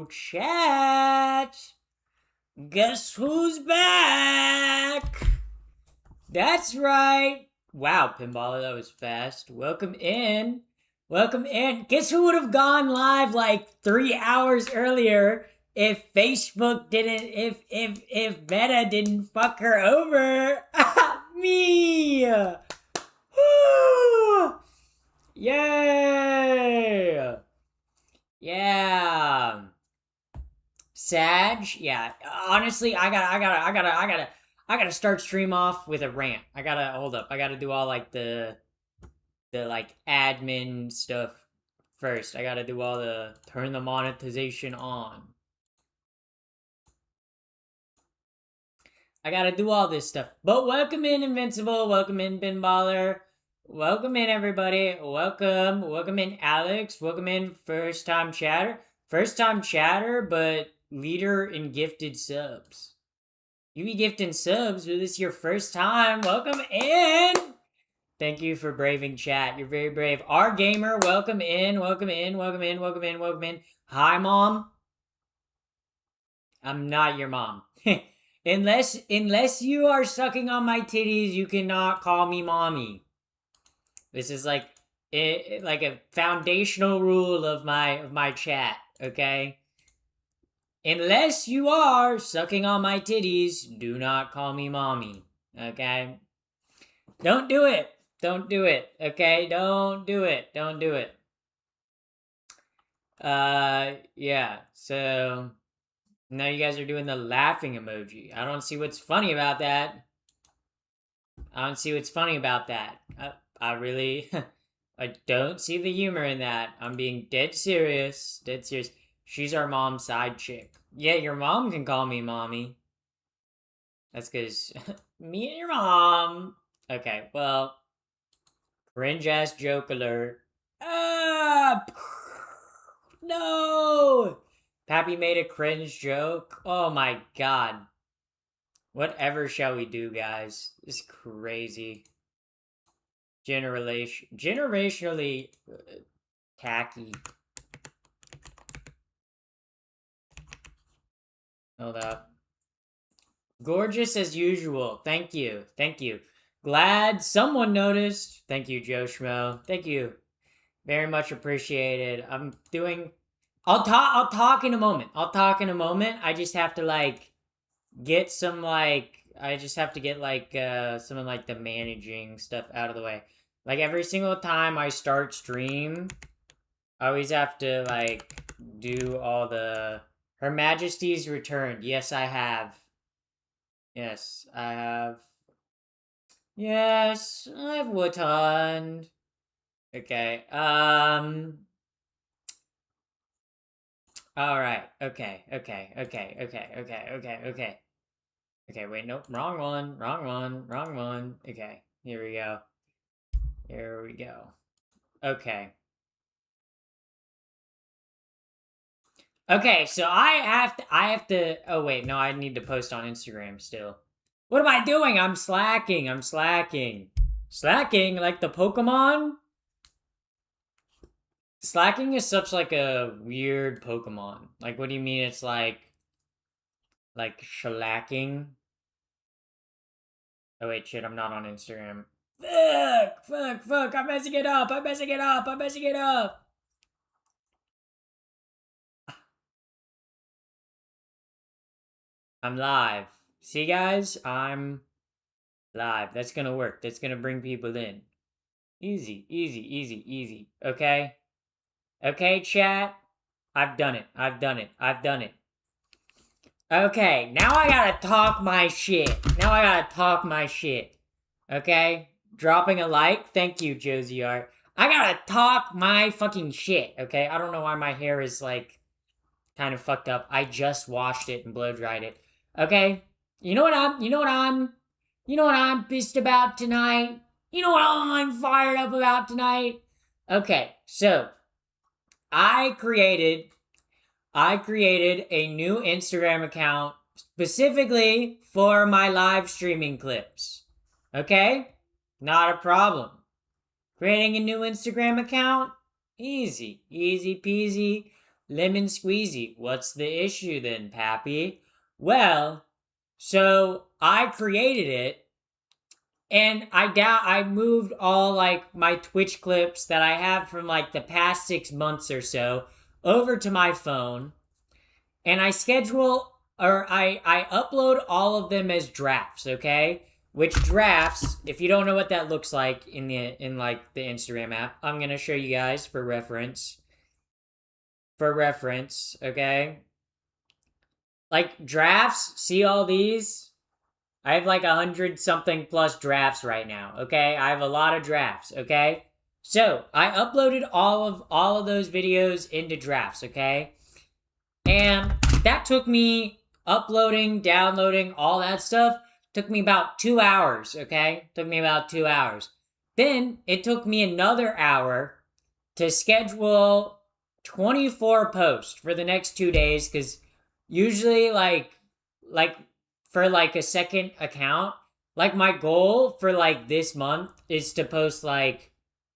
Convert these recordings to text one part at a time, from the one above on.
chat. Guess who's back? That's right. Wow, Pinballer, that was fast. Welcome in. Welcome in. Guess who would have gone live like 3 hours earlier if Facebook didn't, if Meta didn't fuck her over? Me! Woo! Yay! Yeah. Sag, yeah. Honestly, I gotta start stream off with a rant. I gotta hold up. I gotta do all like the like admin stuff first. I gotta do all the turn the monetization on. I gotta do all this stuff. But welcome in, Invincible. Welcome in, Pinballer. Welcome in, everybody. Welcome. Welcome in, Alex. Welcome in, First Time Chatter. First Time Chatter, but leader in gifted subs. You be gifting subs, but this is your first time. Welcome in. Thank you for braving chat. You're very brave. Our gamer, welcome in. Welcome in. Welcome in. Welcome in. Welcome in. Hi, mom. I'm not your mom. Unless you are sucking on my titties, you cannot call me mommy. This is like a foundational rule of my chat, okay? Unless you are sucking on my titties, do not call me mommy, okay? Don't do it. Don't do it, okay? Don't do it. Don't do it. Yeah, so now you guys are doing the laughing emoji. I don't see what's funny about that. I don't see what's funny about that. I really, I don't see the humor in that. I'm being dead serious. Dead serious. She's our mom's side chick. Yeah, your mom can call me mommy. That's because me and your mom. Okay, well, cringe ass joke alert. Ah! No! Pappy made a cringe joke. Oh my god. Whatever shall we do, guys? It's crazy. Generationally tacky. Hold up. Gorgeous as usual. Thank you. Thank you. Glad someone noticed. Thank you, Joe Schmo. Thank you. Very much appreciated. I'll talk in a moment. I'll talk in a moment. I just have to like get some like I just have to get like some of like the managing stuff out of the way. Like every single time I start stream, I always have to like do all the Her Majesty's returned. Yes, I have. Yes, I have. Yes, I've returned. Okay. All right. Okay. Okay. Okay. Okay. Okay. Okay. Okay. Okay. Wait. Nope. Wrong one. Wrong one. Wrong one. Okay. Here we go. Here we go. Okay. Okay. So I have to. Oh wait. No. I need to post on Instagram still. What am I doing? I'm slacking. I'm slacking. Slacking like the Pokemon. Slacking is such like a weird Pokemon. Like, what do you mean? It's like shellacking. Oh wait, shit! I'm not on Instagram. Fuck! Fuck! Fuck! I'm messing it up! I'm messing it up! I'm messing it up! I'm live. See, guys, I'm live. That's gonna work. That's gonna bring people in. Easy, easy, easy, easy. Okay? Okay, chat? I've done it. I've done it. I've done it. Okay, now I gotta talk my shit. Now I gotta talk my shit. Okay? Dropping a like. Thank you, Josie Art. I gotta talk my fucking shit, okay? I don't know why my hair is, like, kind of fucked up. I just washed it and blow dried it. Okay? You know what I'm pissed about tonight? You know what I'm fired up about tonight? Okay, so I created a new Instagram account specifically for my live streaming clips. Okay? Not a problem. Creating a new Instagram account? Easy. Easy peasy. lemon squeezy. What's the issue then, Pappy? Well, so I created it, and I moved all like my Twitch clips that I have from like the past 6 months or so over to my phone, and I upload all of them as drafts, okay? Which drafts, if you don't know what that looks like in like the Instagram app, I'm going to show you guys for reference. For reference, okay? Like drafts, see all these? I have like 100 something plus drafts right now, okay? I have a lot of drafts, okay? So, I uploaded all of those videos into drafts, okay? And that took me uploading, downloading, all that stuff. Took me about 2 hours, okay? Took me about 2 hours. Then it took me another hour to schedule 24 posts for the next 2 days, because usually like for like a second account, like my goal for like this month is to post like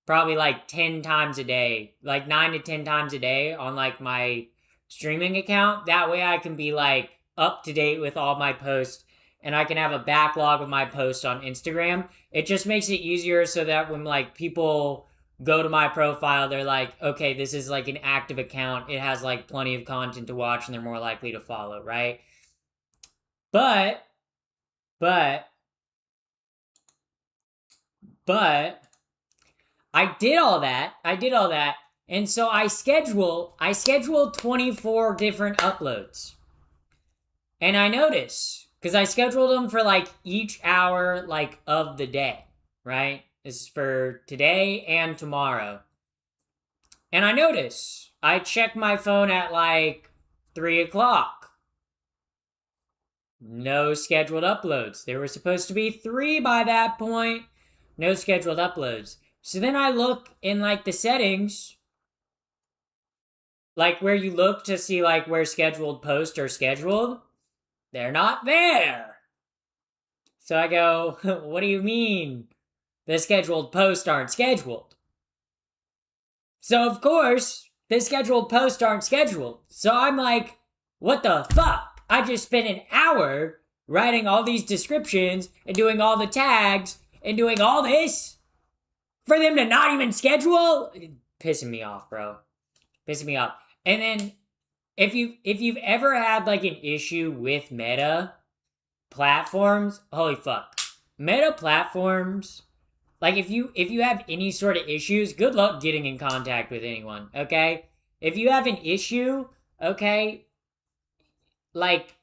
probably like 10 times a day, like 9 to 10 times a day on like my streaming account. That way I can be like up to date with all my posts, and I can have a backlog of my posts on Instagram. It just makes it easier so that when like people go to my profile, they're like, okay, this is like an active account. It has like plenty of content to watch, and they're more likely to follow, right? But I did all that. And so I scheduled 24 different uploads. And I noticed, because I scheduled them for like each hour like of the day, right? This is for today and tomorrow. And I noticed, I checked my phone at like 3 o'clock. No scheduled uploads. There were supposed to be 3 by that point. No scheduled uploads. So then I look in like the settings, like where you look to see like where scheduled posts are scheduled. They're not there. So I go, what do you mean the scheduled posts aren't scheduled? So of course, the scheduled posts aren't scheduled. So I'm like, what the fuck? I just spent an hour writing all these descriptions and doing all the tags and doing all this for them to not even schedule? Pissing me off, bro. Pissing me off. And then if you've ever had like an issue with Meta platforms, holy fuck. Meta platforms, like if you have any sort of issues, good luck getting in contact with anyone, okay? If you have an issue, okay, like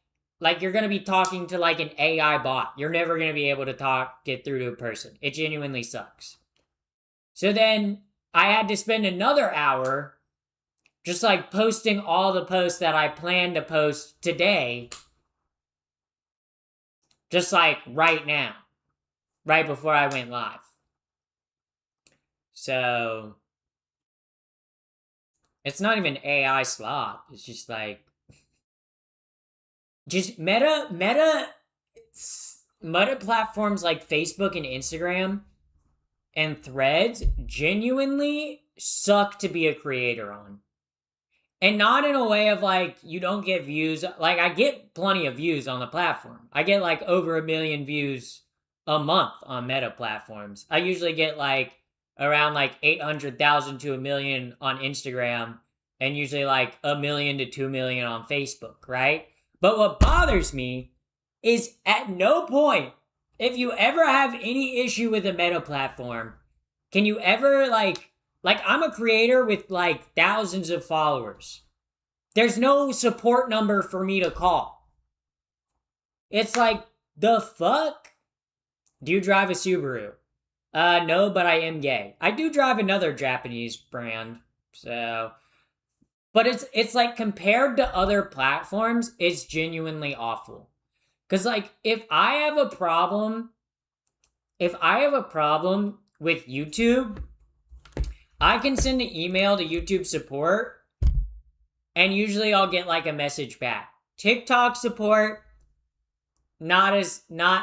you're gonna be talking to like an AI bot. You're never gonna be able to get through to a person. It genuinely sucks. So then I had to spend another hour just like posting all the posts that I planned to post today, just like right now, right before I went live. So it's not even AI slop. It's just like, just meta platforms like Facebook and Instagram and Threads genuinely suck to be a creator on. And not in a way of like, you don't get views. Like, I get plenty of views on the platform. I get like over 1 million views a month on Meta platforms. I usually get like around like 800,000 to 1 million on Instagram, and usually like 1 million to 2 million on Facebook, right? But what bothers me is at no point, if you ever have any issue with a Meta platform, can you ever like I'm a creator with like thousands of followers. There's no support number for me to call. It's like, the fuck? Do you drive a Subaru? No, but I am gay. I do drive another Japanese brand, so... But it's like, compared to other platforms, it's genuinely awful. Because like, if I have a problem with YouTube, I can send an email to YouTube support, and usually I'll get like a message back. TikTok support, not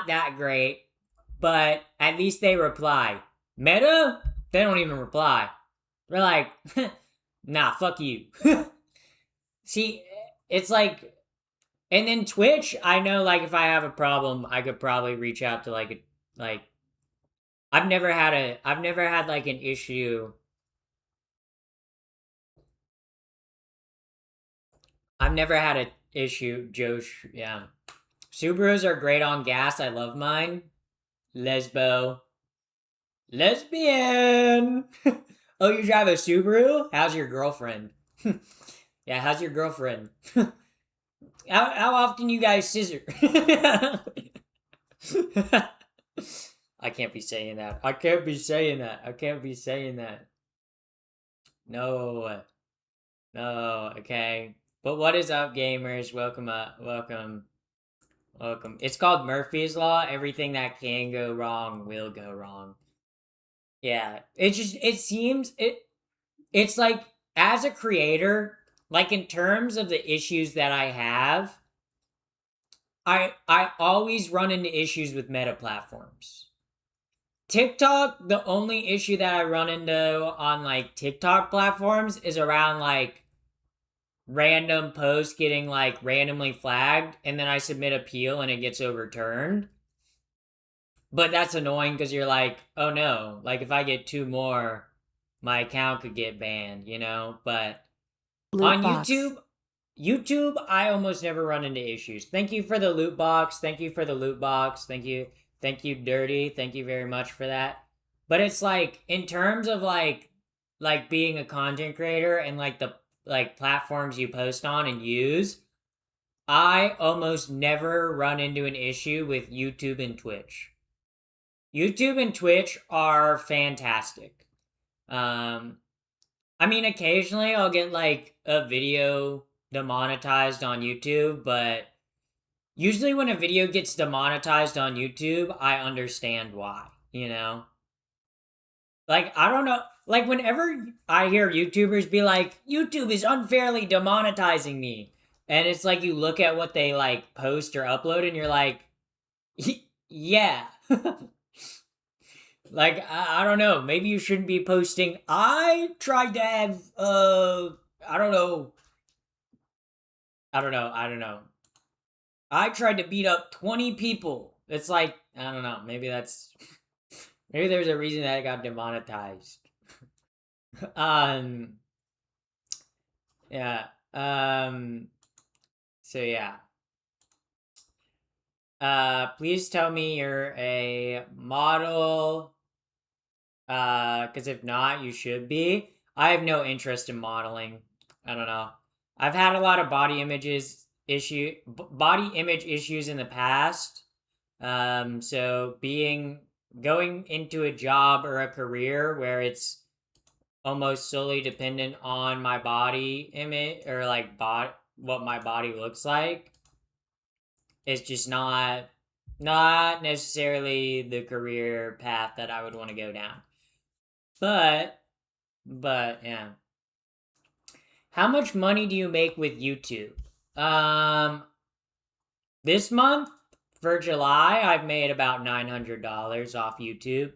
that great, but at least they reply. Meta, they don't even reply. They're like, nah, fuck you. see, it's like, and then Twitch, I know, like, if I have a problem, I could probably reach out to like, I've never had like an issue. I've never had an issue, Josh. Yeah. Subarus are great on gas. I love mine. Lesbo. Lesbian. Oh, you drive a Subaru? How's your girlfriend? Yeah, how's your girlfriend? How often you guys scissor? I can't be saying that. I can't be saying that. I can't be saying that. No. No, okay. But what is up, gamers? Welcome up. Welcome. Welcome. It's called Murphy's Law. Everything that can go wrong will go wrong. Yeah. It seems it's like, as a creator, like, in terms of the issues that I have, I always run into issues with meta platforms. TikTok, the only issue that I run into on like TikTok platforms is around like random posts getting like randomly flagged, and then I submit appeal and it gets overturned. But that's annoying because you're like, oh no, like if I get two more, my account could get banned, you know? But Loot on box. YouTube, I almost never run into issues. Thank you for the loot box. Thank you for the loot box. Thank you. Thank you, Dirty. Thank you very much for that. But it's like, in terms of like being a content creator and like the like platforms you post on and use, I almost never run into an issue with YouTube and Twitch. YouTube and Twitch are fantastic. Um, I mean, occasionally I'll get like a video demonetized on YouTube, but usually when a video gets demonetized on YouTube, I understand why, you know? Like, I don't know. Like, whenever I hear YouTubers be like, YouTube is unfairly demonetizing me, and it's like you look at what they like post or upload and you're like, yeah. Like, I don't know. Maybe you shouldn't be posting. I tried to have, I don't know. I don't know. I don't know. I tried to beat up 20 people. It's like, I don't know. Maybe that's, maybe there's a reason that it got demonetized. um, yeah. So yeah. Please tell me you're a model. Because if not, you should be. I have no interest in modeling. I don't know. I've had a lot of body image issues in the past. So going into a job or a career where it's almost solely dependent on my body image, or like what my body looks like, is just not necessarily the career path that I would want to go down. But yeah. How much money do you make with YouTube? This month, for July, I've made about $900 off YouTube.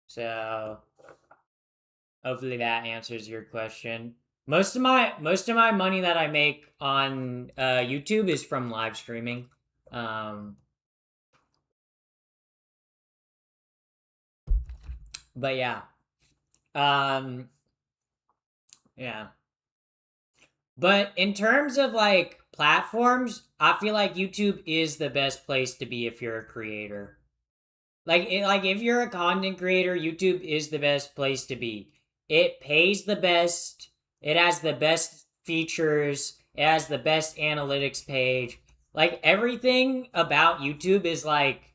So hopefully that answers your question. Most of my money that I make on YouTube is from live streaming. But yeah. Yeah. But in terms of like platforms, I feel like YouTube is the best place to be if you're a creator. Like if you're a content creator, YouTube is the best place to be. It pays the best. It has the best features. It has the best analytics page. Like, everything about YouTube is like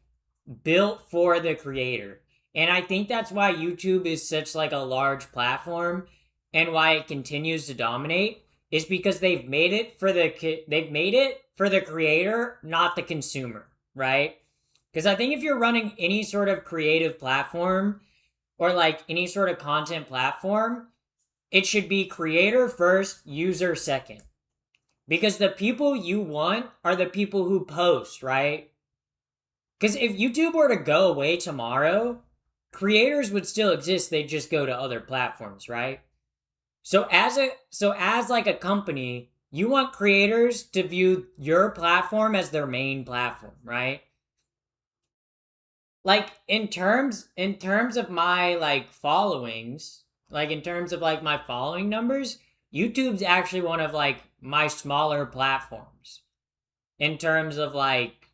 built for the creator. And I think that's why YouTube is such like a large platform, and why it continues to dominate, is because they've made it for the creator, not the consumer, right? Because I think if you're running any sort of creative platform, or like any sort of content platform, it should be creator first, user second. Because the people you want are the people who post, right? Because if YouTube were to go away tomorrow, creators would still exist. They'd just go to other platforms, right? So as like a company, you want creators to view your platform as their main platform, right? Like in terms of my like followings, like in terms of like my following numbers, YouTube's actually one of like my smaller platforms in terms of like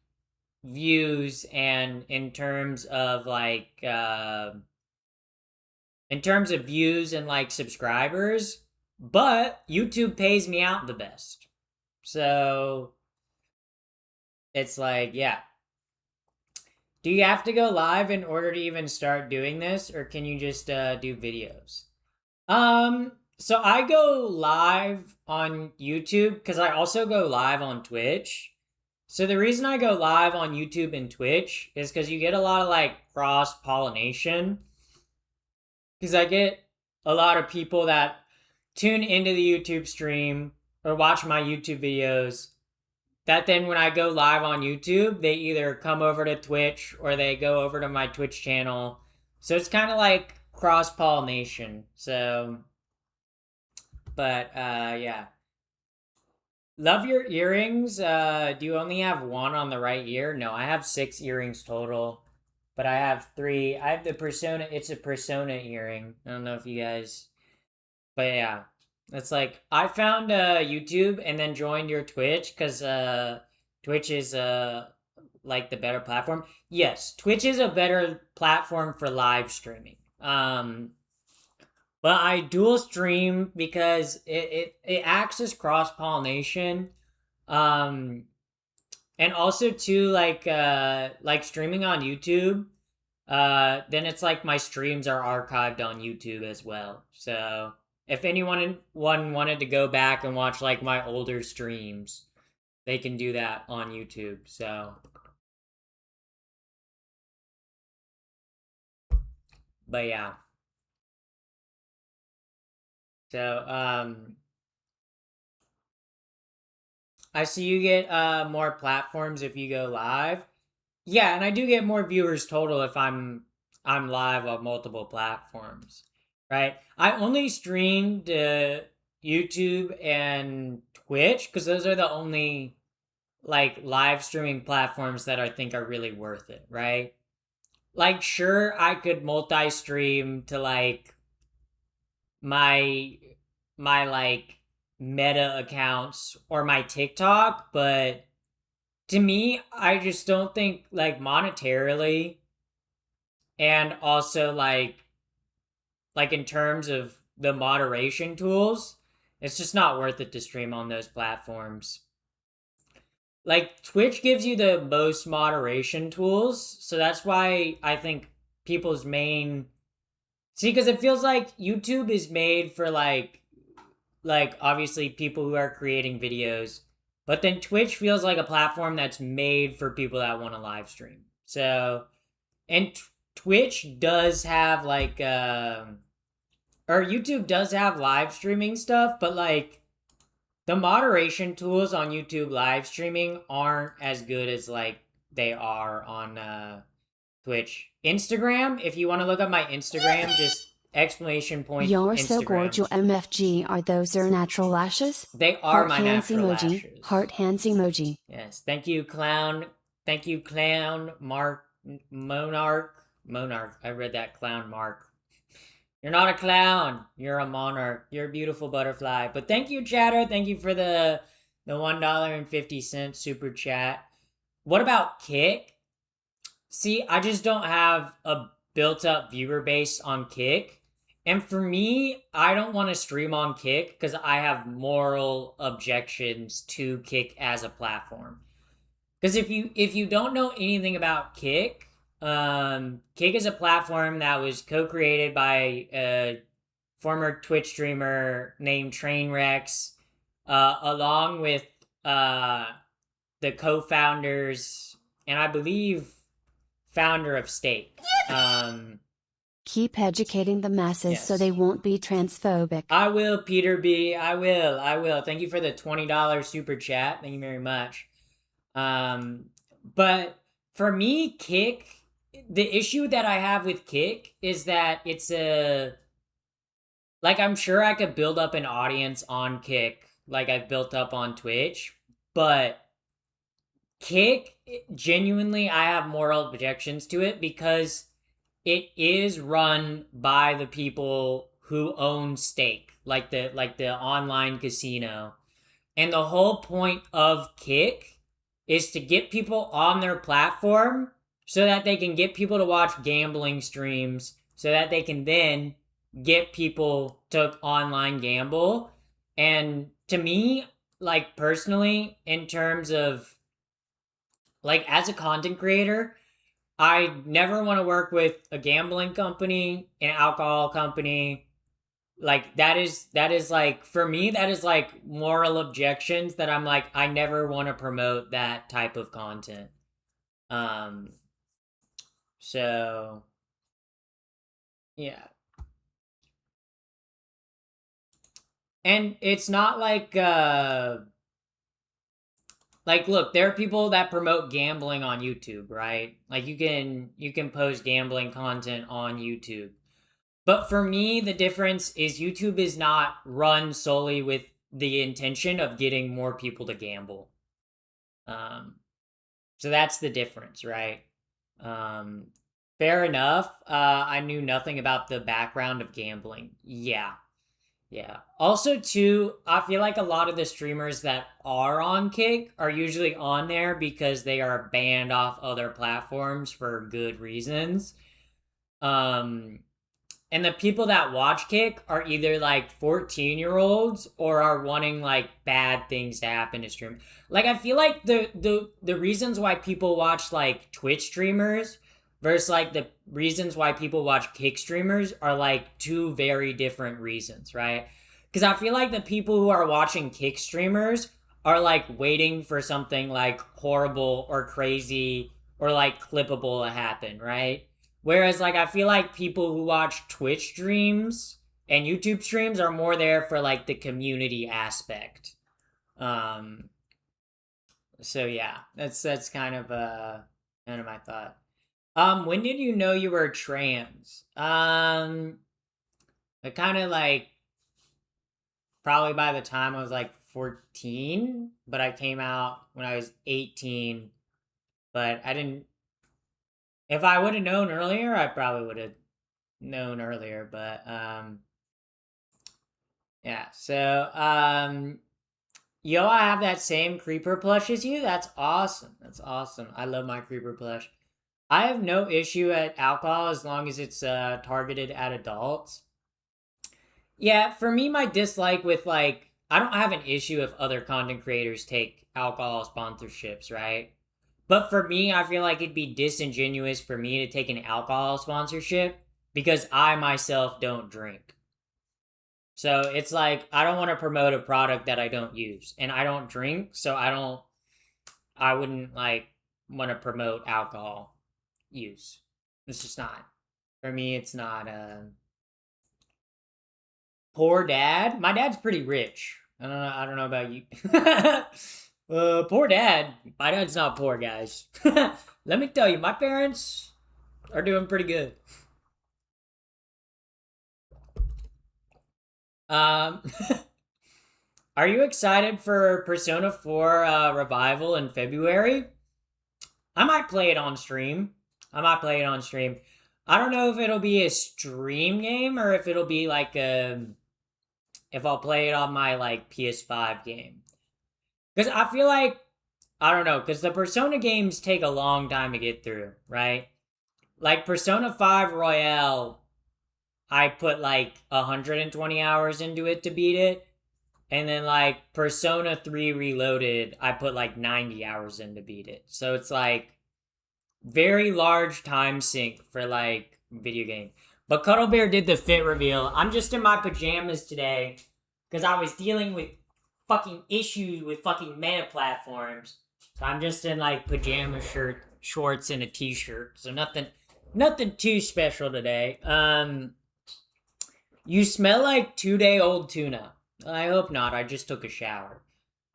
views and in terms of views and like subscribers, but YouTube pays me out the best. So it's like, yeah. Do you have to go live in order to even start doing this, or can you just do videos? So I go live on YouTube because I also go live on Twitch. So the reason I go live on YouTube and Twitch is because you get a lot of like cross pollination. Because I get a lot of people that tune into the YouTube stream or watch my YouTube videos that then when I go live on YouTube, they either come over to Twitch or they go over to my Twitch channel. So it's kind of like cross pollination. So, but yeah. Love your earrings. Do you only have one on the right ear? No, I have 6 earrings total, but I have 3. I have the Persona. It's a Persona earring. I don't know if you guys, but yeah, it's like I found YouTube and then joined your Twitch because Twitch is like the better platform. Yes, Twitch is a better platform for live streaming. But I dual stream because it acts as cross pollination. Um, and also too like streaming on YouTube. Then it's like my streams are archived on YouTube as well. So if anyone wanted to go back and watch like my older streams, they can do that on YouTube. So, but yeah. So I see you get more platforms if you go live. Yeah, and I do get more viewers total if I'm live on multiple platforms. Right? I only stream to YouTube and Twitch because those are the only like live streaming platforms that I think are really worth it, right? Like sure I could multi-stream to like my like meta accounts or my TikTok, but to me, I just don't think like monetarily and also like in terms of the moderation tools, it's just not worth it to stream on those platforms. Like Twitch gives you the most moderation tools, so that's why I think people's main see because it feels like YouTube is made for like obviously people who are creating videos, but then Twitch feels like a platform that's made for people that want to live stream. So, and Twitch does have like or YouTube does have live streaming stuff, but like the moderation tools on YouTube live streaming aren't as good as like they are on Twitch. Instagram, if you want to look up my Instagram, just exclamation point You're so Instagram. gorgeous, MFG. Are those your natural lashes? They are Heart my hands natural emoji. lashes. Heart hands emoji. Yes. Thank you, clown. Thank you, clown. Mark Monarch. Monarch. I read that clown Mark. You're not a clown. You're a monarch. You're a beautiful butterfly. But thank you, chatter. Thank you for the $1.50 super chat. What about Kick? See, I just don't have a built up viewer base on Kick. And for me, I don't want to stream on Kick because I have moral objections to Kick as a platform. Because if you don't know anything about Kick, Kick is a platform that was co-created by a former Twitch streamer named Trainwrecks, along with the co-founders and I believe founder of Stake. Keep educating the masses so Yes. they won't be transphobic. I will, Peter B. I will. Thank you for the $20 super chat. Thank you very much. But for me, Kick, the issue that I have with Kick is that it's a like I'm sure I could build up an audience on Kick like I've built up on Twitch, but Kick, genuinely, I have moral objections to it because it is run by the people who own stake, like the online casino. And the whole point of Kick is to get people on their platform so that they can get people to watch gambling streams so that they can then get people to online gamble. And to me, like personally, in terms of like as a content creator, I never want to work with a gambling company, an alcohol company. Like that is like for me that is like moral objections that I'm like I never want to promote that type of content. Um so yeah. And it's not like look, there are people that promote gambling on YouTube, right? Like you can post gambling content on YouTube. But for me, the difference is YouTube is not run solely with the intention of getting more people to gamble. Um, so that's the difference, right? Um, fair enough. I knew nothing about the background of gambling. Yeah, yeah. Also, too, I feel like a lot of the streamers that are on Kick are usually on there because they are banned off other platforms for good reasons. Um, and the people that watch Kick are either like 14-year-olds or are wanting like bad things to happen to stream. Like I feel like the reasons why people watch like Twitch streamers versus like the reasons why people watch Kick streamers are like two very different reasons, right? Because I feel like the people who are watching Kick streamers are like waiting for something like horrible or crazy or like clippable to happen, right? Whereas, like, I feel like people who watch Twitch streams and YouTube streams are more there for like the community aspect. Um, so yeah, that's kind of my thought. When did you know you were trans? I kind of like probably by the time I was like 14, but I came out when I was 18. But I didn't. If I would have known earlier, I probably would have known earlier, but yeah. So yo, I have that same creeper plush as you. That's awesome. That's awesome. I love my creeper plush. I have no issue at alcohol as long as it's targeted at adults. Yeah, for me, my dislike with like I don't have an issue if other content creators take alcohol sponsorships, right? But for me, I feel like it'd be disingenuous for me to take an alcohol sponsorship because I myself don't drink. So it's like I don't want to promote a product that I don't use, and I don't drink, so I wouldn't like want to promote alcohol use. It's just not for me. It's not. Poor dad. My dad's pretty rich. I don't know. I don't know about you. Poor dad. My dad's not poor, guys. Let me tell you, my parents are doing pretty good. Um, are you excited for Persona 4 revival in February? I might play it on stream. I might play it on stream. I don't know if it'll be a stream game or if it'll be like if I'll play it on my like PS5 game. Because I feel like I don't know, because the Persona games take a long time to get through, right? Like Persona 5 Royale, I put like 120 hours into it to beat it. And then like Persona 3 Reloaded, I put like 90 hours in to beat it. So it's like very large time sink for like video game. But Cuddle Bear did the fit reveal. I'm just in my pajamas today because I was dealing with fucking issues with fucking meta platforms. So I'm just in like pajama shorts and a t-shirt. So nothing too special today. You smell like 2-day-old tuna. I hope not. I just took a shower.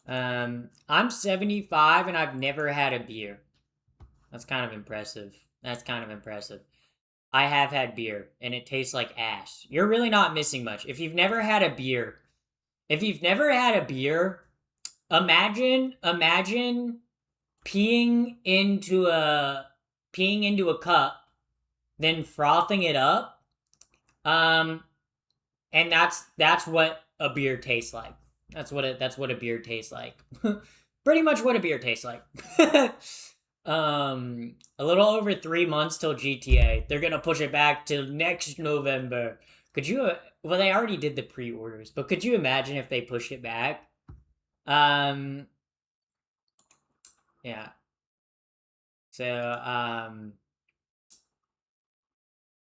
I'm 75 and I've never had a beer. That's kind of impressive. That's kind of impressive. I have had beer and it tastes like ass. You're really not missing much. If you've never had a beer, if you've never had a beer, imagine peeing into a cup, then frothing it up. And that's what a beer tastes like. That's what a beer tastes like. Pretty much what a beer tastes like. A little over 3 months till GTA. They're gonna push it back till next November. Could you? Well, they already did the pre-orders, but could you imagine if they pushed it back? Um, yeah. So,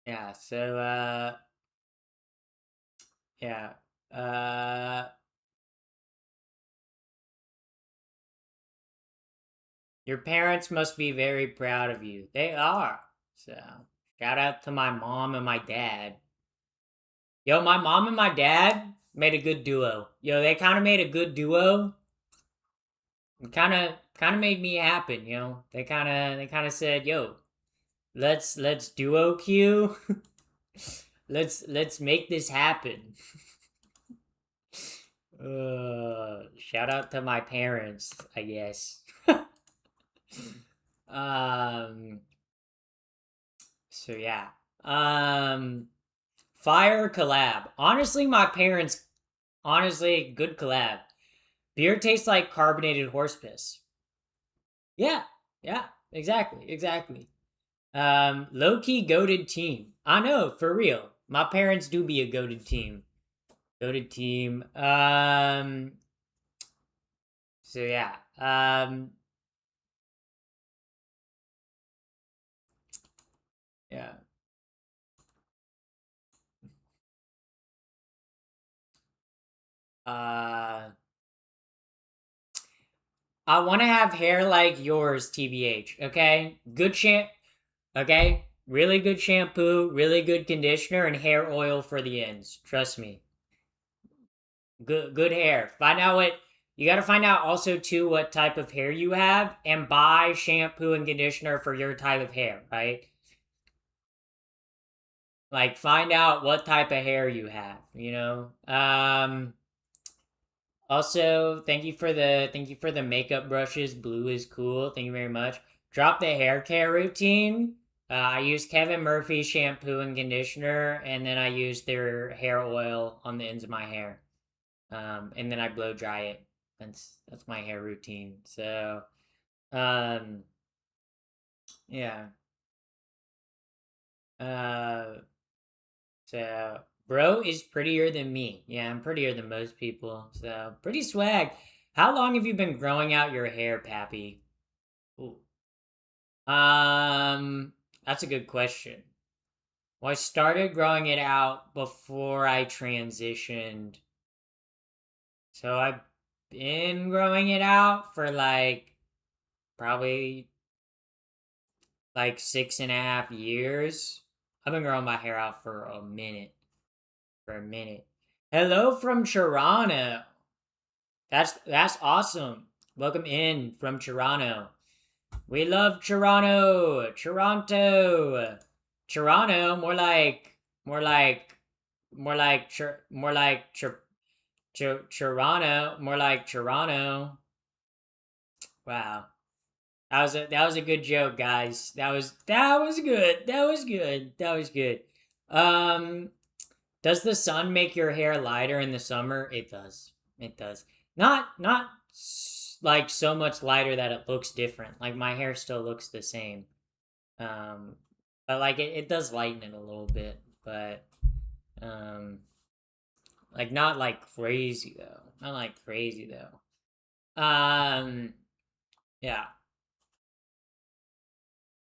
yeah. So, yeah. Uh, your parents must be very proud of you. They are. So, shout out to my mom and my dad. Yo, my mom and my dad made a good duo. Yo, they kind of made a good duo. Kind of made me happen, you know. They kind of said, "Yo, let's duo Q. let's make this happen." Shout out to my parents, I guess. um so yeah. Fire collab. Honestly, my parents good collab. Beer tastes like carbonated horse piss. Yeah, yeah, exactly. Low key goated team. I know, for real. My parents do be a goated team. Goated team. So yeah. Yeah. Uh, I want to have hair like yours, TBH. Okay, Okay, really good shampoo, really good conditioner, and hair oil for the ends. Trust me. Good hair. Find out what you got to find out also too what type of hair you have, and buy shampoo and conditioner for your type of hair. Right? Like find out what type of hair you have. You know. Also, thank you for the makeup brushes. Blue is cool. Thank you very much. Drop the hair care routine. I use Kevin Murphy shampoo and conditioner, and then I use their hair oil on the ends of my hair. And then I blow dry it. That's my hair routine. So, um, yeah. Uh, so bro is prettier than me. Yeah, I'm prettier than most people. So pretty swag. How long have you been growing out your hair, Pappy? Ooh. Um, that's a good question. Well, I started growing it out before I transitioned. So I've been growing it out for like probably like 6.5 years. I've been growing my hair out for a minute. For a minute. Hello from Toronto. That's awesome. Welcome in from Toronto. We love Toronto. Toronto, more like Toronto, more like Toronto. Wow. That was a good joke, guys. That was good. That was good. Um does the sun make your hair lighter in the summer? It does. It does. Not like so much lighter that it looks different. Like my hair still looks the same. Um but like it does lighten it a little bit, but um like not like crazy though. Not like crazy though. Yeah.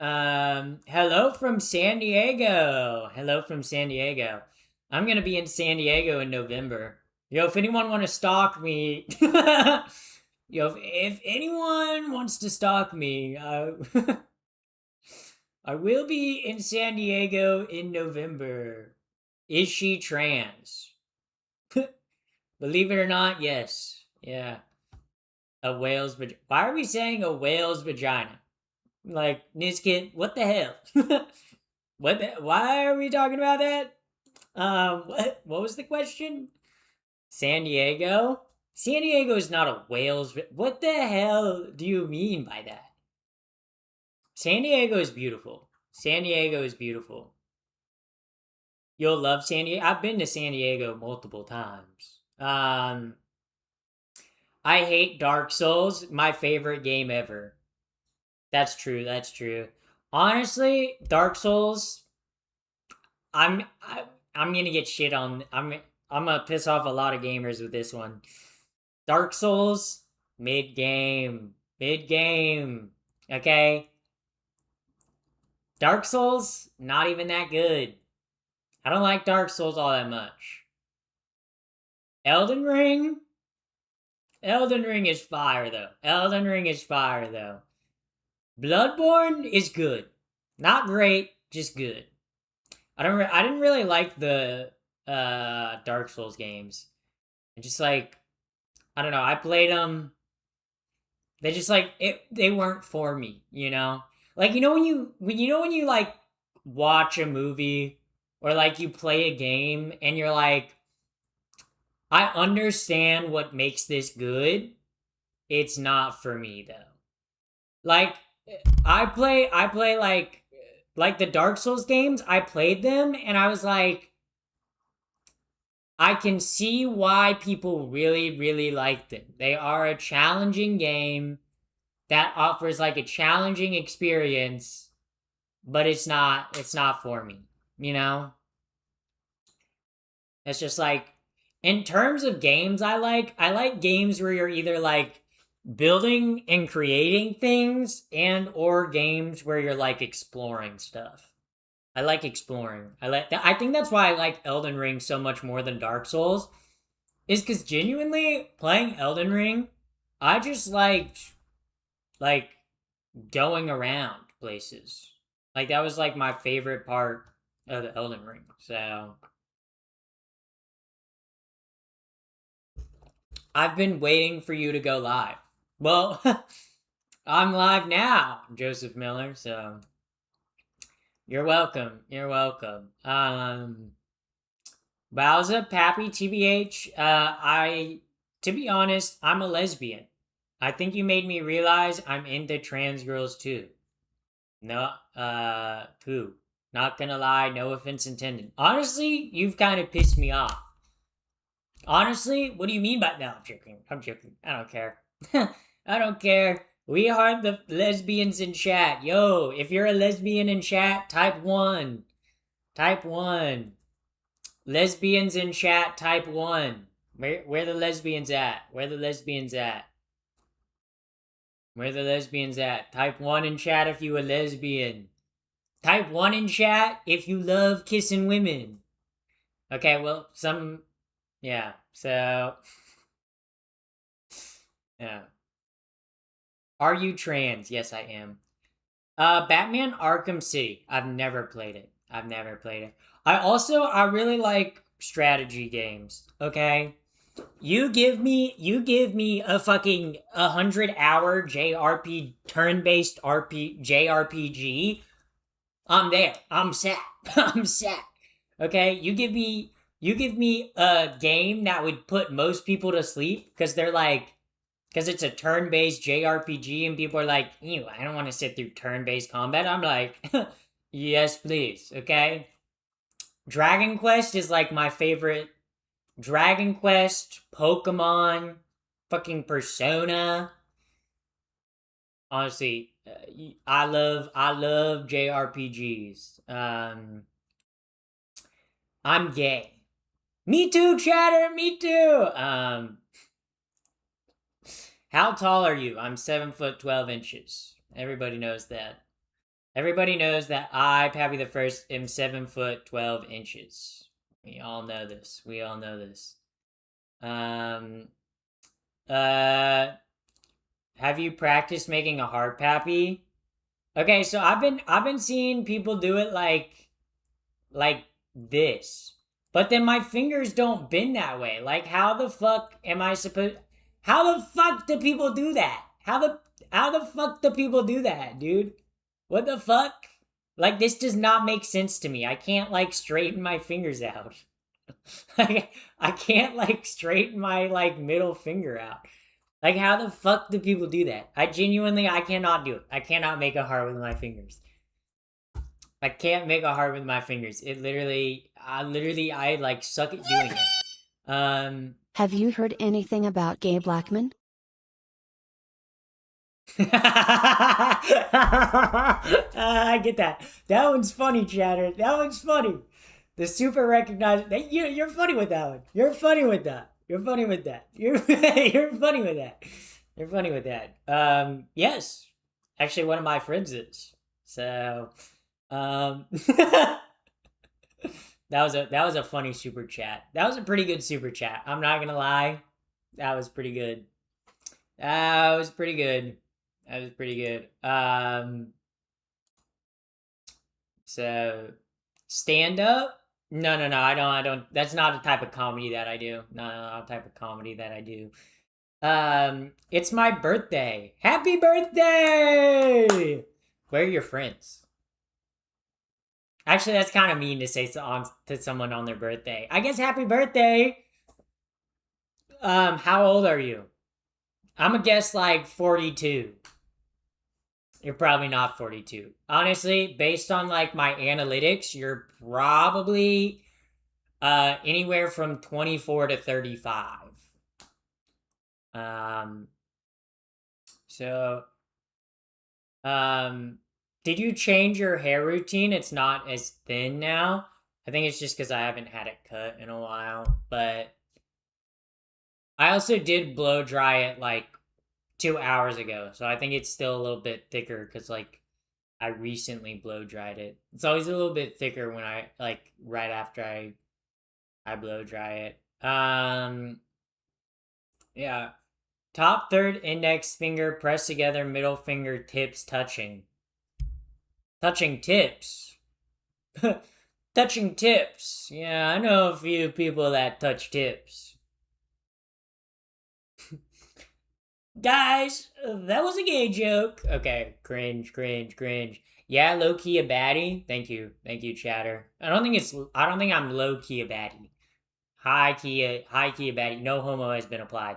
Hello from San Diego. Hello from San Diego. I'm gonna be in San Diego in November. Yo, if anyone want to stalk me, yo, if anyone wants to stalk me, I will be in San Diego in November. Is she trans? Believe it or not, yes. Yeah, a whale's vagina. Why are we saying a whale's vagina? Like, Nizkit, what the hell? Why are we talking about that? What was the question? San Diego? San Diego is not a whales. What the hell do you mean by that? San Diego is beautiful. San Diego is beautiful. You'll love San Diego. I've been to San Diego multiple times. I hate Dark Souls. My favorite game ever. That's true. That's true. Honestly, Dark Souls. I'm gonna get shit on. I'm gonna piss off a lot of gamers with this one. Dark Souls, mid game, mid game. Okay, Dark Souls, not even that good. I don't like Dark Souls all that much. Elden Ring, Elden Ring is fire though. Elden Ring is fire though. Bloodborne is good, not great, just good. I didn't really like the Dark Souls games. And just like I don't know, I played them. They just like it. They weren't for me, you know. Like when you like watch a movie or like you play a game and you're like, I understand what makes this good. It's not for me though. Like I play like the Dark Souls games. I played them and I was like, I can see why people really, really like them. They are a challenging game that offers like a challenging experience, but it's not for me, you know? It's just like in terms of games I like games where you're either like building and creating things and or games where you're like exploring stuff. I like exploring. I like that. I think that's why I like Elden Ring so much more than Dark Souls. Is because genuinely playing Elden Ring, I just liked like going around places. Like that was like my favorite part of the Elden Ring. So I've been waiting for you to go live. Well, I'm live now, Joseph Miller. So you're welcome. You're welcome. Bowser, Pappy, TBH. To be honest, I'm a lesbian. I think you made me realize I'm into trans girls too. No, poo. Not gonna lie, no offense intended. Honestly, you've kind of pissed me off. Honestly, what do you mean by no? I'm joking. I'm joking. I don't care. I don't care. We are the lesbians in chat. Yo, if you're a lesbian in chat, type 1. Type 1. Lesbians in chat, type 1. Where the lesbians at? Where the lesbians at? Where the lesbians at? Type 1 in chat if you a lesbian. Type 1 in chat if you love kissing women. Okay, well, yeah, so... Yeah. Are you trans? Yes, I am. Batman Arkham City. I've never played it. I really like strategy games, okay? You give me a fucking 100-hour JRP turn-based JRPG. I'm there. I'm set. I'm set. Okay? You give me a game that would put most people to sleep because it's a turn-based JRPG and people are like, ew, I don't want to sit through turn-based combat. I'm like, yes, please, okay? Dragon Quest is like my favorite. Dragon Quest, Pokemon, fucking Persona. Honestly, I love JRPGs. I'm gay. Me too, chatter. Me too. How tall are you? I'm 7'12". Everybody knows that. Everybody knows that I, Pappy the First, am 7'12". We all know this. We all know this. Have you practiced making a heart, Pappy? Okay, so I've been seeing people do it like this. But then my fingers don't bend that way. Like how the fuck am I supposed how the fuck do people do that? How the fuck do people do that, dude? What the fuck? Like this does not make sense to me. I can't like straighten my fingers out. Like, I can't like straighten my like middle finger out. Like, how the fuck do people do that? I cannot do it. I cannot make a heart with my fingers. I can't make a heart with my fingers. I like suck at doing it. Have you heard anything about Gabe Blackman? I get that. That one's funny, Chatter. That one's funny. The super recognized. You're funny with that one. You're funny with that. You're funny with that. You're you're funny with that. You're funny with that. Yes. Actually, one of my friends is. So, that was a funny super chat. That was a pretty good super chat. I'm not gonna lie. That was pretty good. That was pretty good. That was pretty good. So stand up? No. I don't. That's not a type of comedy that I do. No, not a type of comedy that I do. It's my birthday. Happy birthday! Where are your friends? Actually, that's kind of mean to say to someone on their birthday. I guess happy birthday. How old are you? I'm gonna guess like 42. You're probably not 42. Honestly, based on like my analytics, you're probably anywhere from 24 to 35. Um so did you change your hair routine? It's not as thin now. I think it's just cuz I haven't had it cut in a while, but I also did blow dry it like 2 hours ago, so I think it's still a little bit thicker because like I recently blow dried it. It's always a little bit thicker when I like right after I blow dry it. Yeah. Top third index finger pressed together, middle finger tips touching. Touching tips. Touching tips. Yeah, I know a few people that touch tips. Guys, that was a gay joke. Okay, cringe, cringe, cringe. Yeah, low key a baddie. Thank you, chatter. I don't think I'm low key a baddie. High key a baddie. No homo has been applied.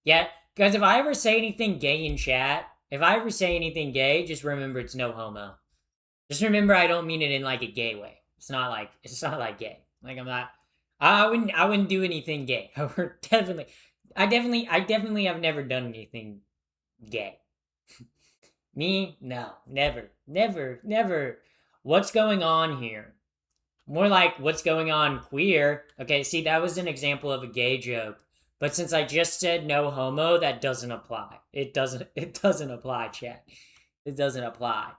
Yeah, guys, if I ever say anything gay in chat, if I ever say anything gay, just remember it's no homo. Just remember I don't mean it in like a gay way. It's not like gay. Like I'm not. I wouldn't do anything gay. I definitely have never done anything gay. Me? No, never, never, never. What's going on here? More like what's going on queer. Okay, see, that was an example of a gay joke. But since I just said no homo, that doesn't apply. It doesn't apply, chat. It doesn't apply.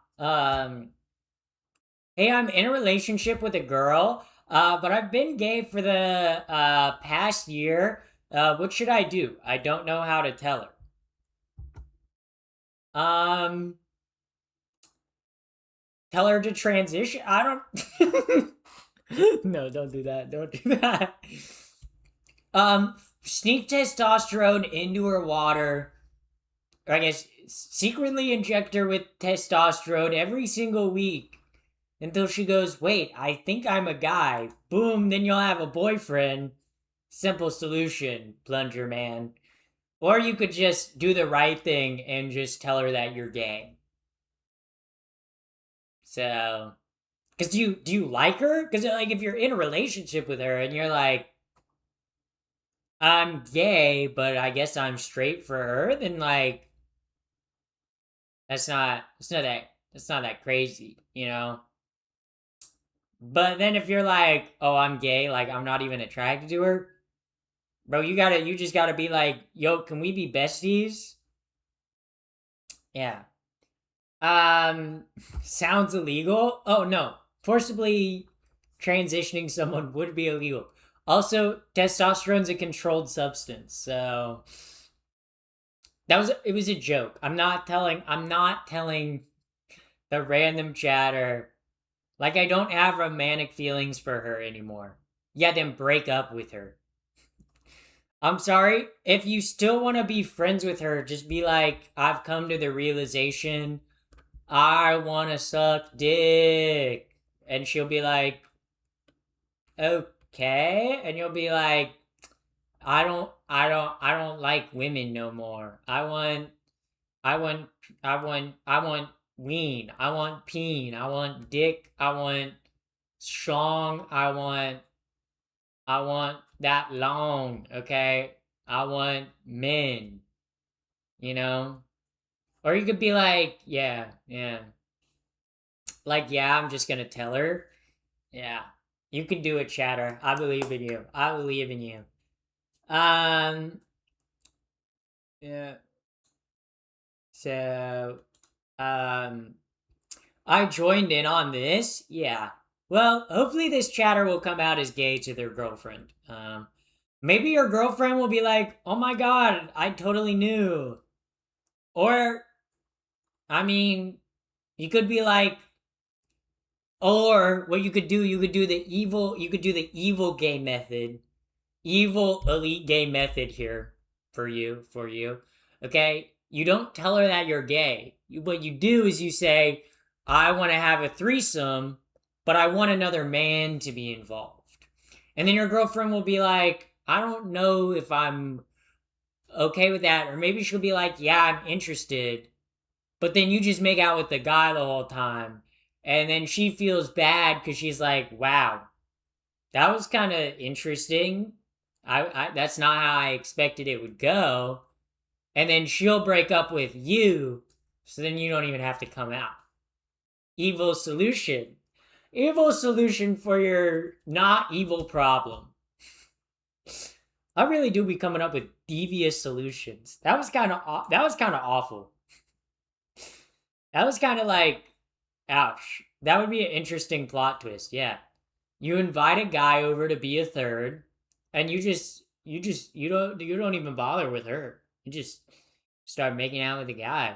Hey, I'm in a relationship with a girl, but I've been gay for the past year. What should I do? I don't know how to tell her. Tell her to transition. I don't. No, don't do that. Don't do that. Sneak testosterone into her water. Or I guess secretly inject her with testosterone every single week until she goes, wait, I think I'm a guy. Boom, then you'll have a boyfriend. Simple solution, plunger man. Or you could just do the right thing and just tell her that you're gay. So, because do you like her? Because like if you're in a relationship with her and you're like, I'm gay, but I guess I'm straight for her, then like that's not that crazy, you know? But then if you're like, oh, I'm gay, like I'm not even attracted to her, bro, you just gotta be like, yo, can we be besties? Yeah. Sounds illegal. Oh no, forcibly transitioning someone would be illegal. Also, testosterone's a controlled substance, so it was a joke. I'm not telling the random chatter like I don't have romantic feelings for her anymore. Yeah, then break up with her. I'm sorry. If you still want to be friends with her, just be like, I've come to the realization I want to suck dick. And she'll be like, okay, and you'll be like, I don't like women no more. I want, I want ween. I want peen. I want dick. I want strong. I want that long. Okay, I want men. You know, or you could be like, yeah, yeah, like, yeah, I'm just gonna tell her. Yeah, you can do it, Chatter. I believe in you. I believe in you. Um, yeah. So, um, I joined in on this. Yeah. Well, hopefully this chatter will come out as gay to their girlfriend. Maybe your girlfriend will be like, "Oh my god, I totally knew." Or, I mean, you could be like, or what you could do the evil gay method, evil elite gay method here for you. Okay, you don't tell her that you're gay. What you do is you say, I want to have a threesome, but I want another man to be involved. And then your girlfriend will be like, I don't know if I'm okay with that. Or maybe she'll be like, yeah, I'm interested. But then you just make out with the guy the whole time. And then she feels bad because she's like, wow, that was kind of interesting. That's not how I expected it would go. And then she'll break up with you, so then you don't even have to come out. Evil solution. Evil solution for your not evil problem. I really do be coming up with devious solutions. That was kind of awful. That was kind of like, ouch. That would be an interesting plot twist. Yeah. You invite a guy over to be a third, and you don't even bother with her. You just start making out with the guy.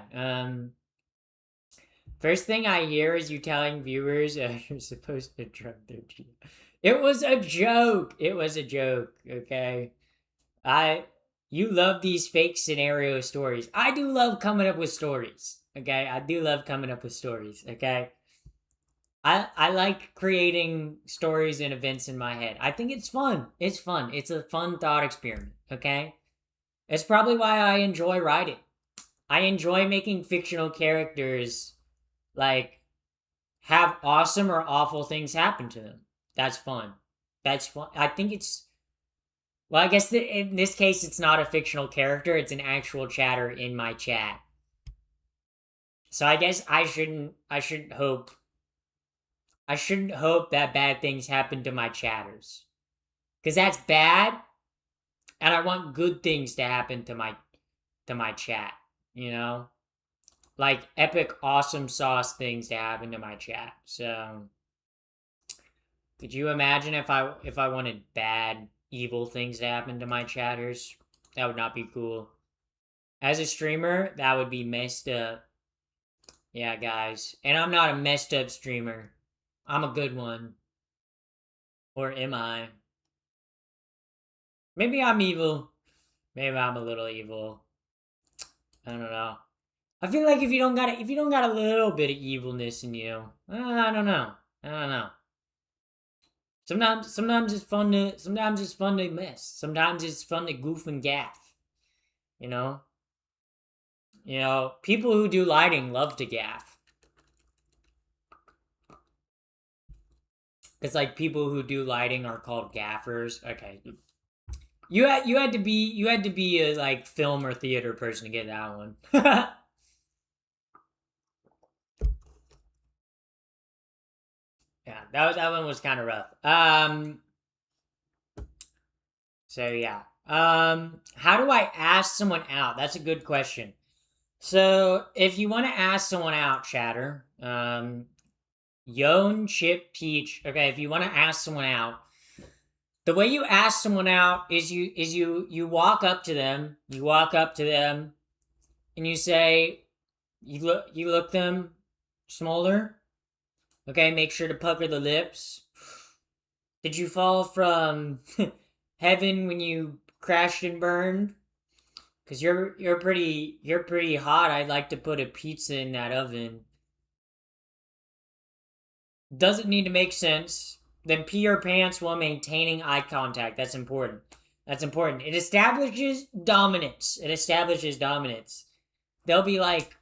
First thing I hear is you telling viewers you're supposed to drug their G. It was a joke. It was a joke. Okay, I you love these fake scenario stories. I do love coming up with stories. Okay, I do love coming up with stories. Okay, I like creating stories and events in my head. I think it's fun. It's fun. It's a fun thought experiment. Okay, it's probably why I enjoy writing. I enjoy making fictional characters like have awesome or awful things happen to them. That's fun. That's fun. I think it's well. I guess in this case, it's not a fictional character. It's an actual chatter in my chat. So I guess I shouldn't. I shouldn't hope that bad things happen to my chatters, because that's bad, and I want good things to happen to my chat. You know, like epic, awesome sauce things to happen to my chat. So, could you imagine if I wanted bad, evil things to happen to my chatters? That would not be cool. As a streamer, that would be messed up. Yeah, guys, and I'm not a messed up streamer. I'm a good one. Or am I? Maybe I'm evil. Maybe I'm a little evil. I don't know. I feel like if you don't got a little bit of evilness in you, I don't know. I don't know. Sometimes it's fun to mess. Sometimes it's fun to goof and gaff. You know. You know, people who do lighting love to gaff. It's like people who do lighting are called gaffers. Okay, you had to be a like film or theater person to get that one. Yeah, that one was kind of rough. So yeah. How do I ask someone out? That's a good question. So if you want to ask someone out, chatter, Yon Chip Peach. Okay, if you want to ask someone out, the way you ask someone out is you walk up to them, and you say, you look them smolder. Okay, make sure to pucker the lips. Did you fall from heaven when you crashed and burned? Cause you're pretty hot. I'd like to put a pizza in that oven. Doesn't need to make sense. then pee your pants while maintaining eye contact. That's important. That's important. It establishes dominance. It establishes dominance. They'll be like,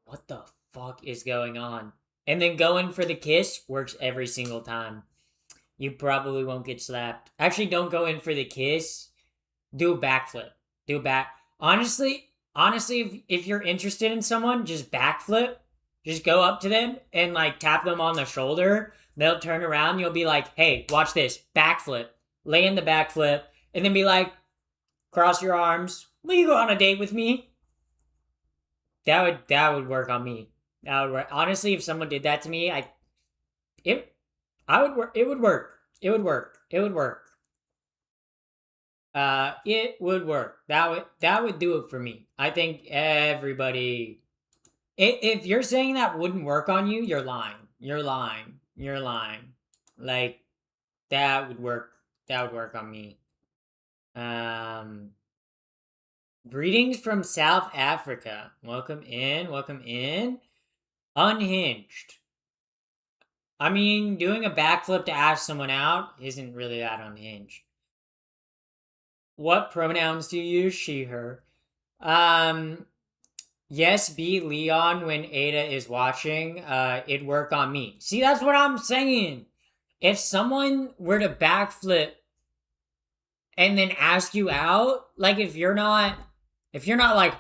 what the fuck is going on? And then going for the kiss works every single time. You probably won't get slapped. Actually, don't go in for the kiss. Do a backflip. Do a back. Honestly, if you're interested in someone, just backflip. Just go up to them and like tap them on the shoulder. They'll turn around. You'll be like, hey, watch this. Backflip. Lay in the backflip. And then be like, cross your arms. Will you go on a date with me? That would work on me. That would work. Honestly, if someone did that to me, it would work. It would work. It would work. It would work. It would work. That would do it for me. I think everybody. If you're saying that wouldn't work on you, you're lying. You're lying. You're lying. Like that would work. That would work on me. Greetings from South Africa. Welcome in. Welcome in. Unhinged. I mean, doing a backflip to ask someone out isn't really that unhinged. What pronouns do you use? She, her. Yes, be Leon when Ada is watching. It'd work on me. See, that's what I'm saying. If someone were to backflip and then ask you out, like if you're not like,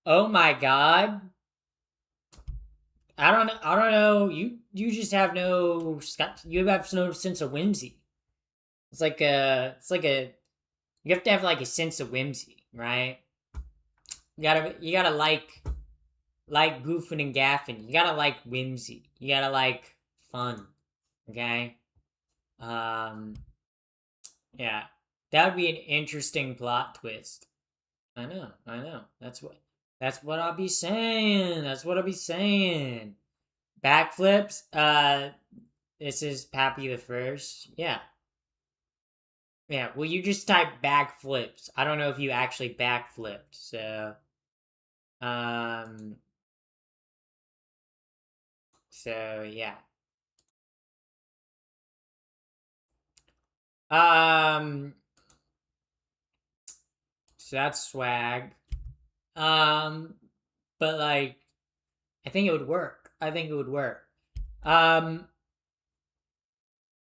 oh my god, I don't know. You just have no sense of whimsy. It's like you have to have like a sense of whimsy, right? You gotta like goofing and gaffing. You gotta like whimsy. You gotta like fun. Okay? Yeah. That would be an interesting plot twist. I know. That's what I'll be saying. That's what I'll be saying. Backflips. This is Pappy the First. Yeah. Yeah, well, you just type backflips. I don't know if you actually backflipped, so... So, yeah. So that's swag. But, like, I think it would work.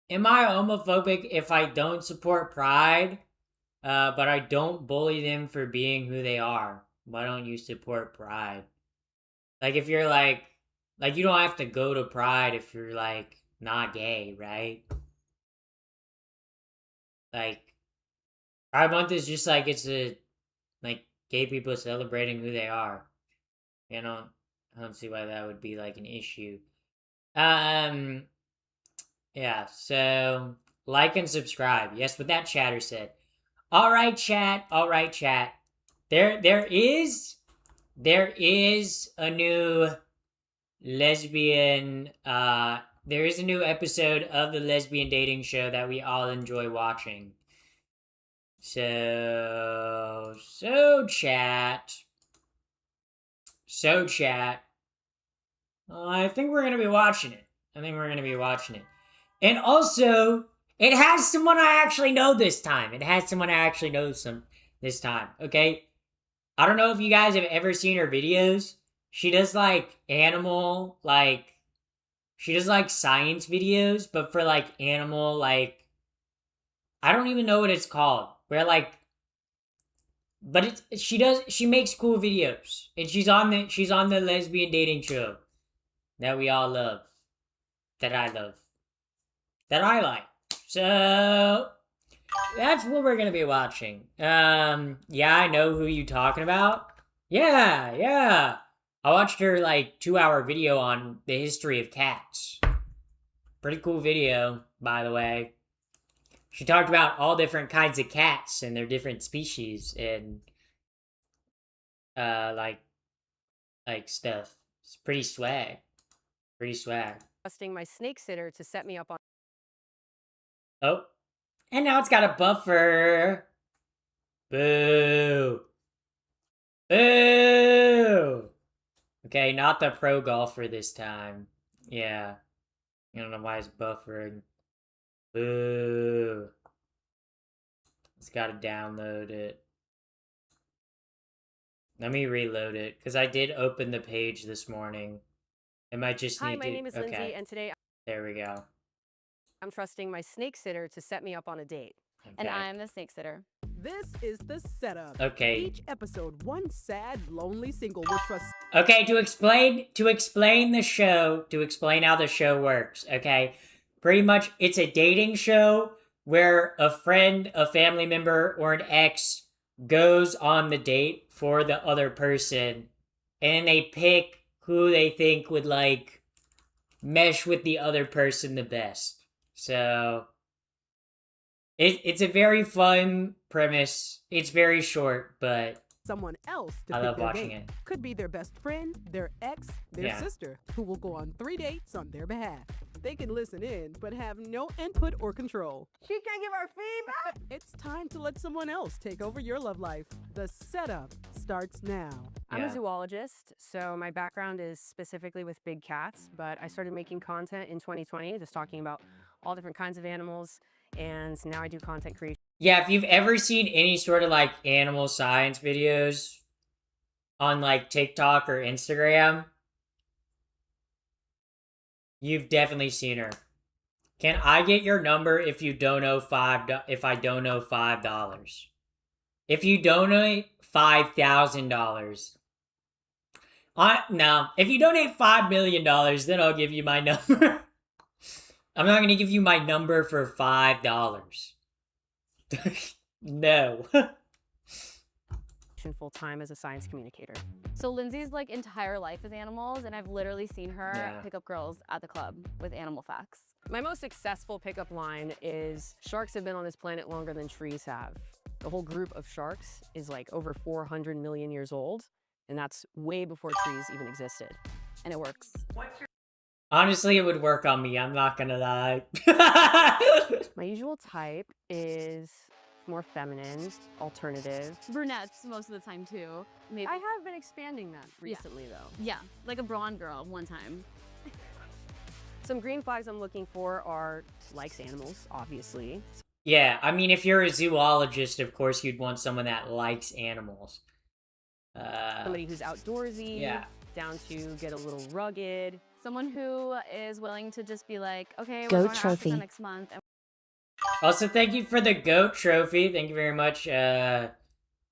Am I homophobic if I don't support Pride, but I don't bully them for being who they are? Why don't you support Pride? Like, if you're like you don't have to go to Pride if you're like not gay, right? Like, Pride Month is just like it's a like gay people celebrating who they are. You know, I don't see why that would be like an issue. Yeah, so like and subscribe. Yes, what that chatter said. All right, chat. All right, chat. There is a new lesbian there is a new episode of the lesbian dating show that we all enjoy watching. So chat. I think we're gonna be watching it. And also, it has someone I actually know this time. This time, okay? I don't know if you guys have ever seen her videos. She does like animal, she does like science videos, but for like animal, like, I don't even know what it's called. Where like, but she makes cool videos. And she's on the lesbian dating show that we all love. That I love. That I like. So that's what we're gonna be watching. Yeah, I know who you talking about. Yeah. I watched her like 2-hour video on the history of cats. Pretty cool video, by the way. She talked about all different kinds of cats and their different species and like stuff. It's pretty swag. Trusting my snake sitter to set me up on. Oh. And now it's got a buffer. Boo. Okay, not the pro golfer this time. Yeah. I don't know why it's buffering. Boo. It's gotta download it. Let me reload it, because I did open the page this morning. It might just Hi, need my to... name is okay. Lindsay, and today There we go. I'm trusting my snake sitter to set me up on a date. And Okay. I'm the snake sitter. This is the setup. Okay. Each episode, one sad, lonely single will trust Okay, to explain the show, to explain how the show works, okay? Pretty much it's a dating show where a friend, a family member, or an ex goes on the date for the other person, and they pick who they think would like mesh with the other person the best. So it's a very fun premise. It's very short, but someone else to I pick love their watching date. it. Could be their best friend, their ex, their Yeah. sister, who will go on 3 dates on their behalf. They can listen in, but have no input or control. She can't give her feedback. It's time to let someone else take over your love life. The setup starts now. I'm Yeah. a zoologist, so my background is specifically with big cats, but I started making content in 2020, just talking about all different kinds of animals, and now I do content creation. Yeah, if you've ever seen any sort of like animal science videos on like TikTok or Instagram, you've definitely seen her. Can I get your number if you don't owe if I don't owe $5? If you donate $5,000. No, if you donate $5 million, then I'll give you my number. I'm not gonna give you my number for $5. No. Full time as a science communicator. So Lindsay's like entire life is animals, and I've literally seen her Yeah. pick up girls at the club with animal facts. My most successful pickup line is sharks have been on this planet longer than trees have. The whole group of sharks is like over 400 million years old, and that's way before trees even existed. And it works. Honestly, it would work on me. I'm not gonna lie. My usual type is more feminine, alternative. Brunettes most of the time too. Maybe. I have been expanding that recently though. Yeah, like a blonde girl one time. Some green flags I'm looking for are likes animals, obviously. Yeah, I mean, if you're a zoologist, of course you'd want someone that likes animals. Somebody who's outdoorsy, Yeah. down to get a little rugged. Someone who is willing to just be like, okay, we're Goat going to trophy. Africa next month. And Also, thank you for the goat trophy. Thank you very much,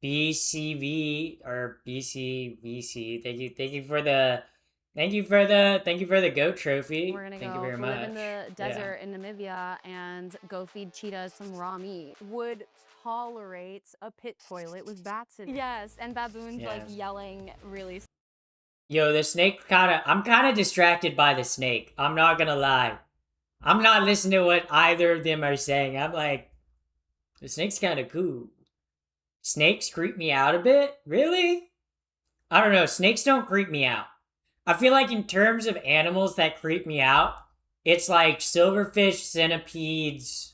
BCV or BCVC. Thank you for the goat trophy. we're going to Thank go you very live much. in the desert in Namibia and go feed cheetahs some raw meat. Would tolerate a pit toilet with bats in it. Yes, and baboons like Yes. yelling really. Yo, the snake I'm kind of distracted by the snake. I'm not gonna lie. I'm not listening to what either of them are saying. I'm like, the snake's kind of cool. Snakes creep me out a bit? Really? I don't know. Snakes don't creep me out. I feel like in terms of animals that creep me out, it's like silverfish, centipedes,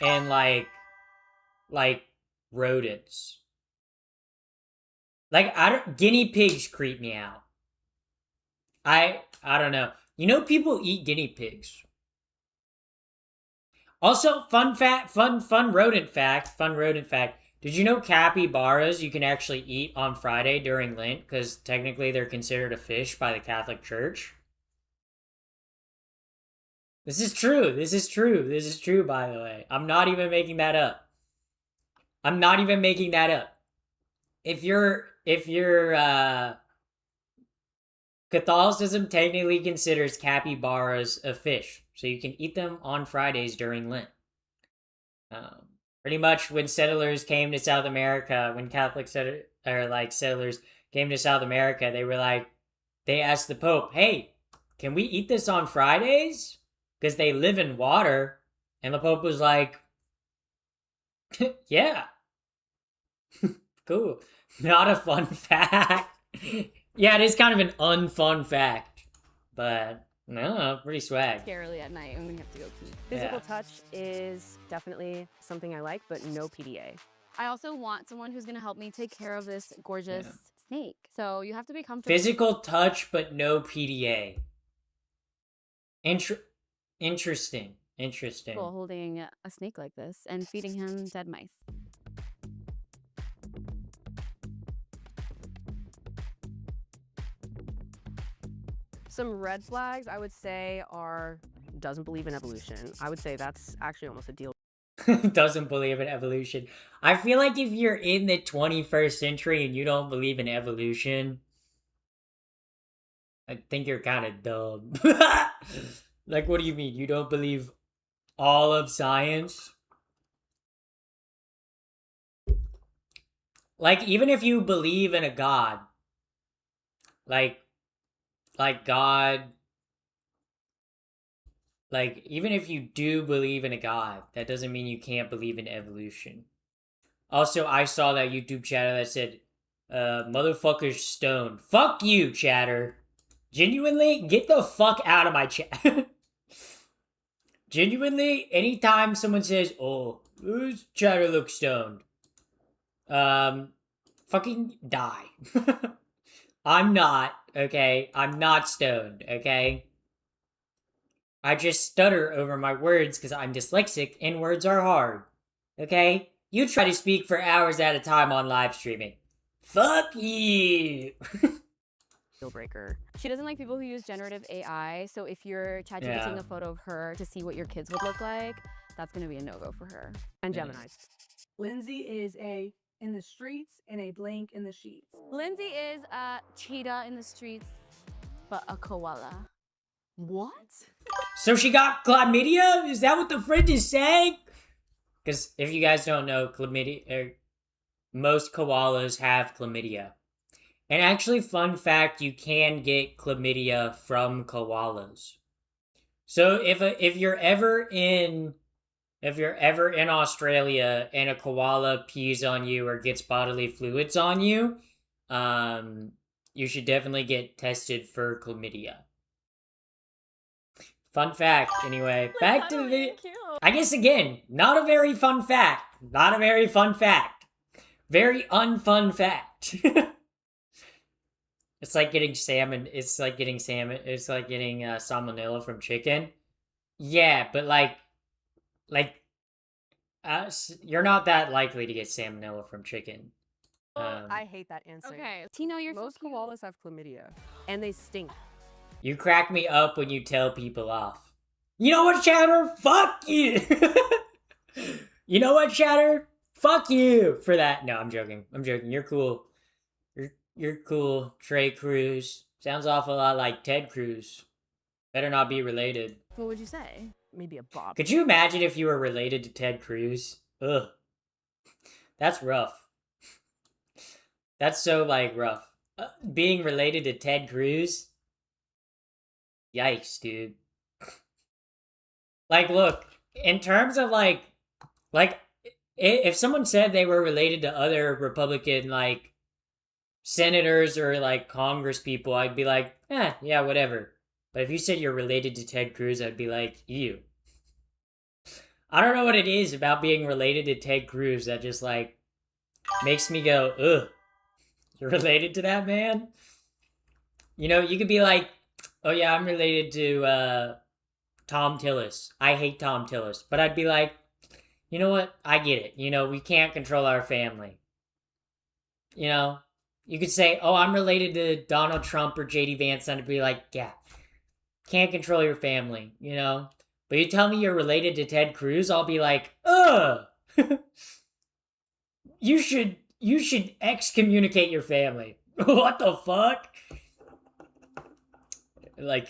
and like rodents. Like guinea pigs creep me out. I don't know. You know people eat guinea pigs. Also, fun rodent fact. Did you know capybaras you can actually eat on Friday during Lent because technically they're considered a fish by the Catholic Church? This is true. This is true, by the way. I'm not even making that up. If Catholicism technically considers capybaras a fish, so you can eat them on Fridays during Lent. Pretty much when settlers came to South America, when Catholic settlers came to South America, they asked the Pope, "Hey, can we eat this on Fridays? Because they live in water." And the Pope was like, "Yeah, cool." Not a fun fact. Yeah, it is kind of an unfun fact, but no, pretty swag. Scarily at night when we have to go pee. Physical Yeah. touch is definitely something I like, but no PDA. I also want someone who's going to help me take care of this gorgeous snake. So you have to be comfortable. Physical touch, but no PDA. Interesting. Interesting. People holding a snake like this and feeding him dead mice. Some red flags I would say are doesn't believe in evolution. I would say that's actually almost a deal Doesn't believe in evolution. I feel like if you're in the 21st century and you don't believe in evolution, I think you're kind of dumb. Like, what do you mean? You don't believe all of science? Like, even if you believe in a god, like God, like, even if you do believe in a god, that doesn't mean you can't believe in evolution. Also, I saw that YouTube chatter that said, motherfucker's stoned. Fuck you, chatter. Genuinely, get the fuck out of my chat. Genuinely, anytime someone says, oh, this chatter looks stoned, fucking die. I'm not, okay? I'm not stoned, okay? I just stutter over my words because I'm dyslexic and words are hard, okay? You try to speak for hours at a time on live streaming. Fuck you! breaker. She doesn't like people who use generative AI. So if you're taking a photo of her to see what your kids would look like, that's going to be a no-go for her. And Gemini's. Lindsay is a in the streets and a blank in the sheets. Lindsay is a cheetah in the streets, but a koala. What? So she got chlamydia? Is that what the friend is saying? Because if you guys don't know, chlamydia, most koalas have chlamydia. And actually, fun fact, you can get chlamydia from koalas. So if you're ever in Australia and a koala pees on you or gets bodily fluids on you, you should definitely get tested for chlamydia. Fun fact, anyway. Back to the video. I guess again, not a very fun fact. Not a very fun fact. Very unfun fact. It's like getting salmon. It's like getting salmonella from chicken. Yeah, but you're not that likely to get salmonella from chicken. I hate that answer. Okay, Tino, you're Most so cute. koalas have chlamydia, and they stink. You crack me up when you tell people off. You know what, Chatter? Fuck you! You know what, Chatter? Fuck you for that. No, I'm joking. You're cool. You're cool. Trey Cruz. Sounds awful lot like Ted Cruz. Better not be related. What would you say? Maybe a bob. Could you imagine if you were related to Ted Cruz? Ugh. That's rough. That's so, rough. Being related to Ted Cruz? Yikes, dude. Look, in terms of, if someone said they were related to other Republican, senators or, Congress people, I'd be like, yeah, whatever. But if you said you're related to Ted Cruz, I'd be like, ew. I don't know what it is about being related to Ted Cruz that just, makes me go, ugh. You're related to that man? You know, you could be like, oh yeah, I'm related to, Tom Tillis. I hate Tom Tillis. But I'd be like, you know what? I get it. You know, we can't control our family. You know? You could say, oh, I'm related to Donald Trump or JD Vance, and I'd be like, yeah, can't control your family, you know? But you tell me you're related to Ted Cruz, I'll be like, ugh! You should excommunicate your family. What the fuck?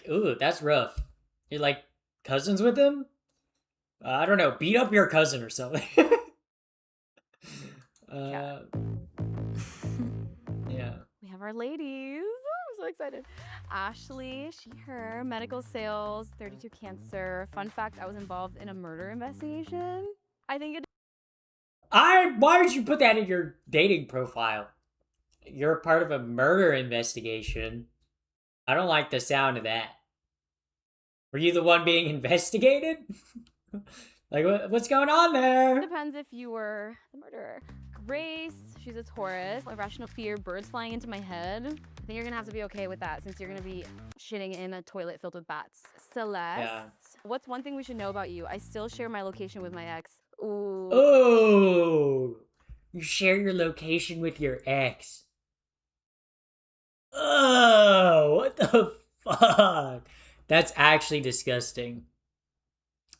Ooh, that's rough. You're cousins with him? I don't know, beat up your cousin or something. Yeah. We have our ladies. Oh, I'm so excited. Ashley, she, her, medical sales, 32 cancer. Fun fact, I was involved in a murder investigation. I think it. Why did you put that in your dating profile? You're a part of a murder investigation. I don't like the sound of that. Were you the one being investigated? What's going on there? Depends if you were the murderer. Grace, She's a Taurus. Irrational fear, birds flying into my head. I think you're gonna have to be okay with that since you're gonna be shitting in a toilet filled with bats. Celeste. Yeah. What's one thing we should know about you? I still share my location with my ex. Ooh. Oh, you share your location with your ex. Oh, what the fuck? That's actually disgusting.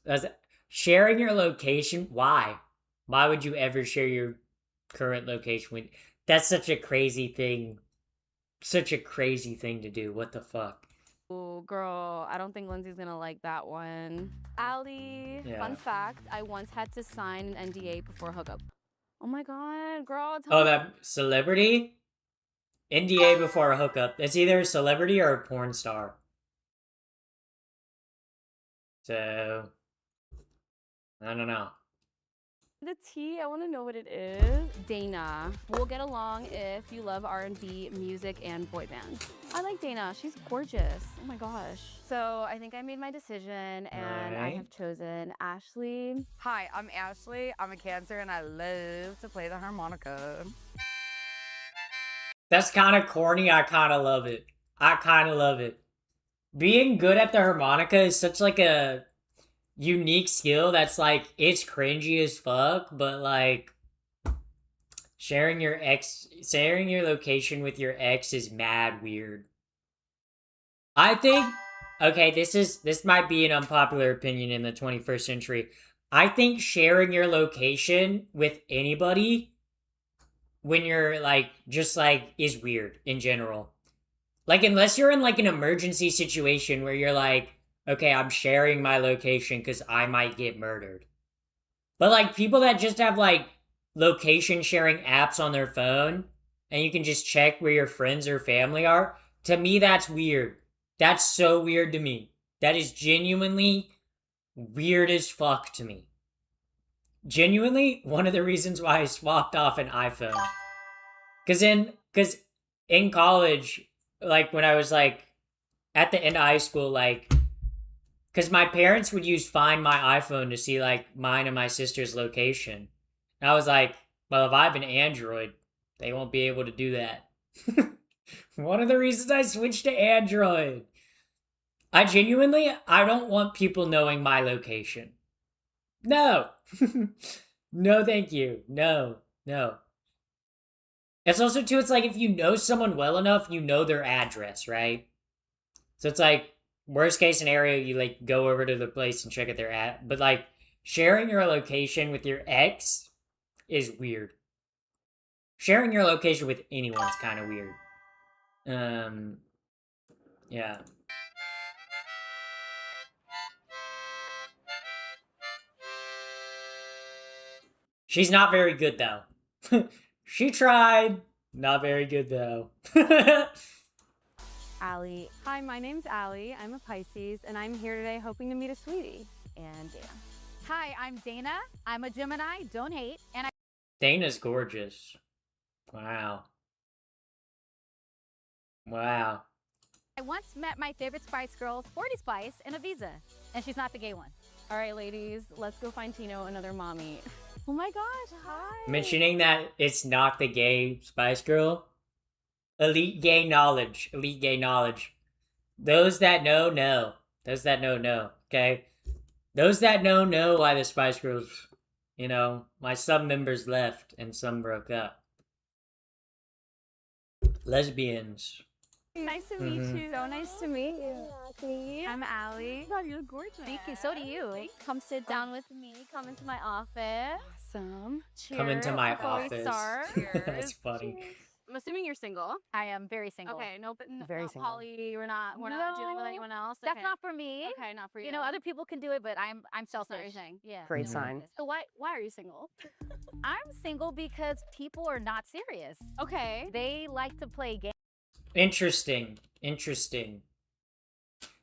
That's sharing your location. Why? Why would you ever share your current location with? That's such a crazy thing. Such a crazy thing to do. What the fuck? Ooh, girl, I don't think Lindsay's gonna like that one. Allie, Yeah. fun fact, I once had to sign an NDA before hookup. Oh my god, girl, tell Oh, me. that celebrity? NDA before a hookup. It's either a celebrity or a porn star. So, I don't know. The tea, I want to know what it is. Dana, we'll get along if you love R&B, music, and boy bands. I like Dana. She's gorgeous. Oh my gosh. So I think I made my decision, and I Alright. have chosen Ashley. Hi, I'm Ashley. I'm a Cancer and I love to play the harmonica. That's kind of corny. I kind of love it. I kind of love it. Being good at the harmonica is such like a unique skill that's like it's cringy as fuck, but like sharing your location with your ex is mad weird. I think okay, this might be an unpopular opinion in the 21st century. I think sharing your location with anybody when you're like just like is weird in general. Like unless you're in like an emergency situation where you're like, okay, I'm sharing my location because I might get murdered. But like people that just have like location sharing apps on their phone and you can just check where your friends or family are, to me that's weird. That's so weird to me. That is genuinely weird as fuck to me. Genuinely one of the reasons why I swapped off an iPhone. Cause in college, like when I was like at the end of high school, like because my parents would use Find My iPhone to see like mine and my sister's location. And I was like, well, if I have an Android, they won't be able to do that. One of the reasons I switched to Android. I don't want people knowing my location. No. No, thank you. No. It's also too, it's like if you know someone well enough, you know their address, right? So it's like, worst case scenario, you like go over to the place and check at their at. But like sharing your location with your ex is weird. Sharing your location with anyone's kind of weird. Yeah. She's not very good though. She tried. Not very good though. Allie. Hi, my name's Allie. I'm a Pisces, and I'm here today hoping to meet a sweetie. And Dana. Hi, I'm Dana. I'm a Gemini, don't hate, and Dana's gorgeous. Wow. I once met my favorite Spice Girl, Sporty Spice, in Ibiza, and she's not the gay one. All right, ladies, let's go find Tino another mommy. Oh my gosh, hi. Mentioning that it's not the gay Spice Girl. Elite gay knowledge. Elite gay knowledge. Those that know, know. Those that know, okay? Those that know why the Spice Girls, you know, why some members left and some broke up. Lesbians. Nice to meet Mhm. you. So nice to meet you. I'm Allie. God, you're gorgeous. Thank you. So do you. Come sit down with me. Come into my office. Awesome. Come into Cheers my before we office. start. That's funny. I'm assuming you're single. I am very single. Okay, no, but Very not single. poly. We're not dealing with No, anyone else. That's Okay. not for me. Okay, not for you. You know, other people can do it, but I'm That's not selfish. your thing. Yeah. Great Mhm. sign. So why are you single? I'm single because people are not serious. Okay. They like to play games. Interesting.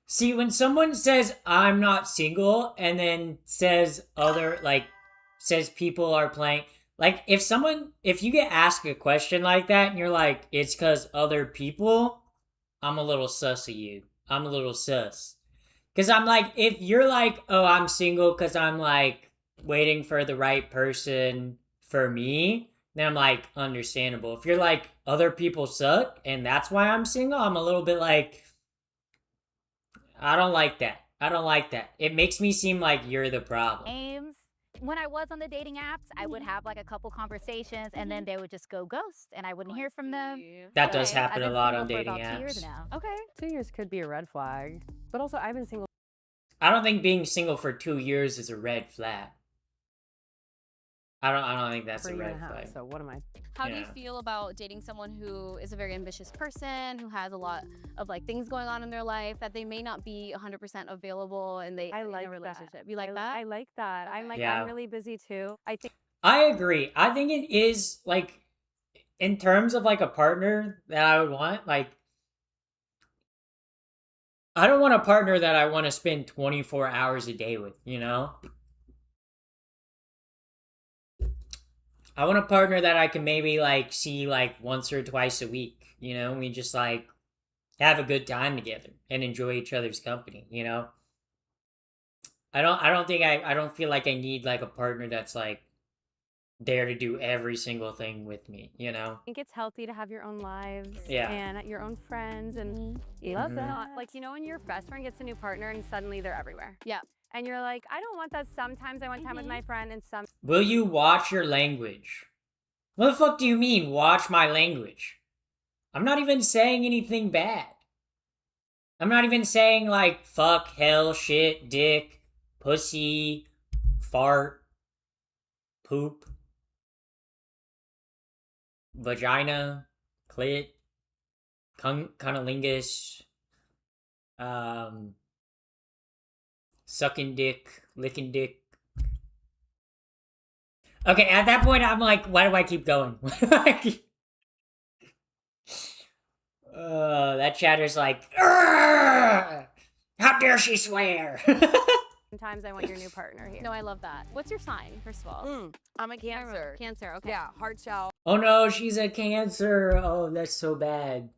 See, when someone says I'm not single and then says says people are playing, like if you get asked a question like that and you're like, it's because other people, I'm a little sus of you. I'm a little sus. Because I'm like, if you're like, oh, I'm single because I'm like waiting for the right person for me, then I'm like, understandable. If you're like, other people suck and that's why I'm single, I'm a little bit like, I don't like that. I don't like that. It makes me seem like you're the problem. Names. When I was on the dating apps, I would have like a couple conversations and then they would just go ghost and I wouldn't hear from them. That does Okay, happen I've a been lot single on for dating about 2 years apps. now. Okay, 2 years could be a red flag, but also I've been single I don't think being single for 2 years is a red flag. I don't think that's for a a year red and a half. flag. So what am I? How do you Yeah. feel about dating someone who is a very ambitious person, who has a lot of like things going on in their life that they may not be 100% available and they I in like a relationship? that. You like that? I like that. I'm like, Yeah. I'm really busy too. I think I agree. I think it is like, in terms of like a partner that I would want, like, I don't want a partner that I want to spend 24 hours a day with, you know? I want a partner that I can maybe like see like once or twice a week, you know? We just like have a good time together and enjoy each other's company, you know? I don't feel like I need like a partner that's like there to do every single thing with me, you know? it's healthy to have your own lives Yeah. and your own friends and Love Mhm. that. like, you know, when your best friend gets a new partner and suddenly they're everywhere. Yeah. And you're like, I don't want that. Sometimes I want time with my friend and some Will you watch your language? What the fuck do you mean, watch my language? I'm not even saying anything bad. I'm not even saying like fuck, hell, shit, dick, pussy, fart, poop, vagina, clit, cunnilingus, sucking dick, licking dick. Okay, at that point, I'm like, why do I keep going? That chatter's like, "Urgh! How dare she swear? sometimes I want your new partner here. No, I love that. What's your sign, first of all? I'm a Cancer. Cancer, okay. Yeah, heart shell. Oh no, she's a Cancer. Oh, that's so bad.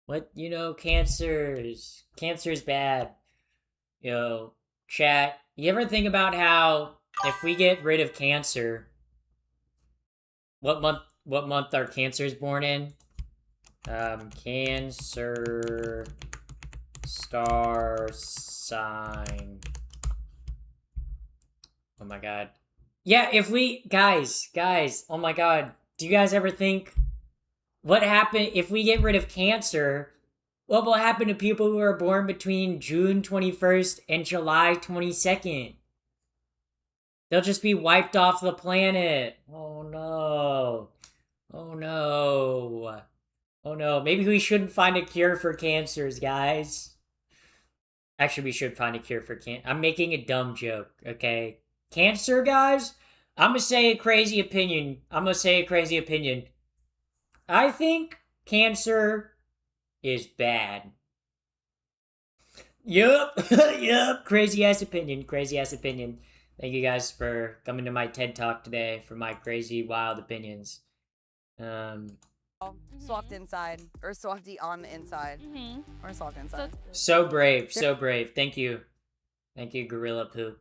What, you know, Cancer's bad. Yo, chat, you ever think about how if we get rid of Cancer, what month are Cancers born in? Cancer star sign. Oh my god. Yeah, if we guys, oh my god, do you guys ever think what happened if we get rid of Cancer? What will happen to people who are born between June 21st and July 22nd? They'll just be wiped off the planet. Oh no. Oh no. Oh no. Maybe we shouldn't find a cure for cancers, guys. Actually, we should find a cure for cancer. I'm making a dumb joke, okay? Cancer, guys? I'm gonna say a crazy opinion. I think cancer is bad. Yup. Yup. Crazy ass opinion. Thank you guys for coming to my TED Talk today for my crazy, wild opinions. Soft inside, or softy on the inside, or soft inside. So brave. Thank you, Gorilla Poop.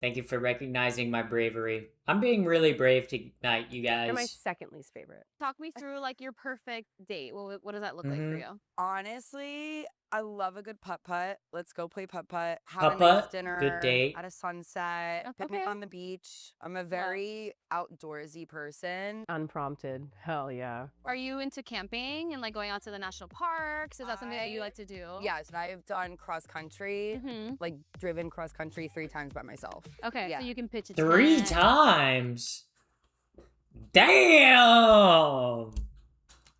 Thank you for recognizing my bravery. I'm being really brave tonight, you guys. They're my second least favorite. Talk me through like your perfect date. What does that look like for you? Honestly, I love a good putt-putt. Let's go play putt-putt. Have a nice Putt-putt, dinner. good date. At a sunset. Picnic Okay. on the beach. I'm a very outdoorsy person. Unprompted. Hell yeah. Are you into camping and like going out to the national parks? Is that something that you like to do? Yes, and I've done cross-country, Mm-hmm. like driven cross-country 3 times by myself. Okay, Yeah. so you can pitch a 3 tent. times. Damn.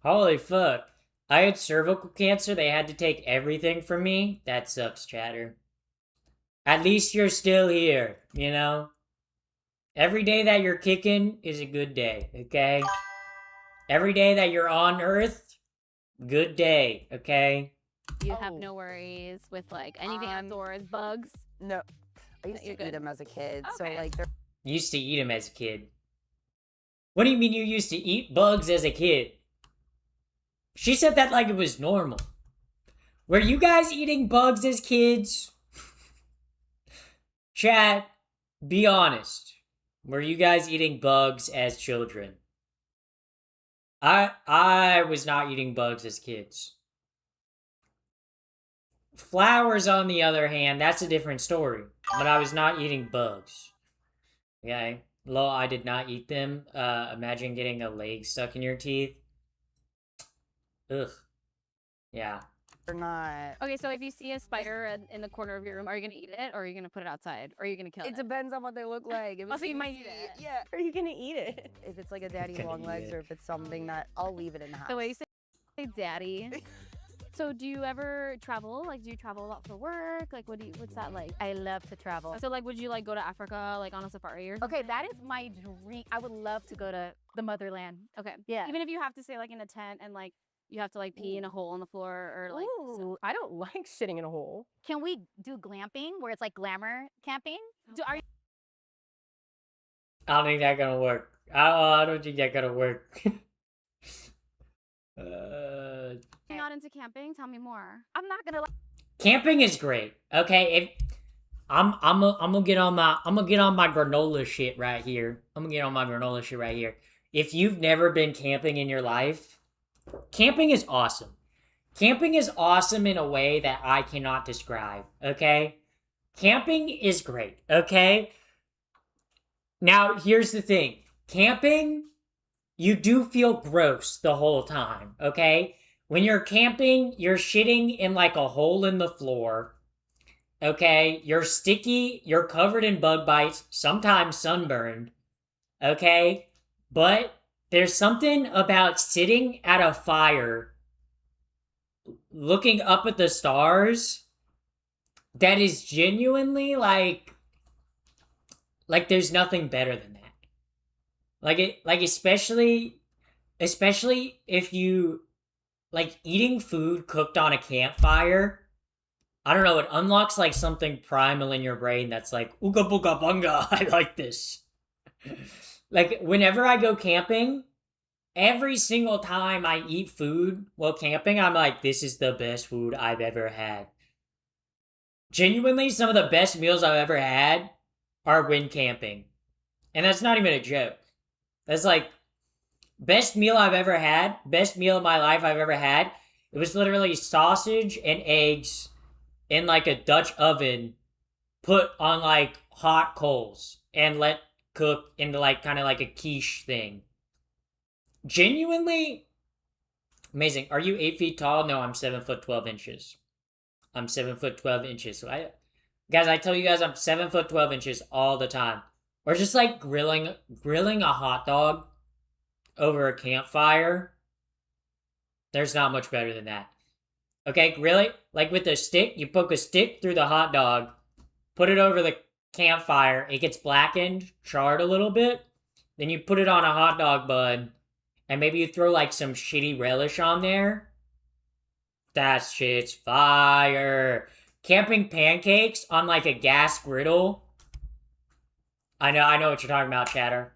Holy fuck. I had cervical cancer. They had to take everything from me. That sucks, chatter. At least you're still here, you know? Every day that you're kicking is a good day, okay? Every day that you're on Earth, good day, okay? You have Oh. no worries with like anything outdoors, bugs. No, I used to You're eat good. them as a kid, so Okay. like they're Used to eat them as a kid. What do you mean you used to eat bugs as a kid? She said that like it was normal. Were you guys eating bugs as kids? Chat, be honest. Were you guys eating bugs as children? I was not eating bugs as kids. Flowers, on the other hand, that's a different story. But I was not eating bugs. Okay? Lol, I did not eat them. Imagine getting a leg stuck in your teeth. Ugh. Yeah. Or not. Okay, so if you see a spider in the corner of your room, are you gonna eat it or are you gonna put it outside? Or are you gonna kill it? It depends on what they look like. If Also, it's you might eat juicy, it. Yeah. Are you gonna eat it? If it's like a daddy Gonna long eat legs it. or if it's something that I'll leave it in the house. The way you say daddy. So do you ever travel? Like, do you travel a lot for work? Like, what's that like? I love to travel. So like, would you like go to Africa, like on a safari or Okay, something? that is my dream. I would love to go to the motherland. Okay. Yeah. Even if you have to stay like in a tent and like you have to like pee in a hole on the floor or like. Ooh, I don't like shitting in a hole. Can we do glamping where it's like glamour camping? Are you I don't think that's gonna work. I don't think that's gonna work. not into camping? Tell me more. I'm not gonna lie. Camping is great. Okay, if I'm gonna get on my granola shit right here. If you've never been camping in your life, camping is awesome. Camping is awesome in a way that I cannot describe. Okay, camping is great. Okay. Now here's the thing. Camping, you do feel gross the whole time. Okay. When you're camping, you're shitting in like a hole in the floor. Okay? You're sticky, you're covered in bug bites, sometimes sunburned. Okay? But there's something about sitting at a fire, looking up at the stars, that is genuinely like there's nothing better than that. Like especially if you like eating food cooked on a campfire. I don't know, it unlocks like something primal in your brain that's like, ooga booga bunga, I like this. Like, whenever I go camping, every single time I eat food while camping, I'm like, this is the best food I've ever had. Genuinely, some of the best meals I've ever had are when camping. And that's not even a joke. That's like, best meal I've ever had, best meal of my life I've ever had. It was literally sausage and eggs in like a Dutch oven put on like hot coals and let cook into like kind of like a quiche thing. Genuinely amazing. Are you 8 feet tall? No, I'm 7 foot 12 inches. I'm 7 foot 12 inches. So I tell you guys, I'm 7 foot 12 inches all the time. Or just like grilling a hot dog over a campfire. There's not much better than that. Okay, really? Like with a stick, you poke a stick through the hot dog, put it over the campfire, it gets blackened, charred a little bit, then you put it on a hot dog bun, and maybe you throw like some shitty relish on there. That shit's fire. Camping pancakes on like a gas griddle. I know what you're talking about, chatter.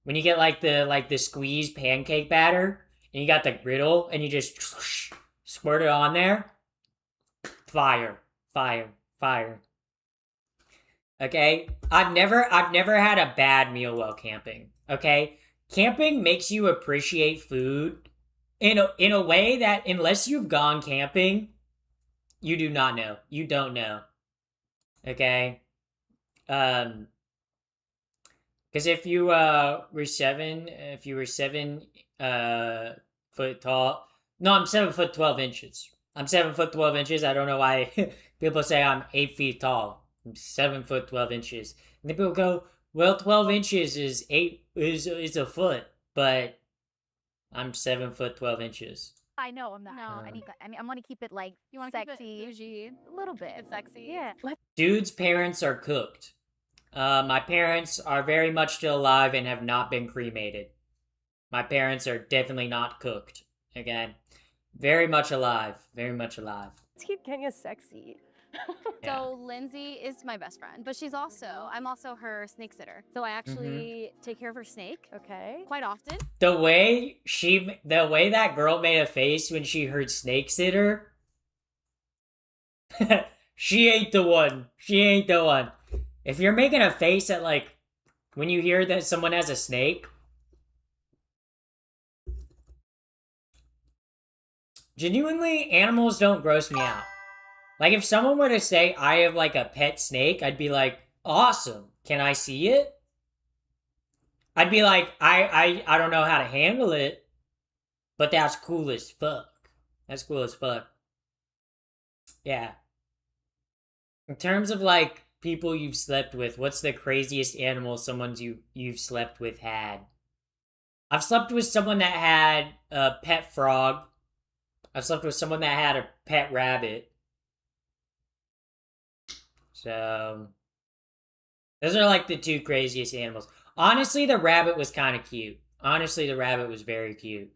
When you get like the squeezed pancake batter, and you got the griddle, and you just squirt it on there. Fire. Okay? I've never had a bad meal while camping. Okay? Camping makes you appreciate food in a way that unless you've gone camping, you do not know. You don't know. Okay? Because if you were 7 foot tall. No, I'm 7 foot 12 inches. I'm 7 foot 12 inches. I don't know why people say I'm 8 feet tall. I'm 7 foot 12 inches. And then people go, well, 12 inches is a foot, but I'm 7 foot 12 inches. I know I'm not. No. I want to keep it like You want to keep sexy. it bougie? A little bit. It's sexy. Yeah. Dude's parents are cooked. My parents are very much still alive and have not been cremated. My parents are definitely not cooked. Okay? Very much alive. Very much alive. Let's keep Kenya sexy. Yeah. So Lindsay is my best friend, but I'm also her snake sitter. So I actually take care of her snake Okay. quite often. The way that girl made a face when she heard snake sitter, she ain't the one. She ain't the one. If you're making a face at like when you hear that someone has a snake, Genuinely, animals don't gross me out. Like, if someone were to say, I have, like, a pet snake, I'd be like, awesome. Can I see it? I'd be like, I don't know how to handle it, but that's cool as fuck. That's cool as fuck. Yeah. In terms of, like, people you've slept with, what's the craziest animal you've slept with had? I've slept with someone that had a pet frog. I've slept with someone that had a pet rabbit. So, those are like the two craziest animals. Honestly, the rabbit was kind of cute. Honestly, the rabbit was very cute.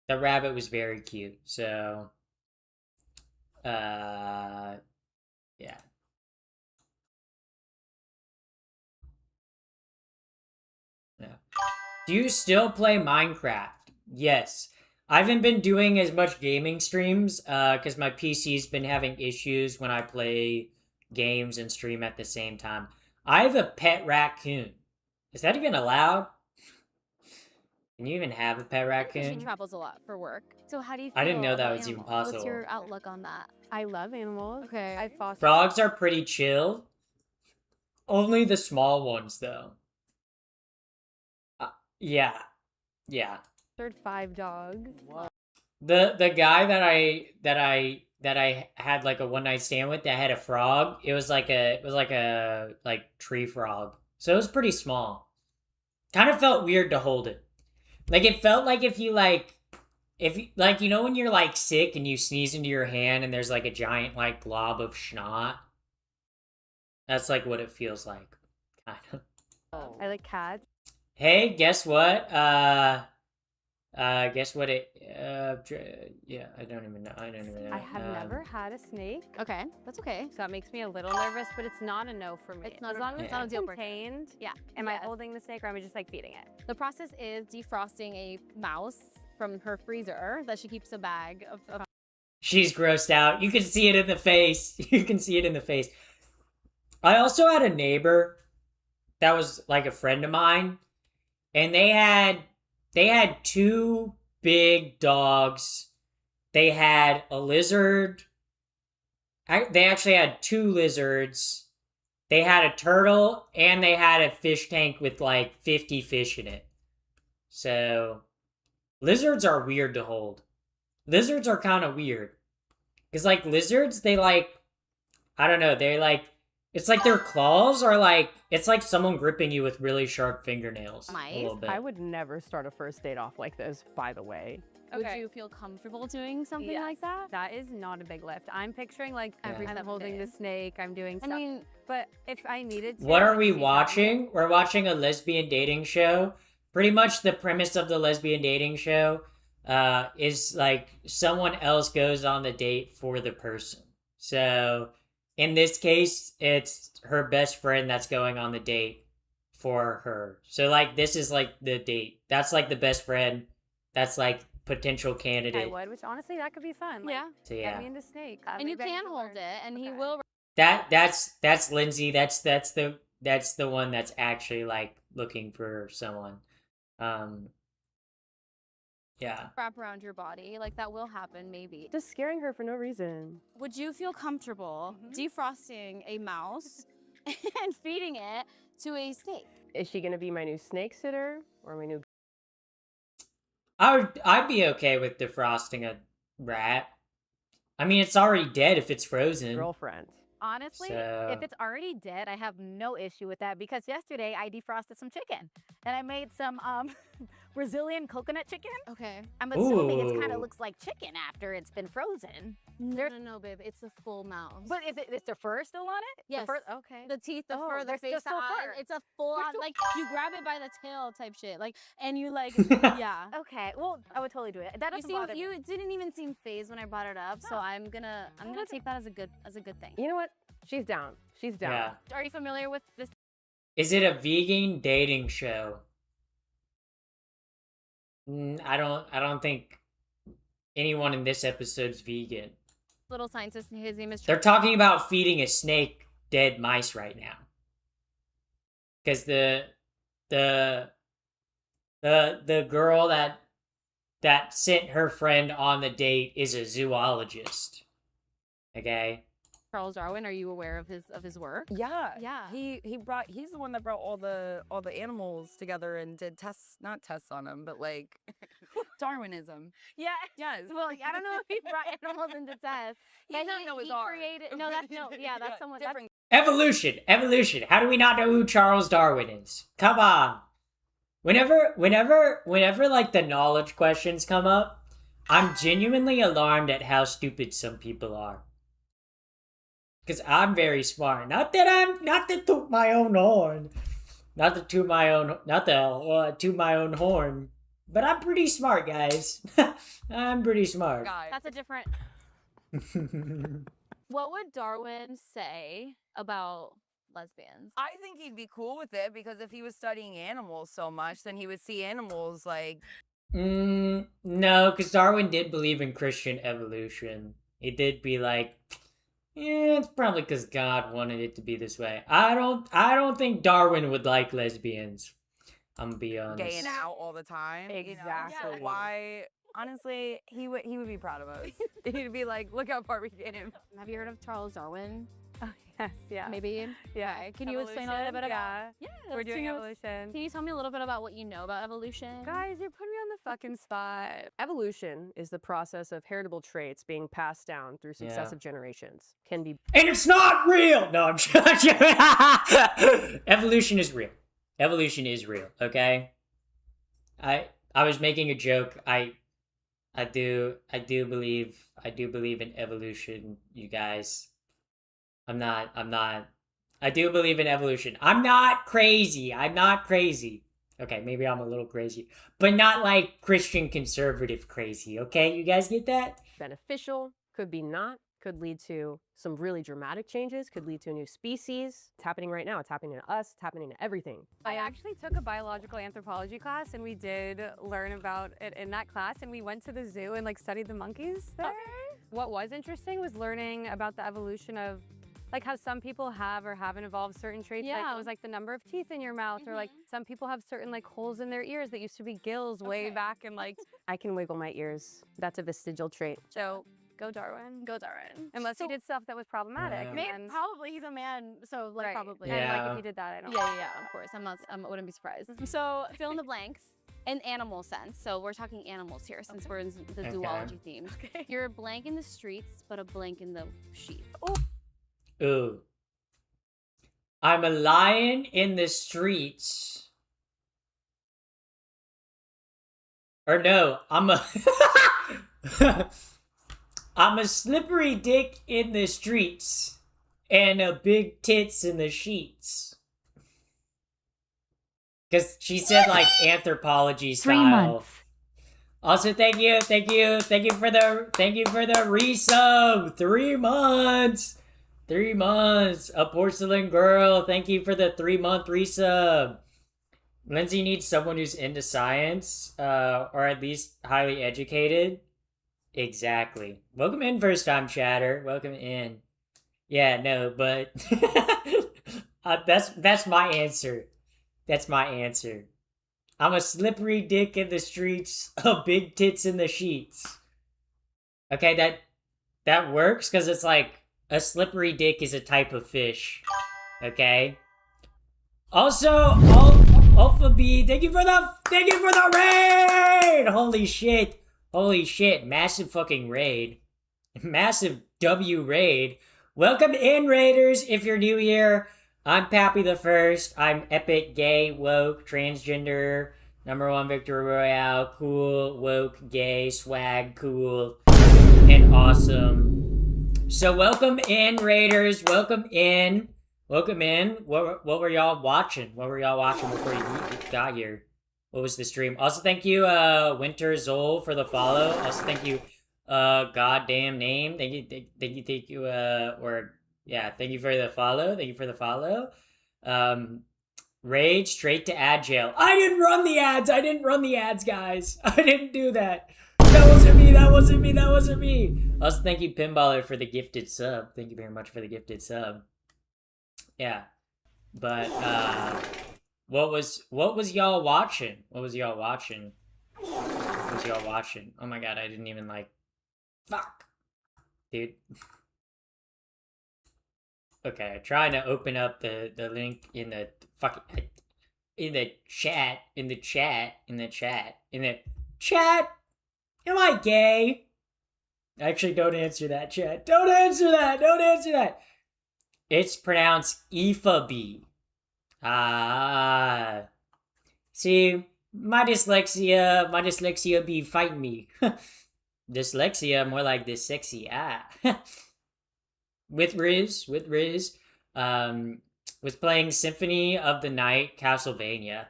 The rabbit was very cute. So, yeah. Yeah. Do you still play Minecraft? Yes. I haven't been doing as much gaming streams because my PC's been having issues when I play games and stream at the same time. I have a pet raccoon. Is that even allowed? Can you even have a pet She raccoon? travels a lot for work. So how do you feel I didn't know that about was even animals? possible. What's your outlook on that? I love animals. Okay. I foster. Frogs are pretty chill. Only the small ones, though. Yeah. Yeah. Fostered 5 dogs. The guy that I had like a one night stand with that had a frog. It was like a tree frog. So it was pretty small. Kind of felt weird to hold it. Like it felt like if you you know when you're like sick and you sneeze into your hand and there's like a giant like blob of snot. That's like what it feels like. Kind of. I like cats. Hey, guess what? Guess what it yeah, I don't even know. I have never had a snake, Okay, that's okay. so that makes me a little nervous, but it's not a no for me. It's not as long as it's not a it's deal breaker. contained. Yeah. Am I Yes. holding the snake or am I just like feeding it? The process is defrosting a mouse from her freezer that she keeps a bag of She's grossed out. You can see it in the face. You can see it in the face. I also had a neighbor that was like a friend of mine, and they had 2 big dogs. They had a lizard. They actually had 2 lizards. They had a turtle, and they had a fish tank with like 50 fish in it. So, lizards are weird to hold. Lizards are kind of weird. Because, like, lizards, they, like, I don't know, they, like, it's like their claws are, like, it's like someone gripping you with really sharp fingernails. Mice? A little bit. I would never start a first date off like this, by the way. Would you feel comfortable doing something Yes. like that? That is not a big lift. I'm picturing like Every I'm step of holding the it. snake, I'm doing I stuff. mean, but if I needed to, What are we she's having watching? it. We're watching a lesbian dating show. Pretty much the premise of the lesbian dating show is like someone else goes on the date for the person. So in this case, it's her best friend that's going on the date for her. So like this is like the date. That's like the best friend. That's like potential I candidate. would, which honestly that could be fun. Like, Yeah. So Get yeah. me into snake. And you Maybe I can could hold learn. it, and he Okay. will. That's Lindsay. That's the one that's actually like looking for someone. Yeah. Wrap around your body. Like that will happen, maybe. Just scaring her for no reason. Would you feel comfortable defrosting a mouse and feeding it to a snake? Is she gonna be my new snake sitter or my new I'd be okay with defrosting a rat. I mean, it's already dead if it's frozen. girlfriend? Honestly, So- if it's already dead, I have no issue with that because yesterday I defrosted some chicken and I made some Brazilian coconut chicken. Okay. I'm assuming it kind Ooh. of looks like chicken after it's been frozen. No, babe. It's the full mouse. But is the fur still on it? The Yes. fur- okay. The teeth, the Oh, fur, the there's face, the still eye. fur. It's a full There's on, still like, you grab it by the tail type shit. Like, and you, like, yeah. Okay. Well, I would totally do it. That doesn't bother me. You didn't even seem phased when I brought it up, so No. I'm gonna take that as a good thing. You know what? She's down. She's down. Yeah. Are you familiar with this? Is it a vegan dating show? I don't think anyone in this episode's vegan. Little scientist, his name is. They're talking about feeding a snake dead mice right now. Because the girl that that sent her friend on the date is a zoologist. Okay? Charles Darwin, are you aware of his work? Yeah. Yeah. He's the one that brought all the animals together and did tests, not tests on them, but like Darwinism. Yeah. Yes. Well, I don't know if he brought animals into test. He did not know his art. That's someone different. Evolution. How do we not know who Charles Darwin is? Come on. Whenever like the knowledge questions come up, I'm genuinely alarmed at how stupid some people are. Because I'm very smart. Not to toot my own horn. Not to toot my own horn. But I'm pretty smart, guys. I'm pretty smart. That's a different. What would Darwin say about lesbians? I think he'd be cool with it because if he was studying animals so much, then he would see animals like. No, because Darwin did believe in Christian evolution. He did be like, yeah, it's probably because God wanted it to be this way. I don't think Darwin would like lesbians. I'm gonna be honest. Gaying out all the time. Exactly. So why? Honestly, he would be proud of us. He'd be like, look how far we get him. Have you heard of Charles Darwin? Oh, yes, yeah. Maybe. Yeah. Okay. Can you explain a little bit about? Yeah. Yeah. We're doing Can evolution. you tell me a little bit about what you know about evolution? Guys, you're putting me on the fucking spot. Evolution is the process of heritable traits being passed down through successive generations. Can be And it's not real! No, I'm joking. Evolution is real. Evolution is real, okay? I was making a joke. I do believe in evolution, you guys. I do believe in evolution. I'm not crazy. Okay, maybe I'm a little crazy, but not like Christian conservative crazy, okay? You guys get that? beneficial, could be not, could lead to some really dramatic changes, could lead to a new species. It's happening right now. It's happening to us. It's happening to everything. I actually took a biological anthropology class and we did learn about it in that class, and we went to the zoo and like studied the monkeys there. What was interesting was learning about the evolution of like how some people have or haven't evolved certain traits. Like it was like the number of teeth in your mouth, or like some people have certain like holes in their ears that used to be gills way back, and like I can wiggle my ears. That's a vestigial trait. so go Darwin. Go Darwin. Unless he did stuff that was problematic. Yeah. Maybe, and- probably he's a man, so like Right. probably. And like Yeah. if he did that, I don't Yeah, of course. I wouldn't be surprised. So fill in the blanks in animal sense. So we're talking animals here since we're in the zoology theme. You're a blank in the streets, but a blank in the sheep. Ooh. I'm a lion in the streets. Or no, I'm a I'm a slippery dick in the streets and a big tits in the sheets. Cause she said like anthropology style. 3 months. Also, thank you for the resub. 3 months. 3 months. A porcelain girl. Thank you for the 3-month resub. Lindsay needs someone who's into science, or at least highly educated. Exactly. Welcome in, first time chatter. Welcome in. Yeah, no, but that's my answer. That's my answer. I'm a slippery dick in the streets, a big tits in the sheets. Okay, that works because it's like a slippery dick is a type of fish. Okay. Also, Alpha B, thank you for the raid. Holy shit, massive fucking raid. Massive W raid. Welcome in, raiders, if you're new here. I'm Pappy the First. I'm epic, gay, woke, transgender, #1 victory royale, cool, woke, gay, swag, cool, and awesome. So welcome in, raiders. Welcome in. What were y'all watching? What were y'all watching before you got here? What was the stream? Also, thank you, Winter Zol, for the follow. Also, thank you, goddamn name. Thank you, thank you, thank you for the follow. Thank you for the follow. Rage straight to ad jail. I didn't run the ads, guys. I didn't do that. That wasn't me. Also, thank you, Pinballer, for the gifted sub. Thank you very much for the gifted sub. Yeah. But, what was y'all watching? What was y'all watching? is y'all watching? Oh my god, I didn't even like... Fuck! Dude. Okay, trying to open up the link in the fucking... In the chat. Am I gay? Actually, don't answer that, chat. Don't answer that! It's pronounced Efaby. Ah. See, my dyslexia be fighting me. Dyslexia, more like dyslexia. with Riz. Was playing Symphony of the Night, Castlevania.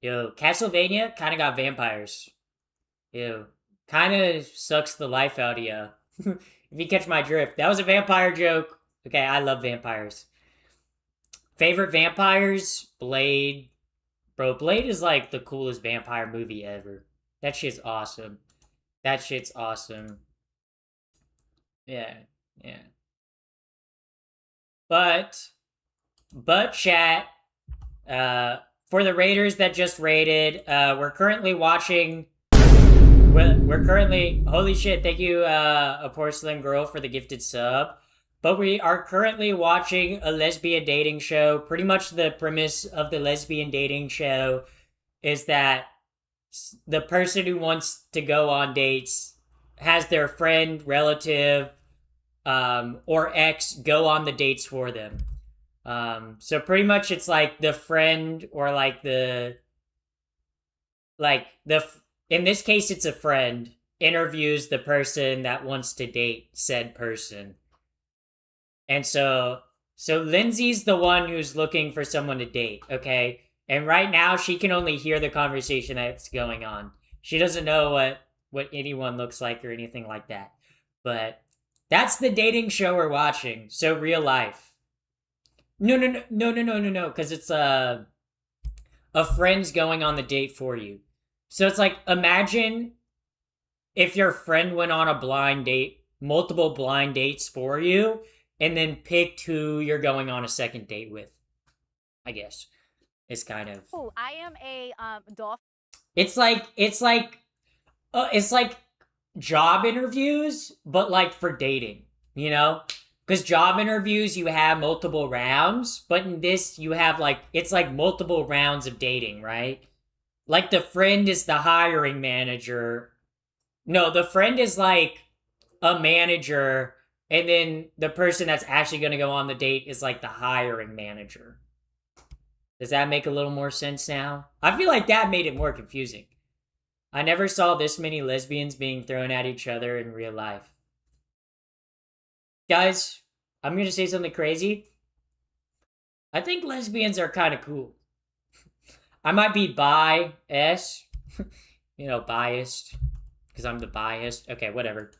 Yo, Castlevania kind of got vampires. Yo, kind of sucks the life out of you. If you catch my drift. That was a vampire joke. Okay, I love vampires. Favorite vampires? Blade. Bro, Blade is like the coolest vampire movie ever. That shit's awesome. Yeah. But chat, for the raiders that just raided, we're currently watching... We're currently... Holy shit, thank you, A Porcelain Girl, for the gifted sub. But we are currently watching a lesbian dating show. Pretty much the premise of the lesbian dating show is that the person who wants to go on dates has their friend, relative, or ex go on the dates for them. So pretty much it's like the friend or like in this case it's a friend interviews the person that wants to date said person. And so Lindsay's the one who's looking for someone to date, okay? And right now she can only hear the conversation that's going on. She doesn't know what anyone looks like or anything like that. But that's the dating show we're watching. So real life. No, because it's a friend's going on the date for you. So it's like, imagine if your friend went on a blind date, multiple blind dates for you, and then picked who you're going on a second date with. I guess. It's kind of... Oh, I am a dolphin. It's like job interviews, but like for dating, you know? Because job interviews, you have multiple rounds, but in this, you have it's like multiple rounds of dating, right? Like the friend is the hiring manager. No, the friend is like a manager, and then the person that's actually going to go on the date is like the hiring manager. Does that make a little more sense now? I feel like that made it more confusing. I never saw this many lesbians being thrown at each other in real life. Guys, I'm going to say something crazy. I think lesbians are kind of cool. I might be biased. Biased. Because I'm the biased. Okay, whatever.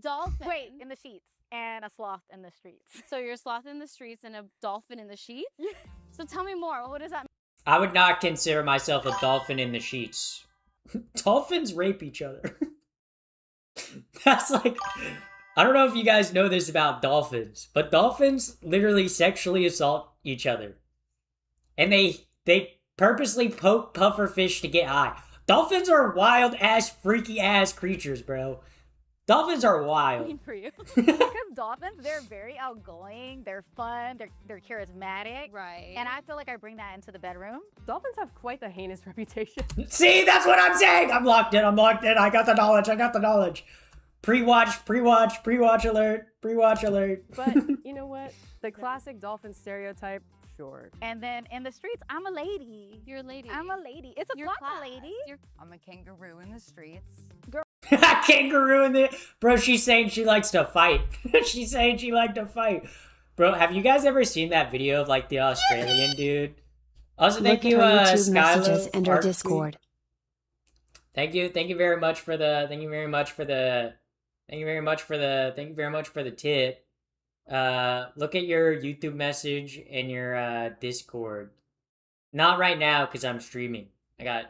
Dolphin. Wait, in the sheets. And a sloth in the streets. So you're a sloth in the streets and a dolphin in the sheets? So tell me more. What does that mean? I would not consider myself a dolphin in the sheets. Dolphins rape each other. That's like... I don't know if you guys know this about dolphins, but dolphins literally sexually assault each other. And they purposely poke pufferfish to get high. Dolphins are wild-ass, freaky-ass creatures, bro. Dolphins are wild. For you. Because dolphins, they're very outgoing, they're fun, they're charismatic. Right. And I feel like I bring that into the bedroom. Dolphins have quite the heinous reputation. See, that's what I'm saying! I'm locked in. I got the knowledge. Pre-watch alert. But you know what? The classic dolphin stereotype, sure. And then in the streets, I'm a lady. You're a lady. I'm a lady. It's a You're sloth, class. lady. I'm a kangaroo in the streets. Kangaroo in the... Bro, she's saying she likes to fight. She's saying she liked to fight. Bro, have you guys ever seen that video of the Australian dude? Also, thank you, Look at her YouTube Skylo, messages and her Artfleet. Discord. Thank you very much for the tip. Look at your YouTube message and your Discord. Not right now because I'm streaming. I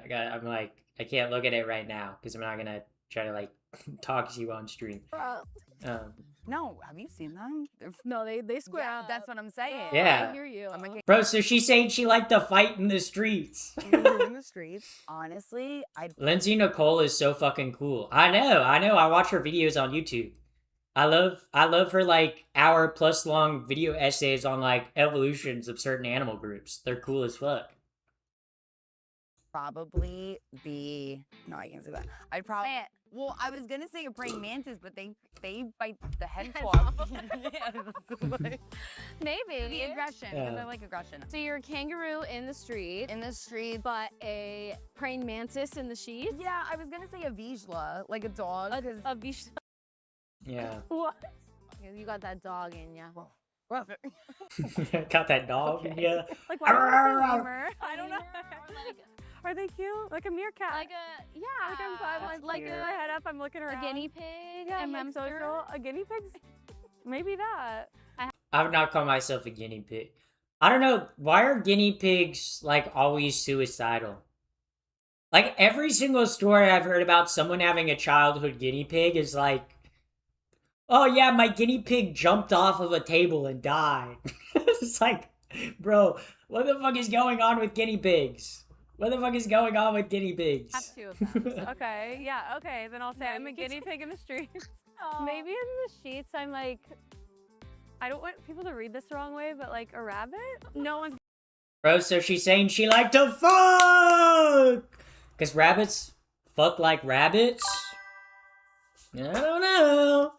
can't look at it right now because I'm not gonna try to talks to you on stream. Um, No, have you seen them? No, they square Yeah, up. that's what I'm saying. Yeah. I hear you. I'm a bro, so she's saying she liked to fight in the streets. kangaroo in the streets. Honestly, Lindsay Nicole is so fucking cool. I know. I watch her videos on YouTube. I love her like hour plus long video essays on like evolutions of certain animal groups. They're cool as fuck. probably be no, I can't say that. I'd probably well, I was gonna say a praying mantis, but they bite the heads off. Maybe The aggression, because I like aggression. So you're a kangaroo in the street, but a praying mantis in the sheets. Yeah, I was gonna say a Vizsla, like a dog. A bish. Yeah. What? You got that dog in ya. Got that dog in ya. Like, why do I say lemur? I don't know. Are they cute? Like a meerkat. Like a Like I'm like cute. my head up, I'm looking around. a guinea pig. Yeah, and like hamster. social. A guinea pig? Maybe that. I would not call myself a guinea pig. I don't know. Why are guinea pigs like always suicidal? Like every single story I've heard about someone having a childhood guinea pig is like, oh yeah, my guinea pig jumped off of a table and died. It's like, bro, what the fuck is going on with guinea pigs? What the fuck is going on with guinea pigs? Have two of them. Okay, yeah, okay. Then I'll say I'm a guinea pig in the streets. Maybe in the sheets I'm like, I don't want people to read this the wrong way, but like a rabbit? No one's Bro, so she's saying she liked to fuck! Because rabbits fuck like rabbits? I don't know.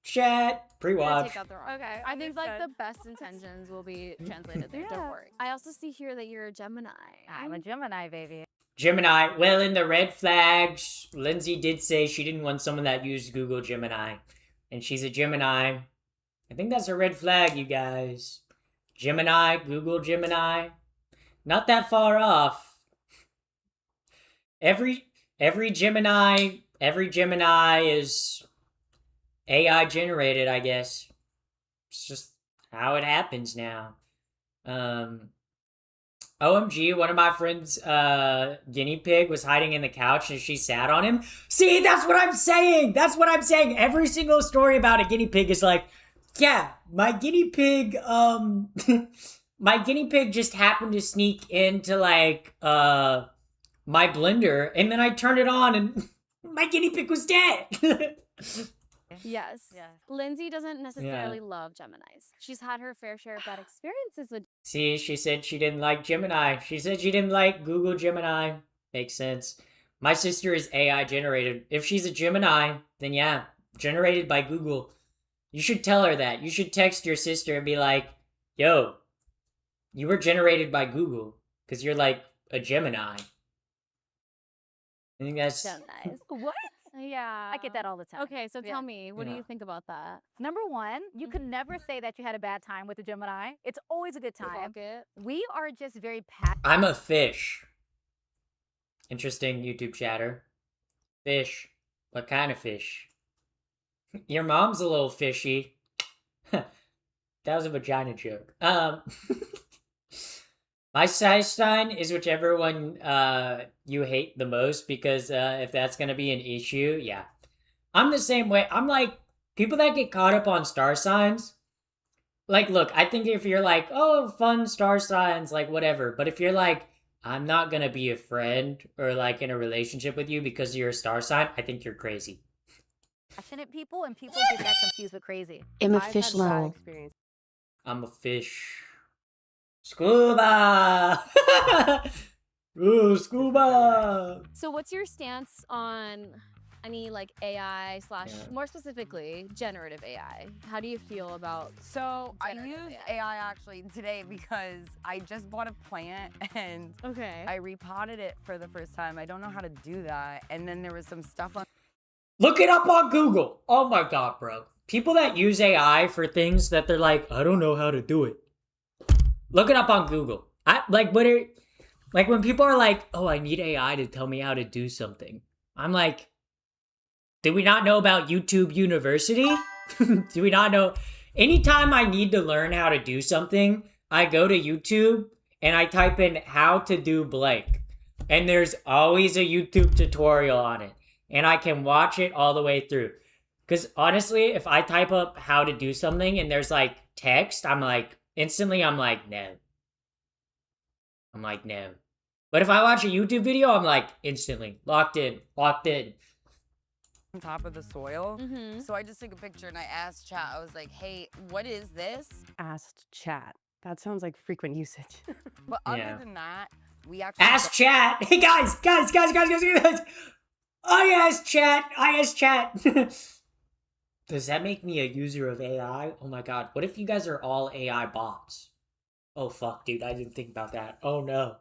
Chat. Pre-watch. Take out the wrong. Okay, I think like the understood. best intentions will be translated there. Yeah. Don't worry. I also see here that you're a Gemini. I'm a Gemini, baby. Gemini. Well, in the red flags, Lindsay did say she didn't want someone that used Google Gemini. And she's a Gemini. I think that's a red flag, you guys. Gemini, Google Gemini. Not that far off. Every Gemini is AI generated, I guess. It's just how it happens now. OMG, one of my friends' guinea pig was hiding in the couch and she sat on him. See, that's what I'm saying! That's what I'm saying! Every single story about a guinea pig is like, yeah, my guinea pig, my guinea pig just happened to sneak into, like, my blender, and then I turned it on and my guinea pig was dead! Yes. Yeah. Lindsay doesn't necessarily love Geminis. She's had her fair share of bad experiences with. See, she said she didn't like Gemini. She said she didn't like Google Gemini. Makes sense. My sister is AI generated. If she's a Gemini, then yeah, generated by Google. You should tell her that. You should text your sister and be like, yo, you were generated by Google because you're like a Gemini. I think that's... Geminis. What? Yeah. I get that all the time. Okay, so Yeah. tell me, what do Yeah. you think about that? Number one, you can never say that you had a bad time with a Gemini. It's always a good time. Fuck it. We are just very passionate. I'm a fish. Interesting YouTube chatter. Fish. What kind of fish? Your mom's a little fishy. That was a vagina joke. My size sign is whichever one you hate the most, because if that's gonna be an issue, yeah. I'm the same way. I'm like, people that get caught up on star signs, like, look, I think if you're like, oh, fun star signs, like, whatever. But if you're like, I'm not gonna be a friend or like in a relationship with you because you're a star sign, I think you're crazy. Passionate people, and people get that confused with crazy. I'm a I've fish had bad lol. experience. I'm a fish. Scuba! Ooh, scuba! So what's your stance on any like AI slash, Yeah. more specifically, generative AI? How do you feel about? So I Generative used AI. AI actually today because I just bought a plant and Okay. I repotted it for the first time. I don't know how to do that. And then there was some stuff on Look it up on Google! Oh my god, bro. People that use AI for things that they're like, I don't know how to do it. Look it up on Google. Like when people are like, oh, I need AI to tell me how to do something. I'm like, did we not know about YouTube University? Do we not know? Anytime I need to learn how to do something, I go to YouTube and I type in how to do blank. And there's always a YouTube tutorial on it. and I can watch it all the way through. Because honestly, if I type up how to do something and there's like text, I'm like, instantly I'm like, no. I'm like, no. But if I watch a YouTube video, I'm like, instantly, locked in. On top of the soil. Mm-hmm. So I just took a picture and I asked chat, I was like, hey, what is this? Asked chat. That sounds like frequent usage. But Yeah. other than that, we actually Ask chat. Hey guys. I asked chat. Does that make me a user of AI? Oh my god. What if you guys are all AI bots? Oh fuck, dude. I didn't think about that. Oh no.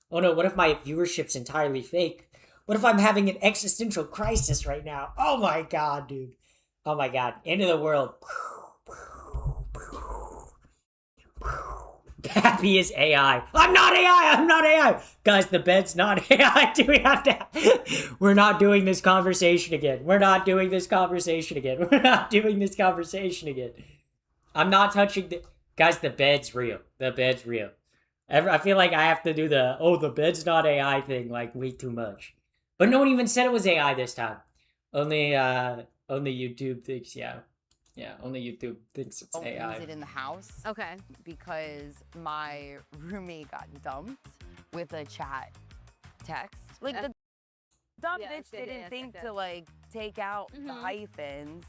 What if my viewership's entirely fake? What if I'm having an existential crisis right now? Oh my god, dude. Oh my god. End of the world. Pappy is AI. I'm not AI. Guys, the bed's not AI. Do we have to? We're not doing this conversation again. I'm not doing this conversation again. I'm not touching the... Guys, the bed's real. I feel like I have to do the bed's not AI thing like way too much. But no one even said it was AI this time. Only YouTube thinks, only YouTube thinks it's don't AI. use it in the house. Okay. Because my roommate got dumped with a chat text. Like the dumb Yeah, bitch yeah, didn't yeah, think yeah. to like take out the Mhm. hyphens.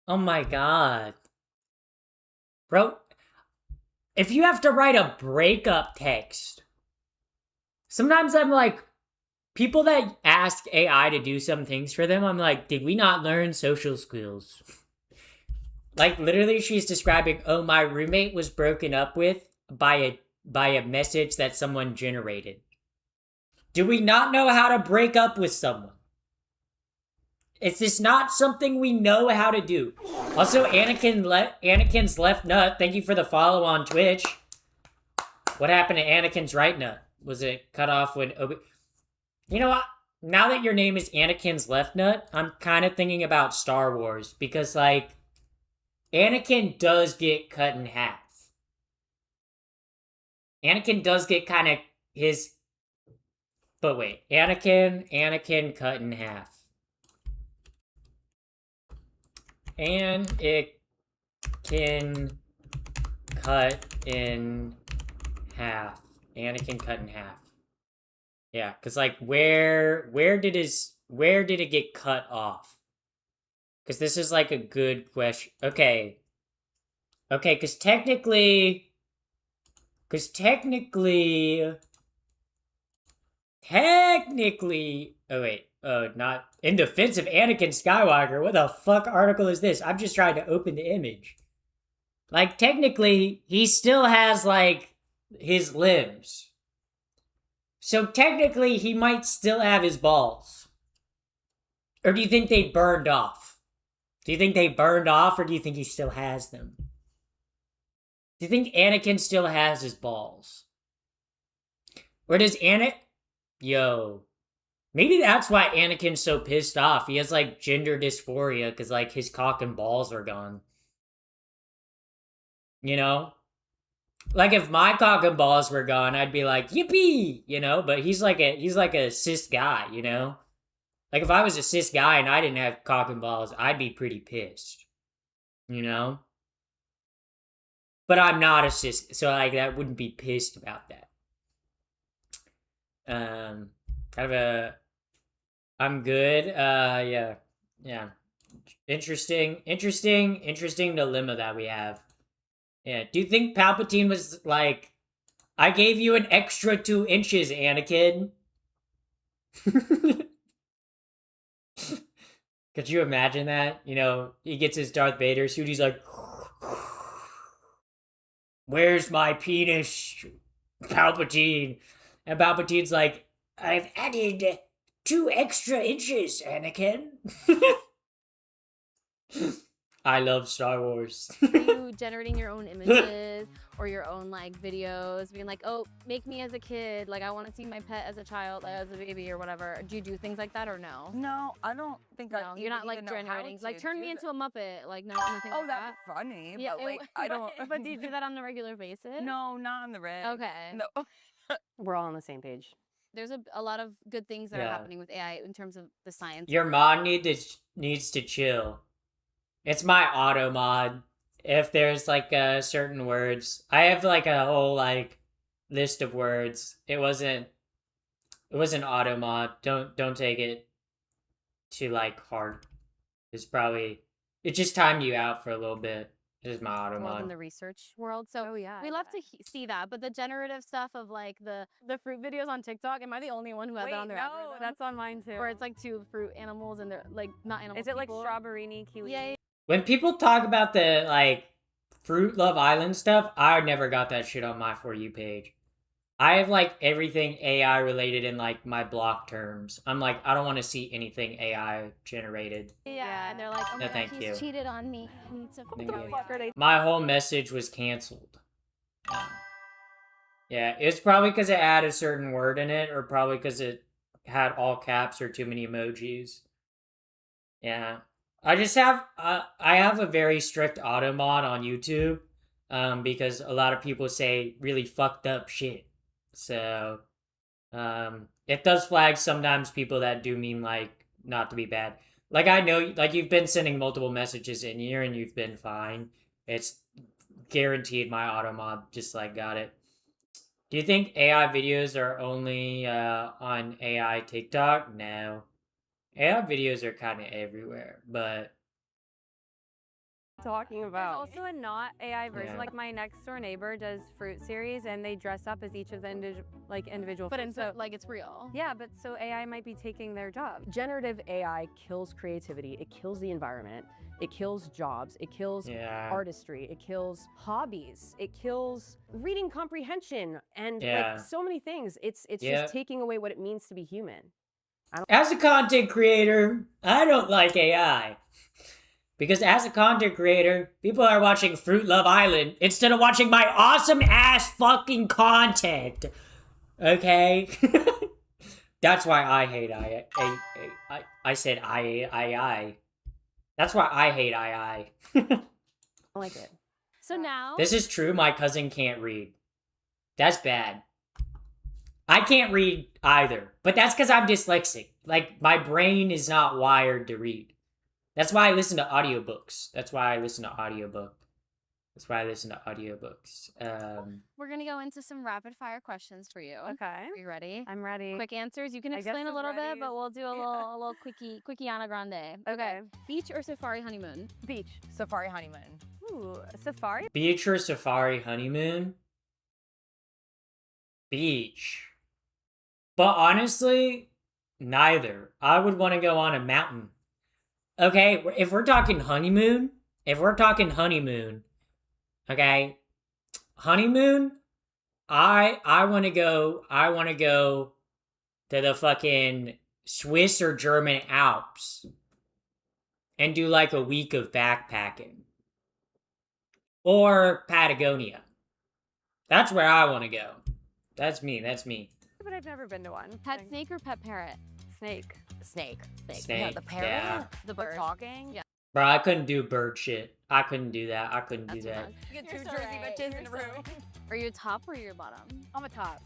Oh my god. Bro, if you have to write a breakup text, sometimes I'm like, people that ask AI to do some things for them, I'm like, did we not learn social skills? Like, literally, she's describing, oh, my roommate was broken up with by a message that someone generated. Do we not know how to break up with someone? Is this not something we know how to do? Also, Anakin's left nut, thank you for the follow on Twitch. What happened to Anakin's right nut? Was it cut off when You know what? Now that your name is Anakin's left nut, I'm kind of thinking about Star Wars. Because, like, Anakin does get cut in half. Anakin does get kind of his... But wait, Anakin cut in half. And it can cut in half. Anakin cut in half. Yeah, cause like where did it get cut off? Cause this is like a good question. Okay, cause technically, oh wait, not in defense of Anakin Skywalker. What the fuck article is this? I'm just trying to open the image. Like, technically, he still has, like, his limbs. So technically, he might still have his balls. Or do you think they burned off? Do you think they burned off, or do you think he still has them? Do you think Anakin still has his balls? Or does Yo. Maybe that's why Anakin's so pissed off. He has, like, gender dysphoria, because, like, his cock and balls are gone. You know? Like, if my cock and balls were gone, I'd be like, yippee! You know? But he's like a cis guy, you know? Like, if I was a cis guy and I didn't have cock and balls, I'd be pretty pissed. You know? But I'm not a cis, so, like, that wouldn't be pissed about that. I'm good. Yeah. Interesting dilemma that we have. Yeah. Do you think Palpatine was like, I gave you an extra 2 inches, Anakin? Could you imagine that? You know, he gets his Darth Vader suit, he's like, where's my penis, Palpatine? And Palpatine's like, I've added 2 extra inches, Anakin. I love Star Wars. Are you generating your own images or your own like videos, being like, oh, make me as a kid, like I want to see my pet as a child, as a baby or whatever? Do you do things like that or no? No, I don't think I. No, you're not like even know how generating, like to turn do me that. into a Muppet, like not anything Oh, like that. that's funny. Yeah, but like I don't. But do you do that on a regular basis? No, not on the red. Okay. No. We're all on the same page. There's a lot of good things that are Yeah. happening with AI in terms of the science. Your mod needs to chill. It's my auto mod. If there's like certain words, I have like a whole like list of words. It wasn't auto mod. Don't take it to like heart. It just timed you out for a little bit. This is my auto World in mod. the research world. So Oh yeah. we love to see that, but the generative stuff of like the fruit videos on TikTok, am I the only one who has Wait, that on their no, algorithm? that's on mine too. Where it's like two fruit animals and they're like not animals. Is it like people. strawberry kiwi? Yeah, yeah. When people talk about the like Fruit Love Island stuff, I never got that shit on my For You page. I have like everything AI related in like my block terms. I'm like, I don't want to see anything AI generated. Yeah, and they're like, oh No, my thank god, you. he's cheated on me. I need to Thank you. fuck are they? My whole message was canceled. Yeah, it's probably because it had a certain word in it, or probably because it had all caps or too many emojis. Yeah, I just have I have a very strict auto mod on YouTube, because a lot of people say really fucked up shit. So, it does flag sometimes people that do mean like not to be bad. Like I know, like you've been sending multiple messages in here and you've been fine. It's guaranteed my auto mod just like got it. Do you think AI videos are only on AI TikTok? No. AI videos are kind of everywhere, but Talking There's about. also Also a not AI version. Yeah. Like my next door neighbor does fruit series and they dress up as each of the individual But fruits. in like it's real. Yeah, but so AI might be taking their job. Generative AI kills creativity, it kills the environment, it kills jobs, it kills yeah. artistry, it kills hobbies, it kills reading comprehension, and Yeah. like so many things. It's Yeah. just taking away what it means to be human. As a content creator, I don't like AI. Because as a content creator, people are watching Fruit Love Island instead of watching my awesome ass fucking content. Okay? That's why I hate I said I. That's why I hate I. I like it. So now This is true, my cousin can't read. That's bad. I can't read either, but that's because I'm dyslexic. Like, my brain is not wired to read. That's why I listen to audiobooks. we're gonna go into some rapid fire questions for you. Okay. Are you ready? I'm ready. Quick answers. You can I guess explain a as little bit, ready but as- we'll do a little quickie Ana Grande. Okay. Beach or safari honeymoon? Beach. Safari honeymoon. Ooh, safari? Beach or safari honeymoon? Beach. But honestly, neither. I would want to go on a mountain. Okay, if we're talking honeymoon, okay, honeymoon, I want to go to the fucking Swiss or German Alps and do like a week of backpacking. Or Patagonia. That's where I want to go. That's me. But I've never been to one. Pet snake or pet parrot? Snake. Snake. Yeah, Snake, the parrot. yeah. The But bird. talking. Yeah. Bro, I couldn't do bird shit. I couldn't do that. That's too much. You get You're two so Jersey right. bitches You're in a so room. right. Are you top or you're bottom? I'm a top.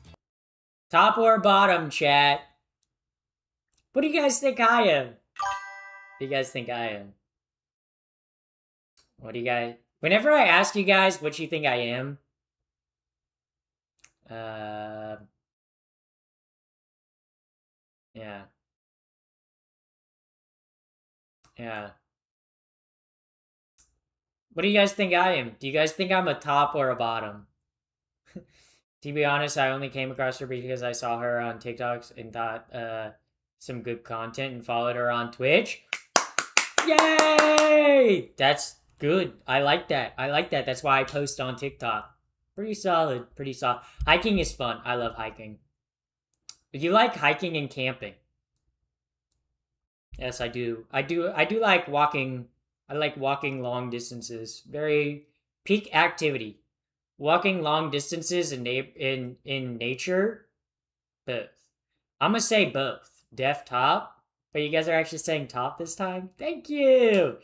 Top or bottom, chat? What do you guys think I am? What do you guys... Whenever I ask you guys what you think I am... Yeah. What do you guys think I am? Do you guys think I'm a top or a bottom? To be honest, I only came across her because I saw her on TikToks and thought some good content and followed her on Twitch. Yay! That's good. I like that. That's why I post on TikTok. Pretty solid. Hiking is fun. I love hiking. You like hiking and camping? Yes, I do. I do like walking. I like walking long distances. Very peak activity. Walking long distances in nature, both. I'm gonna say both. Def top, but you guys are actually saying top this time. Thank you.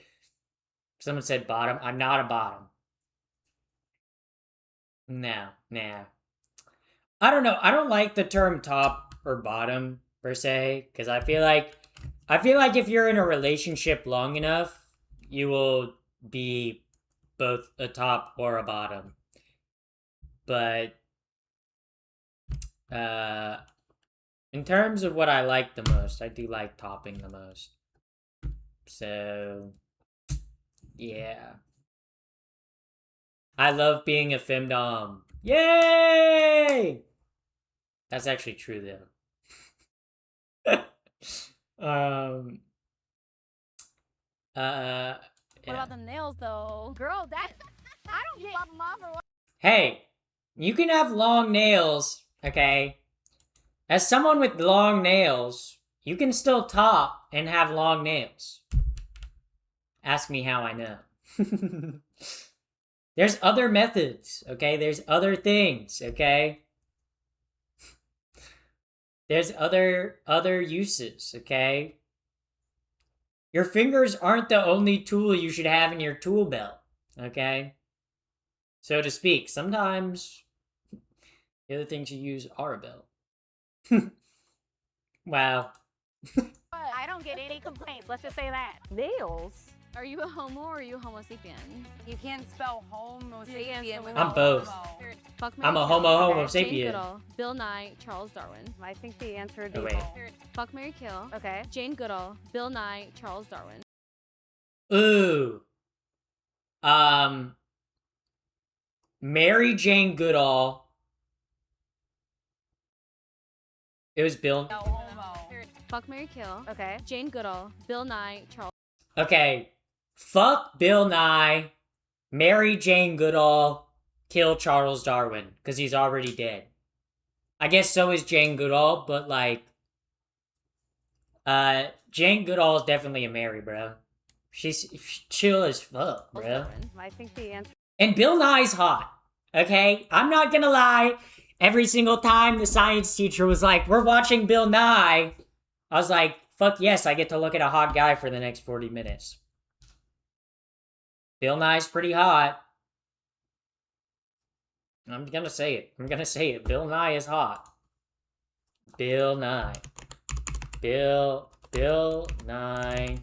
Someone said bottom. I'm not a bottom. No. I don't know. I don't like the term top or bottom per se, because I feel like if you're in a relationship long enough, you will be both a top or a bottom. But in terms of what I like the most, I do like topping the most. So yeah. I love being a femdom. Yay! That's actually true though. What about the nails though? Girl, that I don't get my mom or what. Hey, you can have long nails, okay? As someone with long nails, you can still top and have long nails. Ask me how I know. There's other methods, okay? There's other things, okay? There's other uses, okay? Your fingers aren't the only tool you should have in your tool belt, okay? So to speak, sometimes the other things you use are a belt. Wow. I don't get any complaints. Let's just say that. Nails. Are you a homo or are you a homo sapien? You can't spell homo sapien with I'm both. homo. Fuck, I'm marry, a kill. homo Jane sapien. Goodall, Bill Nye, Charles Darwin. I think the answer would be Oh, wait. both. Fuck, marry, kill. Okay. Jane Goodall, Bill Nye, Charles Darwin. Ooh. Mary Jane Goodall. It was Bill. No homo. Fuck, marry, kill. Okay. Jane Goodall, Bill Nye, Charles. Okay. Fuck Bill Nye, marry Jane Goodall, kill Charles Darwin, because he's already dead. I guess so is Jane Goodall, but like, Jane Goodall is definitely a marry, bro. She's chill as fuck, bro. Darwin. I think the answer. And Bill Nye's hot, okay? I'm not gonna lie. Every single time the science teacher was like, we're watching Bill Nye, I was like, fuck yes, I get to look at a hot guy for the next 40 minutes. Bill Nye's pretty hot. I'm gonna say it. I'm gonna say it. Bill Nye is hot. Bill Nye. Bill Nye.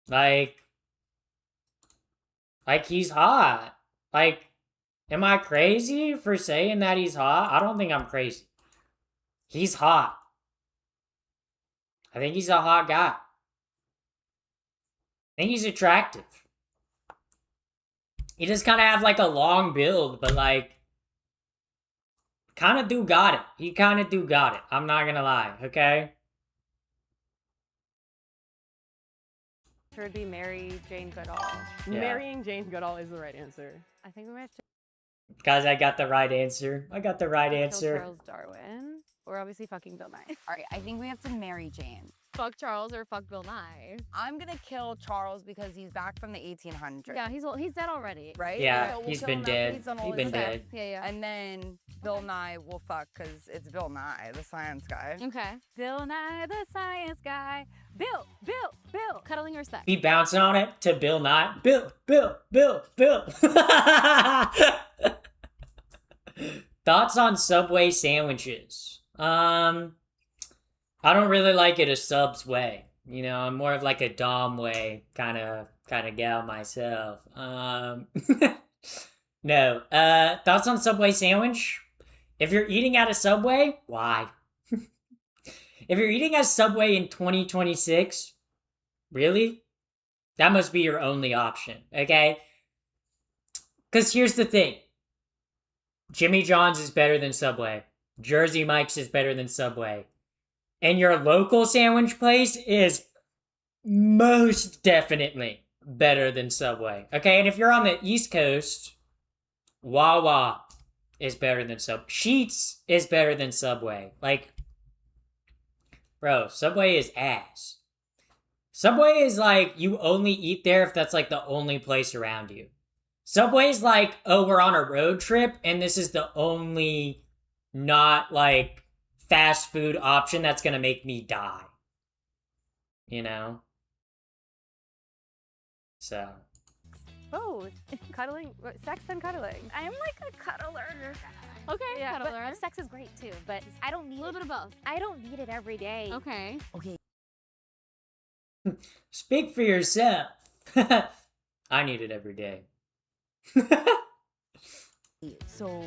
Like he's hot. Like, am I crazy for saying that he's hot? I don't think I'm crazy. He's hot. I think he's a hot guy. I think he's attractive. He just kind of have like a long build, but like, kind of do got it. He kind of do got it. I'm not gonna lie, okay? Would be marry Jane Goodall. Yeah. Marrying Jane Goodall is the right answer. I think we might have to Guys, I got the right answer. I got the right kill answer. Charles Darwin. We're obviously fucking Bill Nye. All right, I think we have to marry Jane. Fuck Charles or fuck Bill Nye. I'm gonna kill Charles because he's back from the 1800s. Yeah, he's dead already. Right? Yeah, So we'll he's kill been him after dead. he's done all He's his been stuff. dead. Yeah, yeah. And then Bill Nye will fuck because it's Bill Nye, the science guy. Okay. Bill Nye the Science Guy. Bill. Cuddling or sex? Be bouncing on it to Bill Nye. Bill. Thoughts on Subway sandwiches? I don't really like it a Subs way. You know, I'm more of like a Dom way kind of gal myself. No. Thoughts on Subway sandwich? If you're eating at a Subway, why? If you're eating at Subway in 2026, really? That must be your only option, okay? Because here's the thing. Jimmy John's is better than Subway. Jersey Mike's is better than Subway. And your local sandwich place is most definitely better than Subway. Okay, and if you're on the East Coast, Wawa is better than Subway. Sheetz is better than Subway. Like, bro, Subway is ass. Subway is like, you only eat there if that's like the only place around you. Subway is like, oh, we're on a road trip and this is the only not like fast food option that's gonna make me die. You know? So. Both. Cuddling, sex and cuddling. I'm like a cuddler. Okay, Yeah, but cuddler. sex is great too, but I don't need A little bit of both. I don't need it every day. Okay. Speak for yourself. I need it every day. So,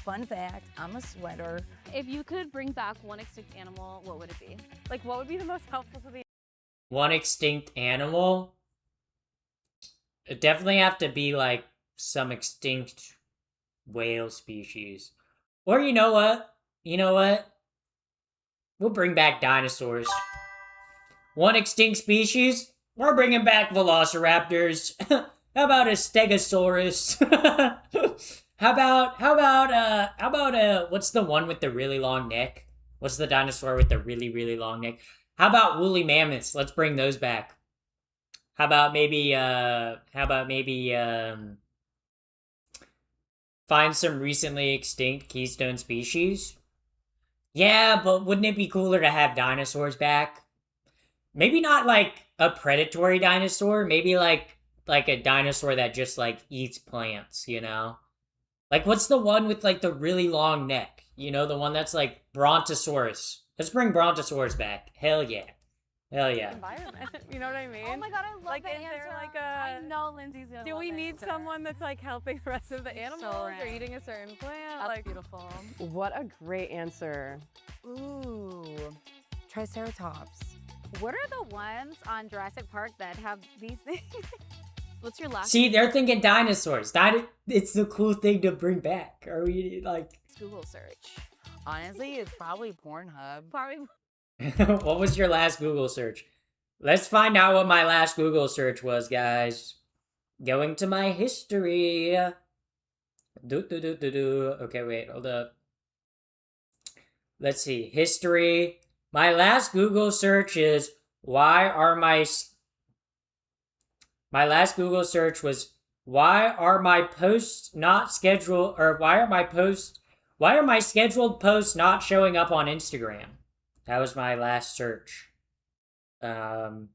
fun fact, I'm a sweater. If you could bring back one extinct animal, what would it be? Like, what would be the most helpful to the One extinct animal? It definitely have to be like some extinct whale species. Or you know what? You know what? We'll bring back dinosaurs. One extinct species? We're bringing back velociraptors. How about a stegosaurus? How about what's the one with the really long neck? What's the dinosaur with the really, really long neck? How about woolly mammoths? Let's bring those back. How about maybe find some recently extinct keystone species? Yeah, but wouldn't it be cooler to have dinosaurs back? Maybe not like a predatory dinosaur, maybe like a dinosaur that just like eats plants, you know? Like what's the one with like the really long neck? You know, the one that's like Brontosaurus. Let's bring Brontosaurus back. Hell yeah. Hell yeah. environment? You know what I mean? Oh my god, I love Like, that is there, answer. like, a- I know Lindsay's gonna Do love we that need answer. someone that's like helping the rest of the animals or right. eating a certain plant? That's like, beautiful. What a great answer. Ooh, Triceratops. What are the ones on Jurassic Park that have these things? What's your last See, they're thinking dinosaurs. It's the cool thing to bring back. Are we like Google search? Honestly, it's probably Pornhub. Probably. what was your last Google search? Let's find out what my last Google search was, guys. Going to my history. Okay, wait, hold up. Let's see. History. My last Google search is my last Google search was why are my posts not scheduled or why are my scheduled posts not showing up on Instagram? That was my last search. And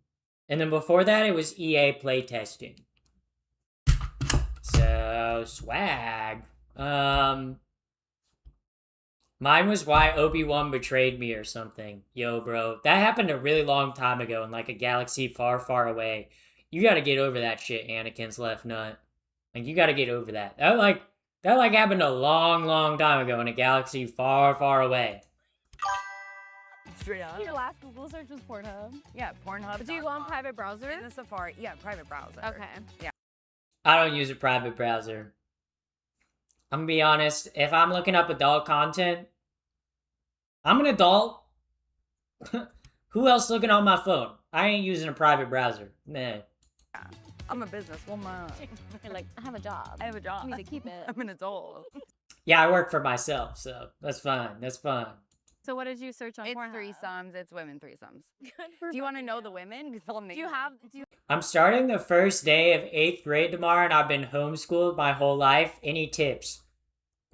then before that, it was EA playtesting. So, swag. Mine was why Obi-Wan betrayed me or something. Yo, bro. That happened a really long time ago in, like, a galaxy far, far away. You gotta get over that shit, Anakin's left nut. Like, you gotta get over that. That happened a long, long time ago in a galaxy far, far away. Straight up. Your last Google search was Pornhub. Yeah, Pornhub. Do you go on private browser? In the Safari. Yeah, private browser. Okay. Yeah. I don't use a private browser. I'm gonna be honest, if I'm looking up adult content, I'm an adult. Who else looking on my phone? I ain't using a private browser. Nah. I'm a businesswoman. You're like, I have a job. I have a job. I need to keep it. I'm an adult. Yeah, I work for myself, so that's fine. That's fine. So what did you search on It's Pornhub? threesomes. It's women threesomes. Good for Do you want to fucking know the women? Because I'll name Do you them. have? Do you? I'm starting the first day of 8th grade tomorrow, and I've been homeschooled my whole life. Any tips?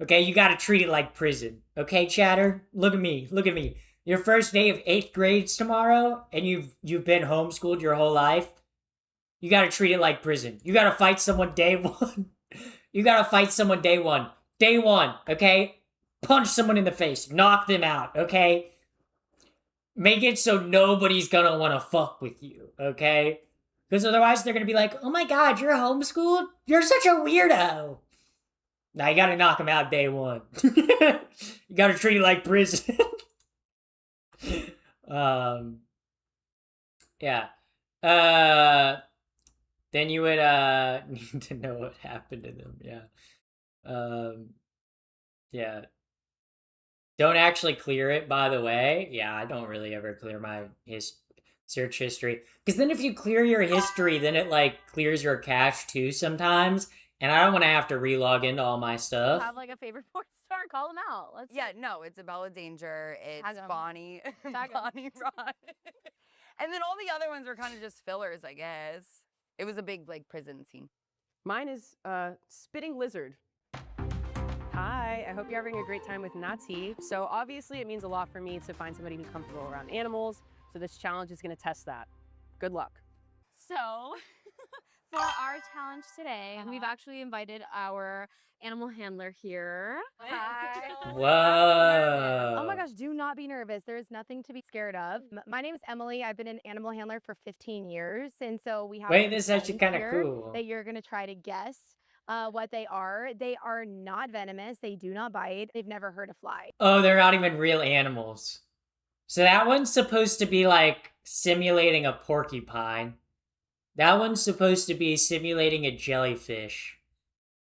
Okay, you gotta treat it like prison. Okay, chatter? Look at me. Look at me. Your first day of 8th grades tomorrow, and you've been homeschooled your whole life. You gotta treat it like prison. You gotta fight someone day one. You gotta fight someone day one. Day one, okay? Punch someone in the face. Knock them out, okay? Make it so nobody's gonna wanna fuck with you, okay? Because otherwise they're gonna be like, oh my god, you're homeschooled? You're such a weirdo. Now you gotta knock them out day one. You gotta treat it like prison. Yeah. Then you would need to know what happened to them. Yeah. Yeah. Don't actually clear it, by the way. Yeah, I don't really ever clear my search history. Because then if you clear your history, then it like clears your cache too sometimes. And I don't want to have to relog into all my stuff. Have like a favorite porn star? Call them out. Let's. Yeah, no, it's Abella Danger. It's Tag 'em. Bonnie. Tag 'em. Bonnie Rod. And then all the other ones were kind of just fillers, I guess. It was a big like prison scene. Mine is spitting lizard. Hi, I hope you're having a great time with Nati. So obviously it means a lot for me to find somebody who's comfortable around animals. So this challenge is gonna test that. Good luck. So, For our challenge today, we've actually invited our animal handler here. Whoa. Oh my gosh, do not be nervous. There is nothing to be scared of. My name is Emily. I've been an animal handler for 15 years. And so we have Wait, some this is actually friends kind of here cool. that you're going to try to guess what they are. They are not venomous. They do not bite. They've never hurt a fly. Oh, they're not even real animals. So that one's supposed to be like simulating a porcupine. That one's supposed to be simulating a jellyfish.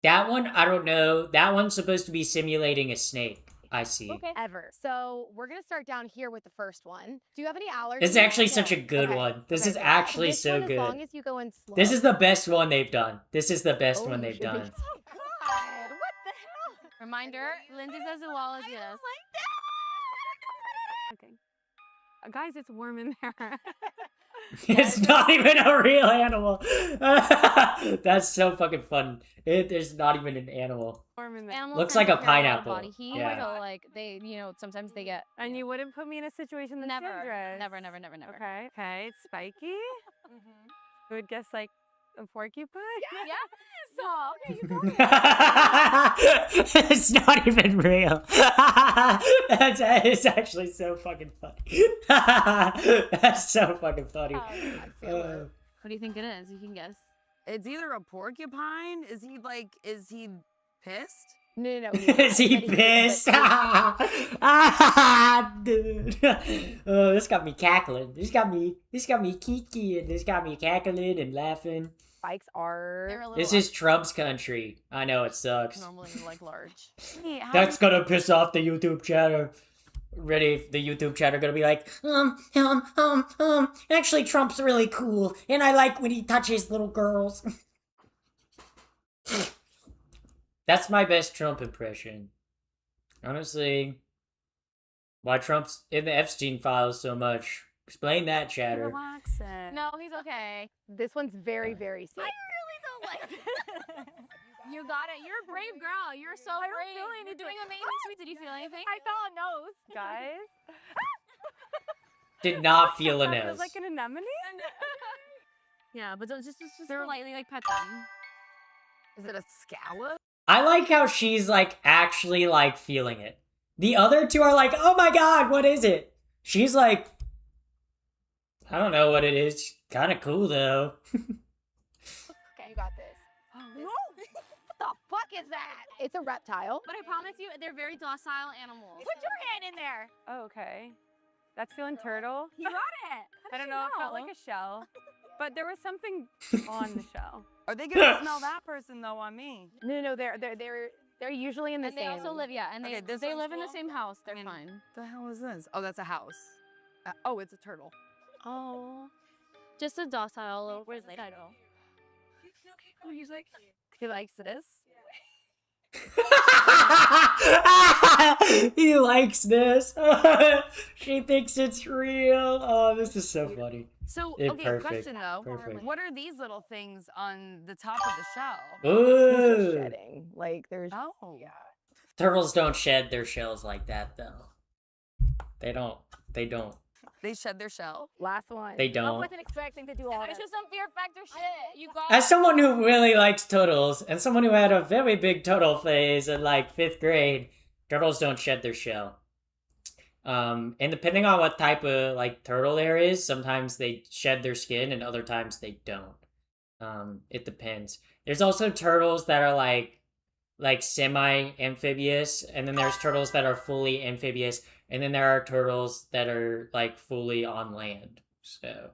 That one, I don't know. That one's supposed to be simulating a snake. I see. Okay. Ever. So we're going to start down here with the first one. Do you have any allergies? This is actually Yeah. such a good Okay. one. This Okay, is good. actually This so one, good. As long as you go in slow. This is the best one they've done. This is the best Oh, one they've shit. done. God, what the hell? Reminder, Lindsay's a zoologist. Okay. Guys, it's warm in there. It's not even a real animal. That's so fucking fun. There's not even an animal. Warm in there. Animals Looks tend like to a carry lot of pineapple. Body heat, Yeah. so like they, sometimes they get And you wouldn't put me in a situation that's never, dangerous. never, never, never, never. Okay. Okay. It's spiky. I would guess like a porcupine. Yeah. So okay, you got it. It's not even real. It's actually so fucking funny. That's so fucking funny. I feel it. What do you think it is? You can guess. It's either a porcupine. Is he pissed? No. Is he pissed? Dude. Oh, this got me cackling. This got me kiki, and this got me cackling and laughing. Spikes are. They're a little This is Trump's country. I know it sucks. normally like large. Hey, how That's gonna piss off the YouTube chatter. Ready? The YouTube chatter gonna be like, actually Trump's really cool, and I like when he touches little girls. That's my best Trump impression. Honestly, why Trump's in the Epstein files so much? Explain that, chatter. Relax it. No, he's okay. This one's very, very safe. I really don't like it. You got it. You're a brave girl. You're so brave. You're doing amazing, sweet. Did you feel anything? I felt a nose. Guys. Did not feel a That nose. feels like an anemone. Yeah, but don't just politely like pet them. Is it a scallop? I like how she's like actually like feeling it. The other two are like, oh my god, what is it? She's like, I don't know what it is. Kind of cool though. Okay, you got this. What the fuck is that? It's a reptile. But I promise you, they're very docile animals. Put your hand in there. Oh, okay. That's feeling turtle. You got it. I don't know. It felt like a shell. But there was something on the shell. Are they gonna smell that person though on me? No, they're usually in the And same. they also live, and Okay, this they one's live in the cool. same house. They're fine. What the hell is this? Oh, that's a house. Oh, it's a turtle. Oh, just a docile little. Where's Lido? Oh, he's like, He likes this. He likes this. She thinks it's real. Oh, this is so funny. So, Yeah, okay, perfect, question though. perfect. What are these little things on the top of the shell? Ooh. shedding. Like there's. Oh, Yeah. Turtles don't shed their shells like that though. They don't. They don't. they shed their shell. Last one. They I don't. wasn't expecting to do all that. It's just some fear factor shit. You got As someone who really likes turtles, and someone who had a very big turtle phase in like 5th grade, turtles don't shed their shell. And depending on what type of like turtle there is, sometimes they shed their skin and other times they don't. It depends. There's also turtles that are like semi-amphibious, and then there's turtles that are fully amphibious, and then there are turtles that are like fully on land. So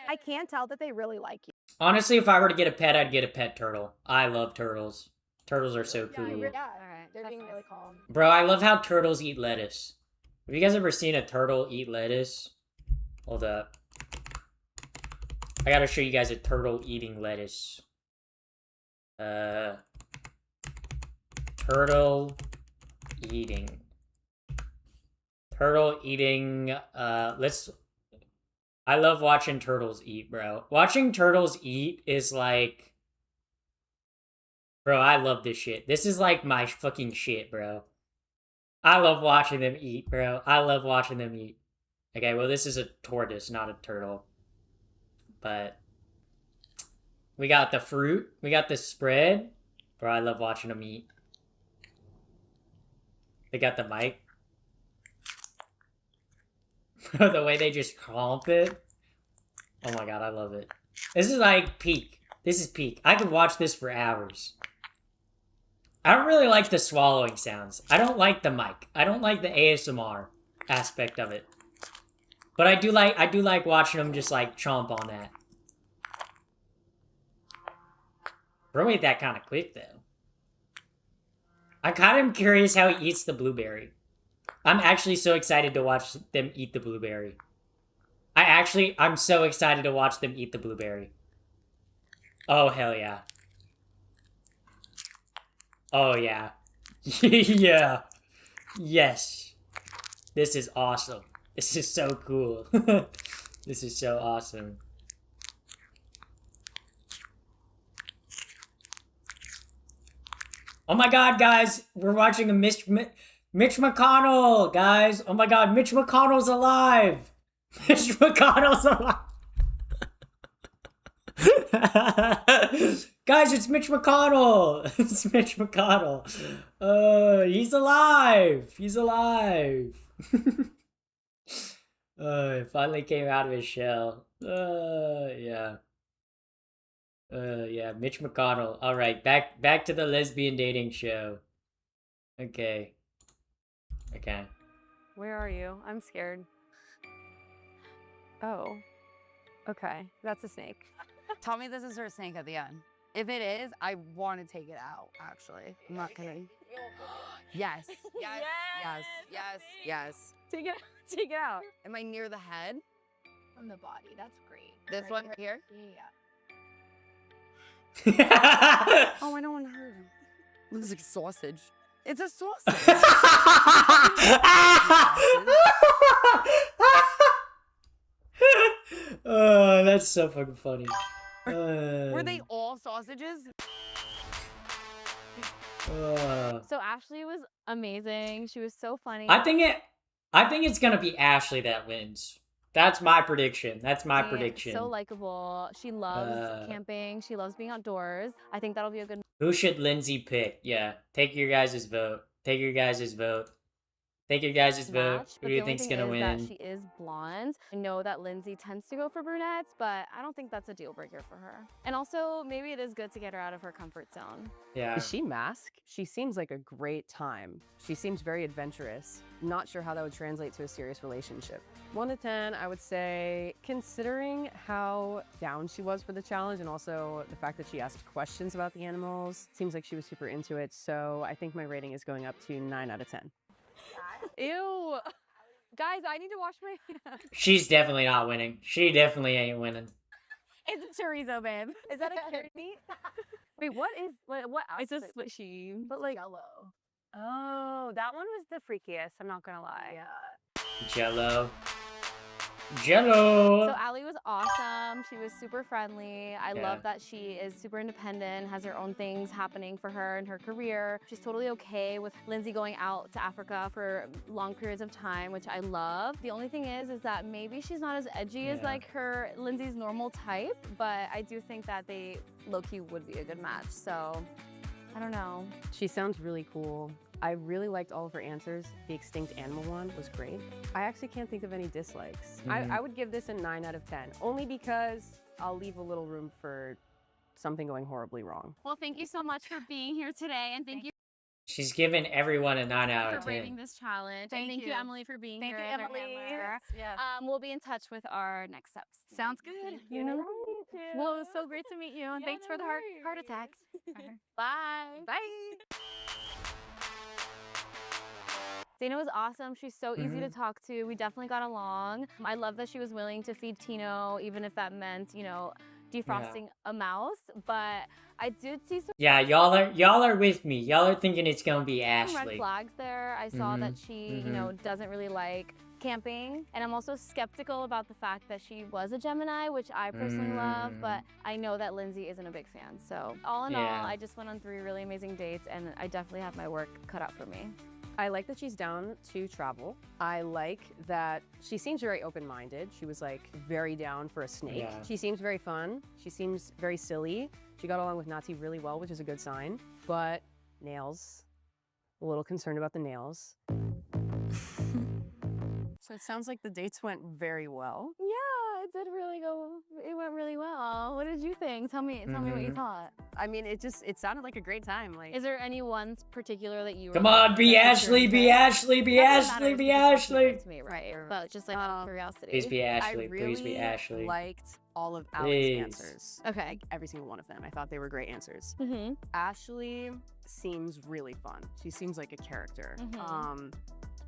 I can tell that they really like you. honestly, if I were to get a pet, I'd get a pet turtle. I love turtles. Turtles are so cool. Yeah, Alright, they're that's being nice. really calm. Bro, I love how turtles eat lettuce. Have you guys ever seen a turtle eat lettuce? Hold up. I gotta show you guys a turtle eating lettuce. Turtle eating. Turtle eating, I love watching turtles eat, bro. Watching turtles eat is like... Bro, I love this shit. This is like my fucking shit, bro. I love watching them eat, bro. I love watching them eat. Okay, well, this is a tortoise, not a turtle. But we got the fruit. We got the spread. Bro, I love watching them eat. They got the mic. The way they just comp it. Oh my god, I love it. This is like peak. This is peak. I could watch this for hours. I don't really like the swallowing sounds. I don't like the mic. I don't like the ASMR aspect of it. But I do like watching them just like chomp on that. Bro ate that kind of quick though. I kind of am curious how he eats the blueberry. I'm actually so excited to watch them eat the blueberry. I'm so excited to watch them eat the blueberry. Oh, hell yeah. Oh, yeah. Yeah. Yes. This is awesome. This is so cool. This is so awesome. Oh my god, guys! We're watching a Mitch McConnell, guys! Oh my god, Mitch McConnell's alive! Mitch McConnell's alive! Guys, it's Mitch McConnell! It's Mitch McConnell. He's alive! He's alive! He finally came out of his shell. Yeah. Yeah, Mitch McConnell. All right, back to the lesbian dating show. Okay. Okay. Where are you? I'm scared. Oh. Okay, that's a snake. Tell me this is her snake at the end. If it is, I want to take it out, actually. I'm not kidding. Yes. Yes. Yes. Yes. Yes. Take it out. Am I near the head? From the body. That's great. This one here? Yeah. Oh, I don't want to hurt him. Looks like sausage. It's a sausage. Oh, that's so fucking funny. Were they all sausages? So Ashley was amazing. She was so funny. I think it's gonna be Ashley that wins. That's my prediction. That's my prediction. So likable. She loves camping. She loves being outdoors. I think that'll be a good. Who should Lindsay pick? Yeah, take your guys' vote. Take your guys' vote. Take your guys' vote. match, Who but do you the only think's thing gonna is that win? she is blonde. I know that Lindsay tends to go for brunettes, but I don't think that's a deal breaker for her. And also, maybe it is good to get her out of her comfort zone. Yeah. Is she masked? She seems like a great time. She seems very adventurous. Not sure how that would translate to a serious relationship. 1 to 10, I would say, considering how down she was for the challenge and also the fact that she asked questions about the animals, seems like she was super into it. So I think my rating is going up to 9 out of 10. Ew. Guys, I need to wash my hands. She's definitely not winning. She definitely ain't winning. It's a chorizo, babe. Is that a carrot meat? Wait, what is this? What she? But like Jello. Oh, that one was the freakiest. I'm not gonna lie. Yeah. Jello. Jello! So Allie was awesome. She was super friendly. I Yeah. love that she is super independent, has her own things happening for her in her career. She's totally okay with Lindsay going out to Africa for long periods of time, which I love. The only thing is that maybe she's not as edgy as Yeah. like her Lindsay's normal type, but I do think that they low-key would be a good match. So I don't know. She sounds really cool. I really liked all of her answers. The extinct animal one was great. I actually can't think of any dislikes. I would give this a 9 out of 10, only because I'll leave a little room for something going horribly wrong. Well, thank you so much for being here today, and thank you She's given everyone a 9 out for of braving 10. this challenge. Thank and thank you, you. Emily, for being Thank here. you, as our Emily. handler. Yeah. We'll be in touch with our next steps. Sounds good. You know. Well, it was so great to meet you, and thanks for the heart attacks. Bye. Bye. Dana was awesome. She's so easy to talk to. We definitely got along. I love that she was willing to feed Tino, even if that meant, you know, defrosting a mouse. But I did see some Yeah, y'all are with me. Y'all are thinking it's gonna be red Ashley. flags there. I saw that she, you know, doesn't really like camping. And I'm also skeptical about the fact that she was a Gemini, which I personally love, but I know that Lindsay isn't a big fan. So all in all, Yeah. I just went on 3 really amazing dates, and I definitely have my work cut out for me. I like that she's down to travel. I like that she seems very open-minded. She was like very down for a snake. Yeah. She seems very fun. She seems very silly. She got along with Natty really well, which is a good sign. But nails, a little concerned about the nails. So it sounds like the dates went very well. Yeah, it did really go. It went really well. What did you think? Tell me what you thought. I mean, it sounded like a great time. Like, Is there any one particular that you? Come were on, like, be that piqued your Ashley, be interest? Ashley, be Doesn't Ashley, matter be if it's Ashley. to me, right? But just like out of curiosity. Please be I Ashley. really Please be Ashley. liked all of Alex' Please. answers. Okay. Like every single one of them. I thought they were great answers. Mm-hmm. Ashley seems really fun. She seems like a character. Mhm.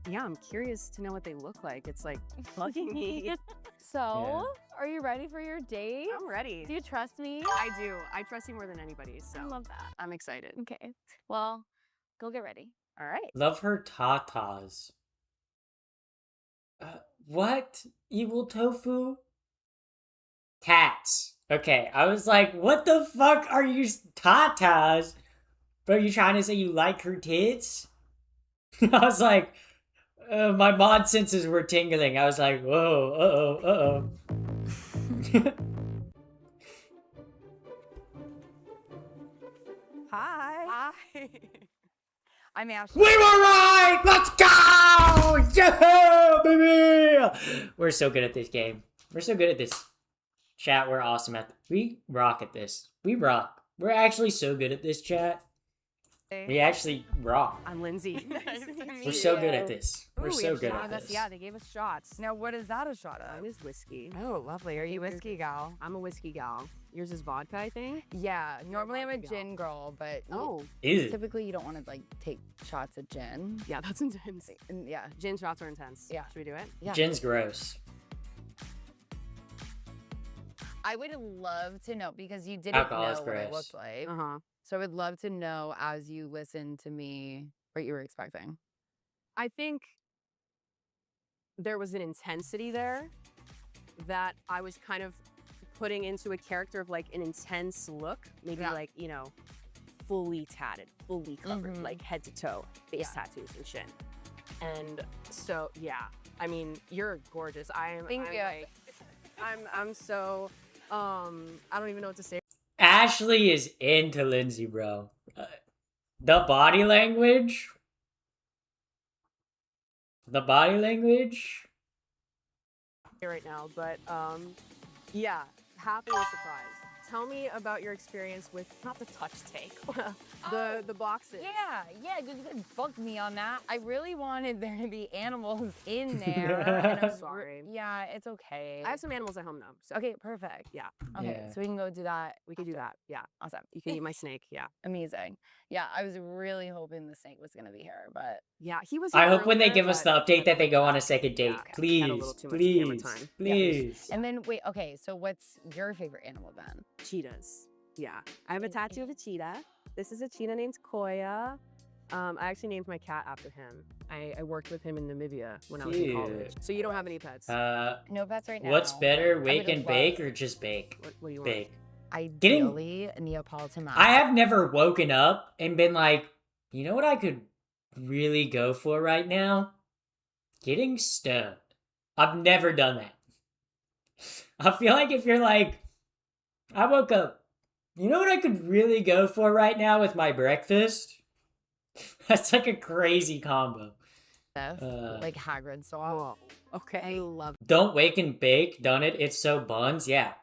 Yeah, I'm curious to know what they look like. It's like bugging me. So, are you ready for your date? I'm ready. Do you trust me? I do. I trust you more than anybody, so I love that. I'm excited. Okay. Well, go get ready. All right. Love her tatas. What? Evil tofu? Tats. Okay, I was like, what the fuck are you tatas? Bro, you trying to say you like her tits? I was like, my mod senses were tingling. I was like, whoa, uh-oh. Hi. I'm Ashley. We were right! Let's go! Yeah, baby! We're so good at this game. We're so good at this. Chat, we're awesome at we rock at this. We rock. We're actually so good at this, chat. We actually rock. I'm Lindsay. We're so good at this. We're Ooh, we so have good shots. at this. Yeah, they gave us shots. Now, what is that a shot Mine of? is whiskey. Oh, lovely. Are you whiskey gal? I'm a whiskey gal. Yours is vodka, I think. Yeah, normally I'm a vodka gal. gin girl, but Oh, Ew. typically you don't want to like take shots of gin. yeah, that's intense. And yeah, Gin shots are intense. Yeah. Should we do it? yeah. Gin's gross. I would love to know because you didn't Alcohol is know what I gross. looked like. Uh-huh. So I would love to know as you listen to me what you were expecting. I think there was an intensity there that I was kind of putting into a character of like an intense look, maybe Yeah. like, you know, fully tatted, fully covered, Mhm. like head to toe, face tattoos and shit. And so, yeah, I mean, you're gorgeous. I'm Thank you. like, I'm so, I don't even know what to say. Ashley is into Lindsay, bro. The body language. The body language. Right now, but yeah, happily surprised. Tell me about your experience with not the touch tank, the boxes. Yeah, you bugged me on that. I really wanted there to be animals in there. And I was Sorry. Yeah, it's okay. I have some animals at home though, so Okay, perfect. yeah, Okay, Yeah. so we can go do that. we could do that. Yeah, Awesome. you can eat my snake. Yeah, Amazing. Yeah, I was really hoping the snake was gonna be here, but yeah, he was. I here hope when they earlier, give us the but- update that they go on a second date. Yeah, we had a little Please, too much camera please, time. please. and then wait, okay, so what's your favorite animal then? Cheetahs. Yeah, I have a tattoo of a cheetah. This is a cheetah named Koya. I actually named my cat after him. I worked with him in Namibia when I was in college. Cute. So you don't have any pets? No pets right now. What's better, I wake would and love- bake or just bake? What do you want? Bake. Ideally, a Neapolitan mouse. I have never woken up and been like, you know what I could really go for right now? Getting stoned. I've never done that. I feel like if you're like, I woke up, you know what I could really go for right now with my breakfast? That's like a crazy combo. like Hagrid style. Oh, okay. I love Don't wake and bake, done it, it's so buns, yeah.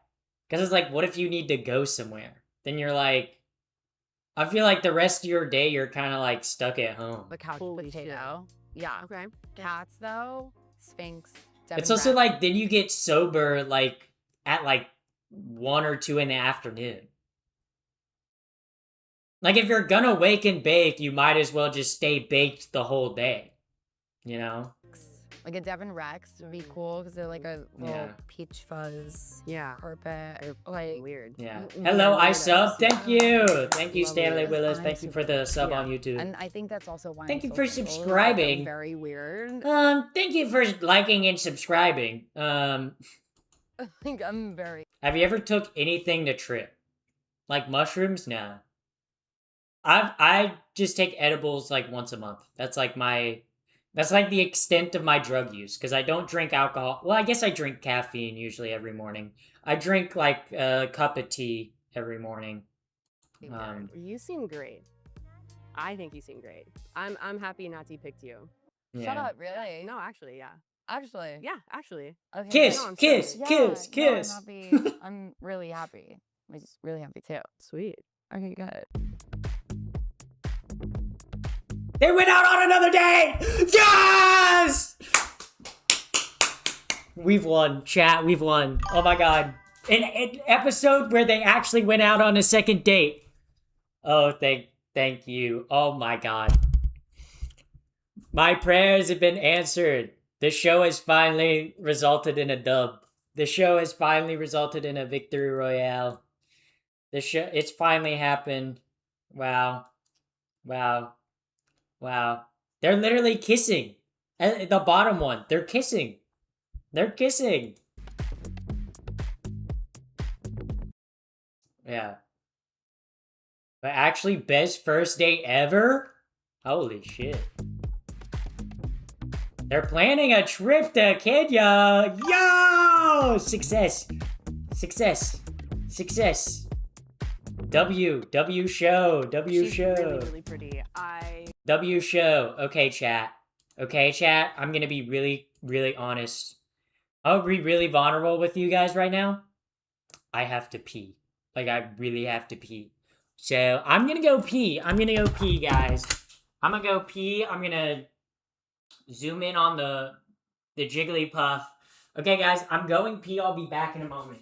Because it's like, what if you need to go somewhere? Then you're like, I feel like the rest of your day you're kind of like stuck at home. the couch Holy shit. potato. Yeah. Okay. Cats though, Sphinx. It's Devon also Rat. like, then you get sober like at like 1 or 2 in the afternoon. Like if you're gonna wake and bake, you might as well just stay baked the whole day. You know? Like a Devon Rex would be cool because they're like a little Yeah. peach fuzz Yeah. carpet. Like Weird. Yeah. Mm, Hello, yeah, I weirdos. sub. Thank you. Thank you, Love Stanley weirdos. Willis. I'm Thank you for the sub Yeah. on YouTube. and I think that's also why. Thank I'm you so for single. subscribing. Very weird. Thank you for liking and subscribing. Like I'm very. Have you ever took anything to trip? Like mushrooms? No. I just take edibles like once a month. That's like the extent of my drug use because I don't drink alcohol. Well, I guess I drink caffeine usually every morning. I drink like a cup of tea every morning. You seem great. I think you seem great. I'm happy Nati picked you. Yeah. Shut up, really? No, actually, yeah. Actually. Yeah, actually. Okay. Kiss, No, I'm kiss, sorry. kiss, No, kiss. I'm happy. I'm really happy. I'm just really happy too. Sweet. Okay, good. They went out on another date! Yes! We've won, chat. We've won. Oh my god. An episode where they actually went out on a second date. Oh, thank you. Oh my god. My prayers have been answered. The show has finally resulted in a dub. The show has finally resulted in a victory royale. It's finally happened. Wow. Wow. Wow. They're literally kissing. The bottom one. They're kissing. They're kissing. Yeah. But actually, best first date ever? Holy shit. They're planning a trip to Kenya. Yo! Success. Success. Success. W show. She's show. really, really pretty. W show. Okay, chat. Okay, chat. I'm gonna be really, really honest. I'll be really vulnerable with you guys right now. I have to pee. Like, I really have to pee. So, I'm gonna go pee. I'm gonna go pee, guys. I'm gonna go pee. I'm gonna zoom in on the Jigglypuff. Okay, guys. I'm going pee. I'll be back in a moment.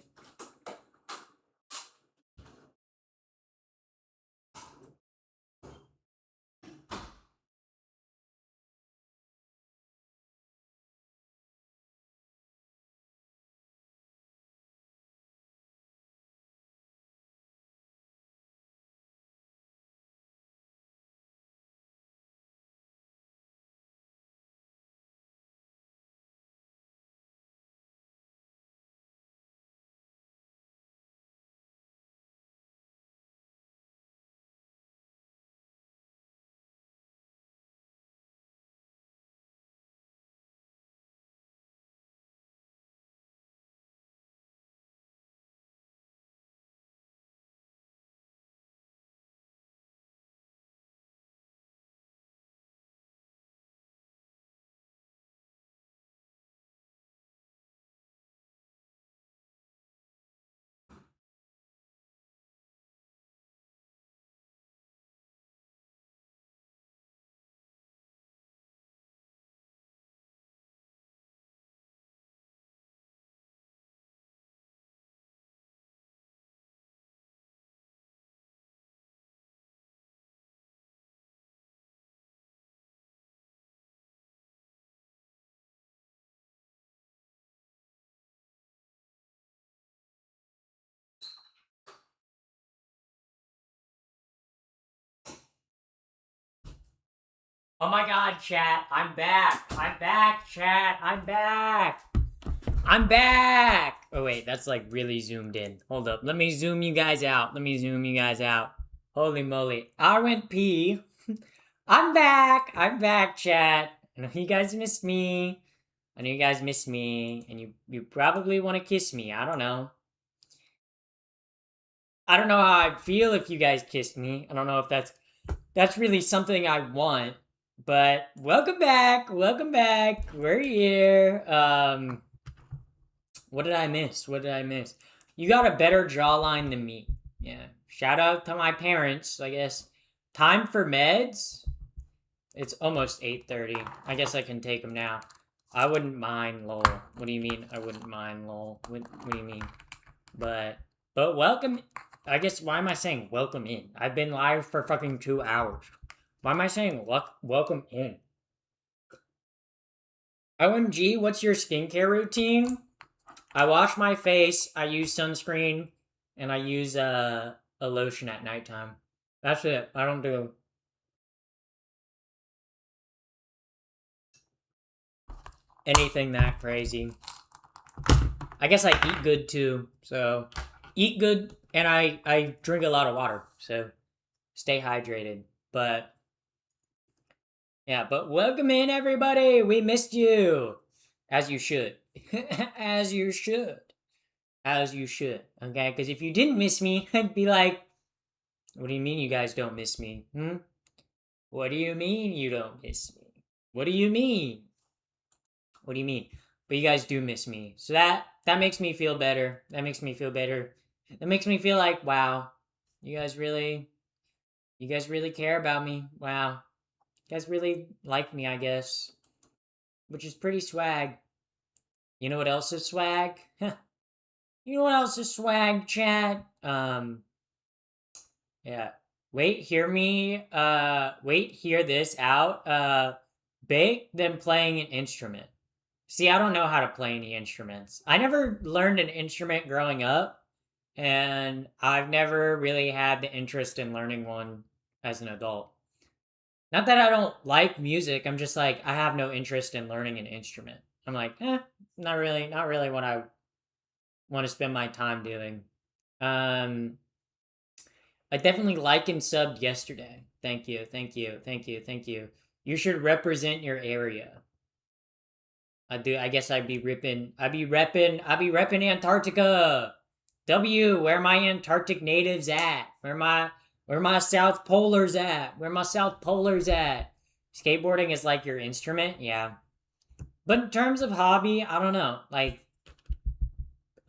Oh my god, chat. I'm back. I'm back, chat. I'm back. I'm back. Oh, wait. That's like really zoomed in. Hold up. Let me zoom you guys out. Let me zoom you guys out. Holy moly. I went pee. I'm back. I'm back, chat. I know you guys missed me. I know you guys missed me. And you probably want to kiss me. I don't know. I don't know how I'd feel if you guys kissed me. I don't know if that's really something I want. But welcome back. Welcome back. We're here. What did I miss? What did I miss? You got a better jawline than me. Yeah. Shout out to my parents, I guess. Time for meds? It's almost 8:30. I guess I can take them now. I wouldn't mind, lol. What do you mean I wouldn't mind, lol? What do you mean? But welcome. I guess, why am I saying welcome in? I've been live for fucking 2 hours. Why am I saying welcome in? OMG, what's your skincare routine? I wash my face, I use sunscreen, and I use a lotion at nighttime. That's it. I don't do anything that crazy. I guess I eat good too. So, eat good, and I drink a lot of water. So, Stay hydrated. But yeah, but welcome in everybody. We missed you. As you should. As you should. As you should. Okay? Because if you didn't miss me, I'd be like, what do you mean you guys don't miss me? What do you mean you don't miss me? What do you mean? What do you mean? But you guys do miss me. So that makes me feel better. That makes me feel better. That makes me feel like, wow, you guys really care about me. Wow. You guys really like me, I guess. Which is pretty swag. You know what else is swag? You know what else is swag, chat? Yeah. Wait, hear this out. Bake them playing an instrument. See, I don't know how to play any instruments. I never learned an instrument growing up, and I've never really had the interest in learning one as an adult. Not that I don't like music, I'm just like, I have no interest in learning an instrument. I'm like, not really what I want to spend my time doing. I definitely liked and subbed yesterday. Thank you. You should represent your area. I do. I guess I'd be repping Antarctica. Where my Antarctic natives at? Where my South Polars at? Where my South Polars at? Skateboarding is like your instrument, yeah. But in terms of hobby, I don't know. Like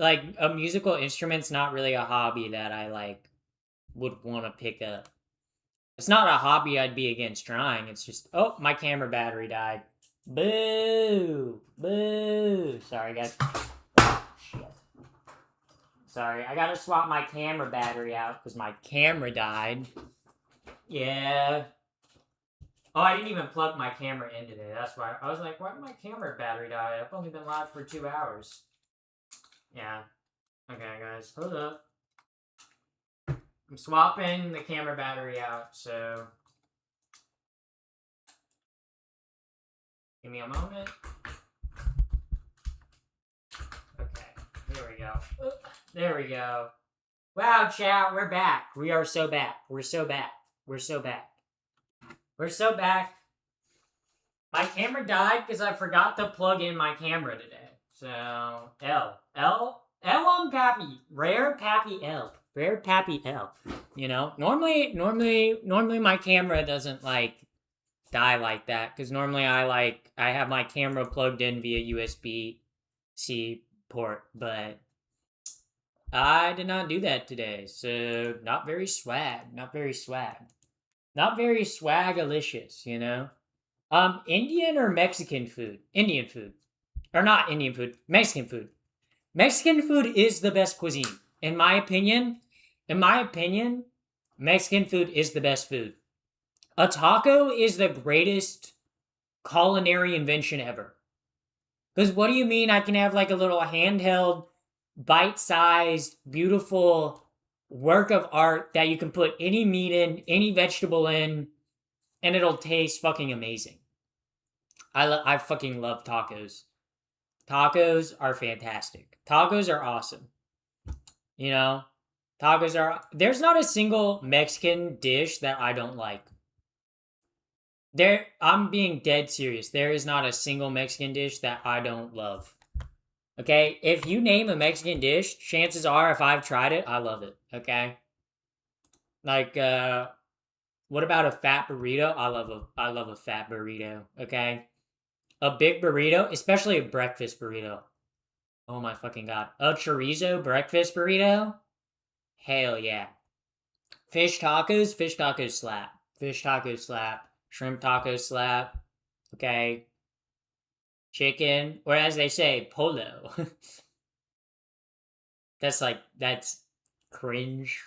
a musical instrument's not really a hobby that I would want to pick up. It's not a hobby I'd be against trying. It's just, oh, my camera battery died. Boo! Sorry, guys. Shit. Sorry, I gotta swap my camera battery out because my camera died. Yeah. Oh, I didn't even plug my camera in today. That's why. I was like, why did my camera battery die? I've only been live for 2 hours. Yeah. Okay, guys. Hold up. I'm swapping the camera battery out, so... Give me a moment. Okay, here we go. There we go. Wow, chat, we're back. We are so back. We're so back. My camera died because I forgot to plug in my camera today. So, L on Pappy. Rare Pappy L. You know, normally my camera doesn't die like that because normally I have my camera plugged in via USB-C port, but I did not do that today, so not very swagalicious, you know. Indian or Mexican food? Indian food, or not Indian food? Mexican food. Mexican food is the best cuisine, in my opinion. Mexican food is the best food. A taco is the greatest culinary invention ever. Because what do you mean I can have a little handheld, bite-sized, beautiful work of art that you can put any meat in, any vegetable in, and it'll taste fucking amazing. I fucking love tacos. Tacos are fantastic. Tacos are awesome. You know? There's not a single Mexican dish that I don't like. I'm being dead serious. There is not a single Mexican dish that I don't love. Okay? If you name a Mexican dish, chances are if I've tried it, I love it. Okay? What about a fat burrito? I love a fat burrito. Okay? A big burrito, especially a breakfast burrito. Oh my fucking god. A chorizo breakfast burrito? Hell yeah. Fish tacos slap. Shrimp tacos slap. Okay. Chicken, or as they say, polo. That's cringe.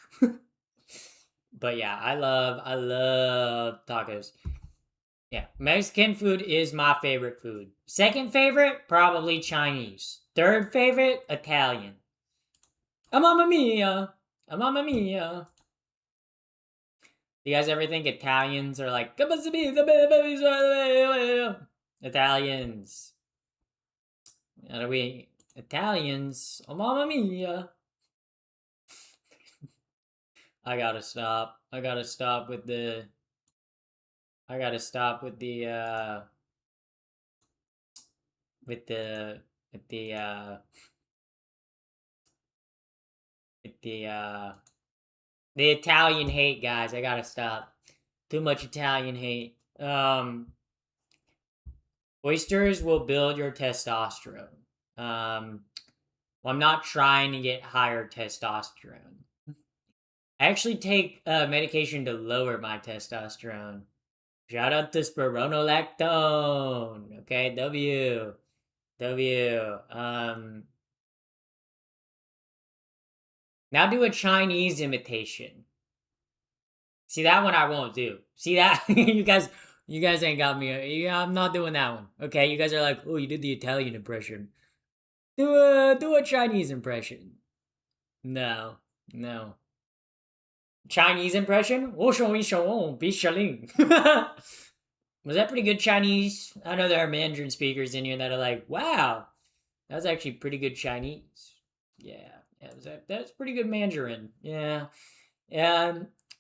But yeah, I love tacos. Yeah, Mexican food is my favorite food. Second favorite, probably Chinese. Third favorite, Italian. Mamma mia! Mamma mia! You guys ever think Italians are like... Italians. Italians. Oh, mamma mia. I gotta stop. I gotta stop with the with the with the with the with the Italian hate, guys. I gotta stop. Too much Italian hate. Oysters will build your testosterone. Well, I'm not trying to get higher testosterone. I actually take medication to lower my testosterone. Shout out to spironolactone. Okay, W. Now do a Chinese imitation. See, that one I won't do. See that? you guys ain't got me. Yeah, I'm not doing that one. Okay, you guys are like, oh, you did the Italian impression. Do a Chinese impression. No. Chinese impression? Was that pretty good Chinese? I know there are Mandarin speakers in here that are like, wow, that was actually pretty good Chinese. Yeah, that's pretty good Mandarin. Yeah.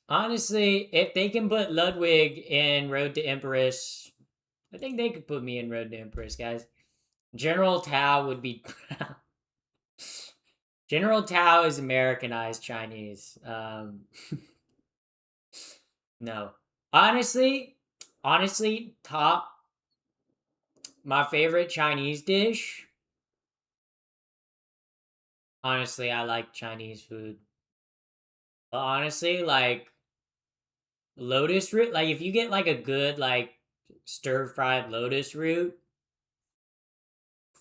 Honestly, if they can put Ludwig in Road to Empress, I think they could put me in Road to Empress, guys. General Tao would be... General Tao is Americanized Chinese. No. Honestly, top... My favorite Chinese dish... Honestly, I like Chinese food. But honestly, like... Lotus root, like, if you get, like, a good, like, stir-fried lotus root...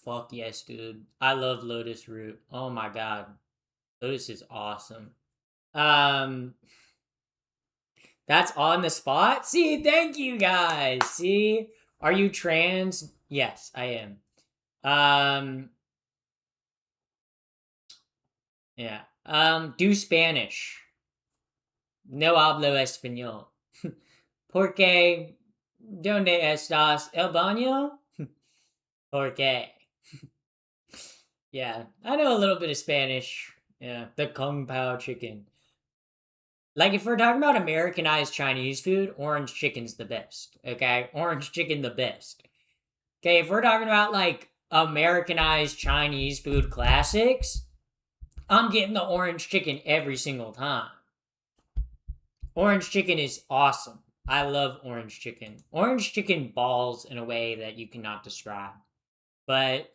Fuck yes, dude. I love lotus root. Oh my god. Lotus is awesome. That's on the spot? See, thank you guys. See? Are you trans? Yes, I am. Yeah. Do Spanish. No hablo español. Porque ¿Dónde estás? ¿El baño? Porque. Yeah, I know a little bit of Spanish. Yeah, the Kung Pao chicken. Like, if we're talking about Americanized Chinese food, orange chicken's the best, okay? Orange chicken the best. Okay, if we're talking about, like, Americanized Chinese food classics, I'm getting the orange chicken every single time. Orange chicken is awesome. I love orange chicken. Orange chicken balls in a way that you cannot describe. But...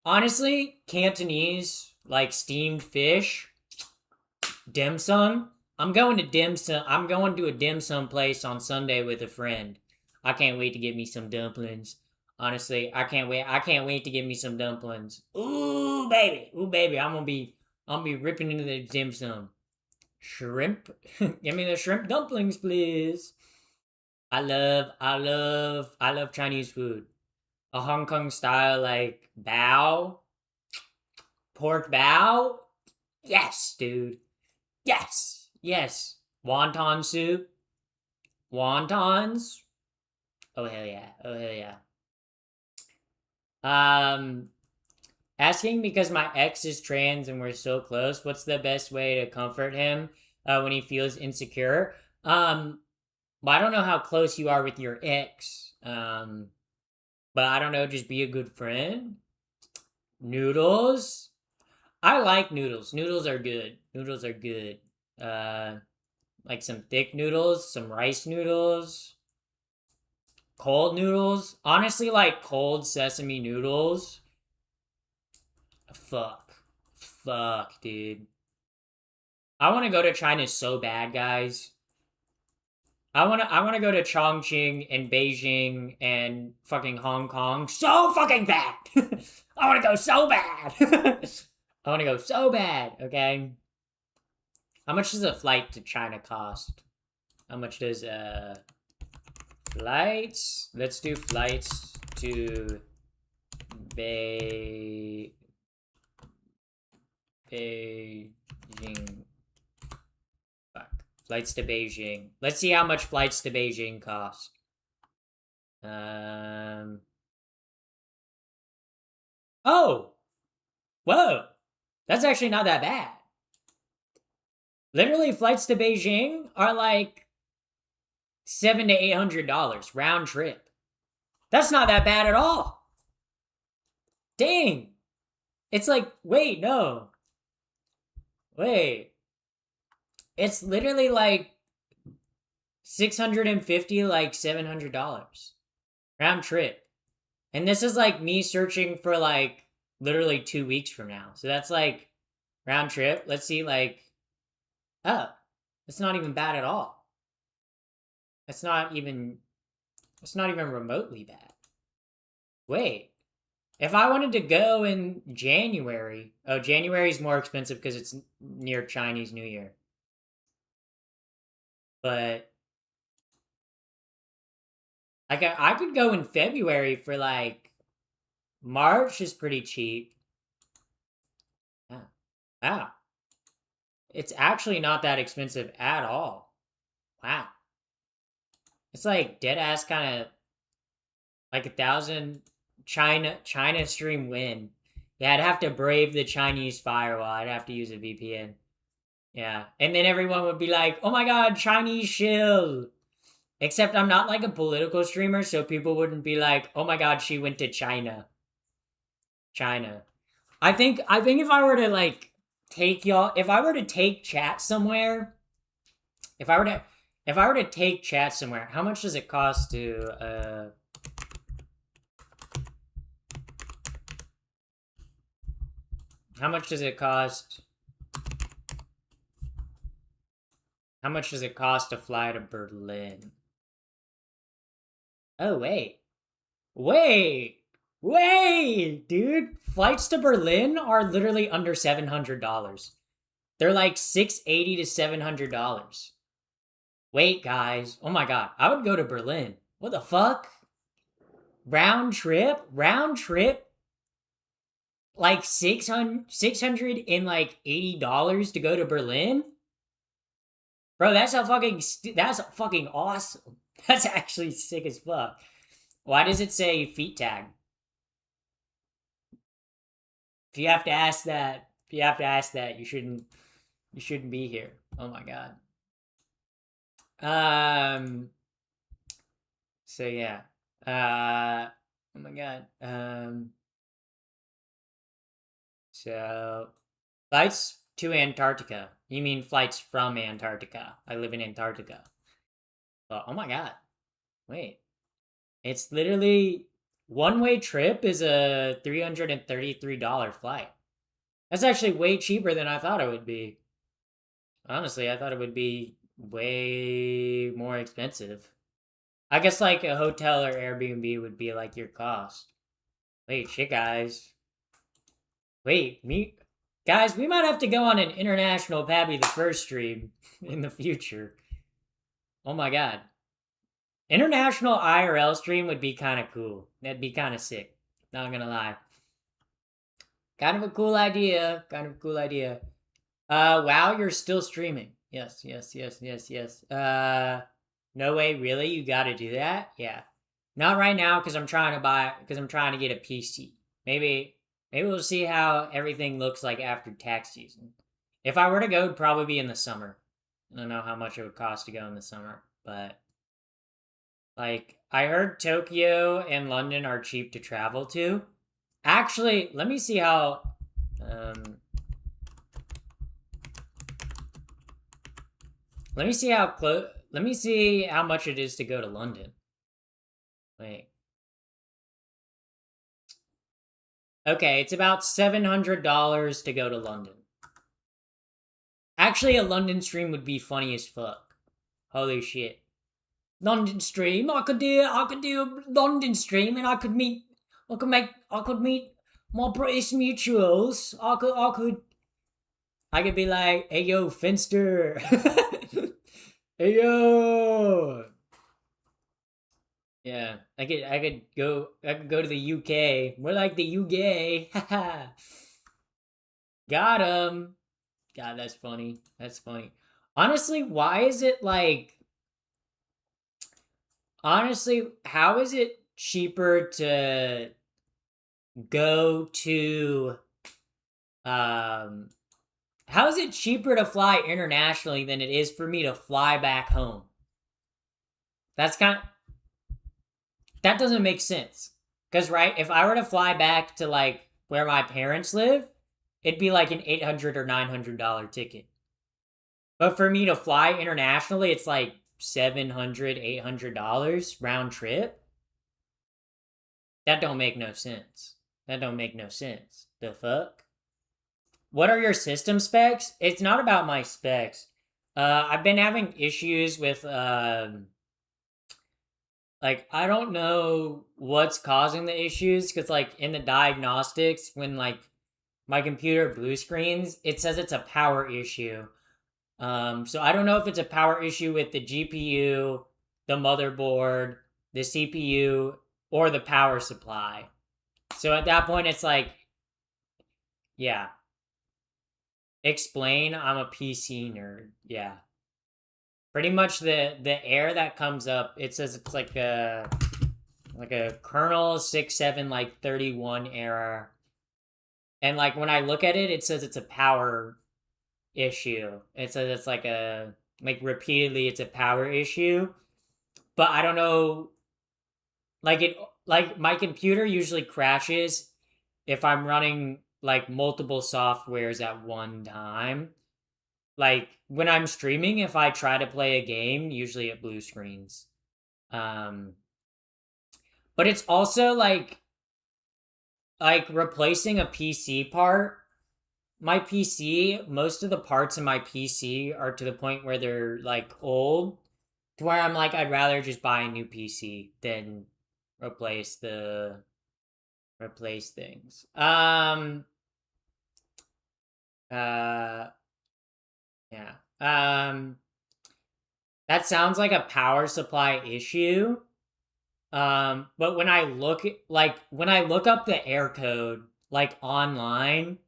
honestly, Cantonese, like steamed fish, dim sum. I'm going to a dim sum place on Sunday with a friend. I can't wait to get me some dumplings. Honestly, I can't wait. I can't wait to get me some dumplings. Ooh, baby. I'm gonna be ripping into the dim sum. Shrimp. Give me the shrimp dumplings, please. I love Chinese food. A Hong Kong style, like, bao? Pork bao? Yes, dude. Yes. Wonton soup? Wontons? Oh, hell yeah. Asking because my ex is trans and we're so close, what's the best way to comfort him when he feels insecure? Well, I don't know how close you are with your ex. But I don't know, just be a good friend. Noodles? I like noodles. Noodles are good. Like some thick noodles, some rice noodles. Cold noodles? Honestly, like cold sesame noodles. Fuck, dude. I want to go to China so bad, guys. I wanna go to Chongqing and Beijing and fucking Hong Kong so fucking bad. I wanna go so bad. Okay. How much does a flight to China cost? How much does flights? Let's do flights to Beijing. Flights to Beijing. Let's see how much flights to Beijing cost. Oh! Whoa! That's actually not that bad. Literally, flights to Beijing are like $700 to $800 round trip. That's not that bad at all. Dang. It's like, wait, no. Wait. It's literally like $650, like $700 round trip. And this is like me searching for like literally 2 weeks from now. So that's like round trip. Let's see, like, oh, it's not even bad at all. It's not even remotely bad. Wait, if I wanted to go in January, oh, January's more expensive because it's near Chinese New Year. But I could go in February for like March is pretty cheap. Wow. It's actually not that expensive at all. Wow. It's like dead ass kind of like 1,000 China stream win. Yeah, I'd have to brave the Chinese firewall. I'd have to use a VPN. Yeah. And then everyone would be like, oh my god, Chinese shill. Except I'm not like a political streamer, so people wouldn't be like, oh my god, she went to China. China. I think if I were to like take y'all, if I were to take chat somewhere, if I were to take chat somewhere, how much does it cost to how much does it cost? How much does it cost to fly to Berlin? Oh, wait. Wait, dude. Flights to Berlin are literally under $700. They're like $680 to $700. Wait, guys. Oh my god. I would go to Berlin. What the fuck? Round trip? Like $600 and like $80 to go to Berlin? Bro, that's fucking awesome. That's actually sick as fuck. Why does it say feet tag? If you have to ask that, you shouldn't be here. Oh my god. So yeah. Oh my god. So flights to Antarctica. You mean flights from Antarctica? I live in Antarctica. Oh my god. Wait. It's literally one-way trip is a $333 flight. That's actually way cheaper than I thought it would be. Honestly, I thought it would be way more expensive. I guess like a hotel or Airbnb would be like your cost. Wait, shit, guys. Wait, guys, we might have to go on an international Pappy the First stream in the future. Oh my god. International IRL stream would be kind of cool. That'd be kind of sick. Not gonna lie. Kind of a cool idea. Wow, you're still streaming. Yes. No way, really? You gotta do that? Yeah. Not right now, because I'm trying to get a PC. Maybe we'll see how everything looks like after tax season. If I were to go, it'd probably be in the summer. I don't know how much it would cost to go in the summer, but like, I heard Tokyo and London are cheap to travel to. Actually, let me see how let me see how much it is to go to London. Wait. Okay, it's about $700 to go to London. Actually, a London stream would be funny as fuck. Holy shit. London stream, I could do a London stream and I could meet my British mutuals. I could be like, hey yo, Finster. Hey yo. Yeah, I could go to the UK. We're like the UK. Got him. God, that's funny. Honestly, why is it like... Honestly, how is it cheaper to go to How is it cheaper to fly internationally than it is for me to fly back home? That doesn't make sense. Because, right, if I were to fly back to, like, where my parents live, it'd be like an $800 or $900 ticket. But for me to fly internationally, it's like $700, $800 round trip. That don't make no sense. That don't make no sense. The fuck? What are your system specs? It's not about my specs. I've been having issues with, like, I don't know what's causing the issues, because, like, in the diagnostics, when, like, my computer blue screens, it says it's a power issue. So I don't know if it's a power issue with the GPU, the motherboard, the CPU, or the power supply. So at that point, it's like, yeah. Explain, I'm a PC nerd. Yeah. Pretty much the error that comes up, it says it's like a kernel 6.7 like 31 error. And like when I look at it, it says it's a power issue. It says it's like repeatedly it's a power issue. But I don't know, like my computer usually crashes if I'm running like multiple softwares at one time. Like when I'm streaming, if I try to play a game, usually it blue screens. But it's also like replacing a PC part. My PC, most of the parts in my PC are to the point where they're like old, to where I'm like, I'd rather just buy a new PC than replace things. Yeah. That sounds like a power supply issue. But when I look up the error code, like online,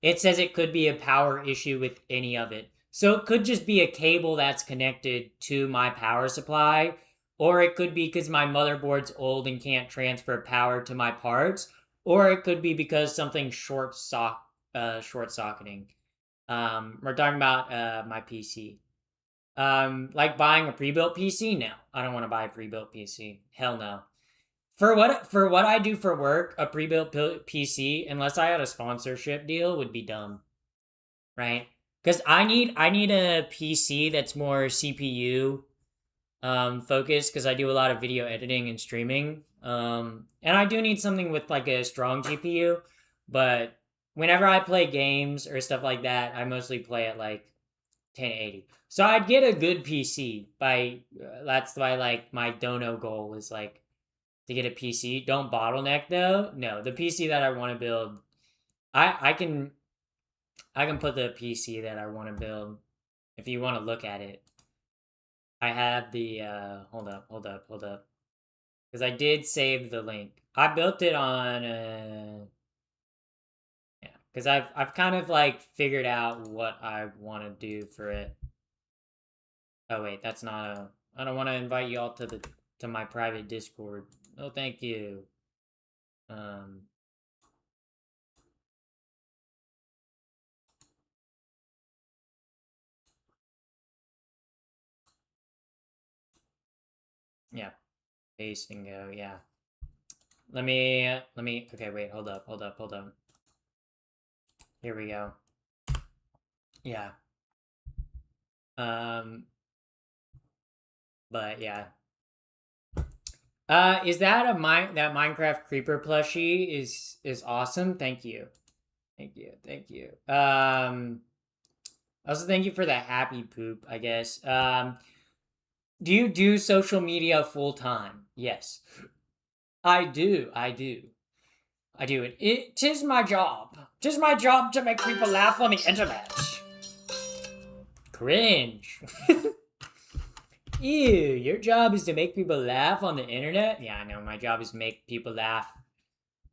it says it could be a power issue with any of it. So it could just be a cable that's connected to my power supply, or it could be because my motherboard's old and can't transfer power to my parts, or it could be because something's short socketing. We're talking about my PC. Like buying a pre-built PC? No, I don't want to buy a pre-built PC. Hell no. For what I do for work, a pre-built PC, unless I had a sponsorship deal, would be dumb, right? Because I need a PC that's more CPU focused, because I do a lot of video editing and streaming. And I do need something with like a strong GPU, but whenever I play games or stuff like that, I mostly play at like 1080. So I'd get a good PC that's why like my dono goal is like to get a PC. Don't bottleneck though. No, the PC that I want to build, I can put the PC that I want to build if you want to look at it. I have the hold up. Because I did save the link. I built it on because I've kind of like figured out what I want to do for it. Oh wait, that's not I don't want to invite you all to my private Discord. Oh, thank you. Yeah. Paste and go, yeah. Let me okay, wait, hold up. Here we go. Yeah. But yeah. Is that that Minecraft creeper plushie is awesome. Thank you. Also thank you for the happy poop, I guess. Do you do social media full time? Yes. I do. It is my job. 'Tis my job to make people laugh on the internet. Cringe. Ew, your job is to make people laugh on the internet? Yeah, I know. My job is to make people laugh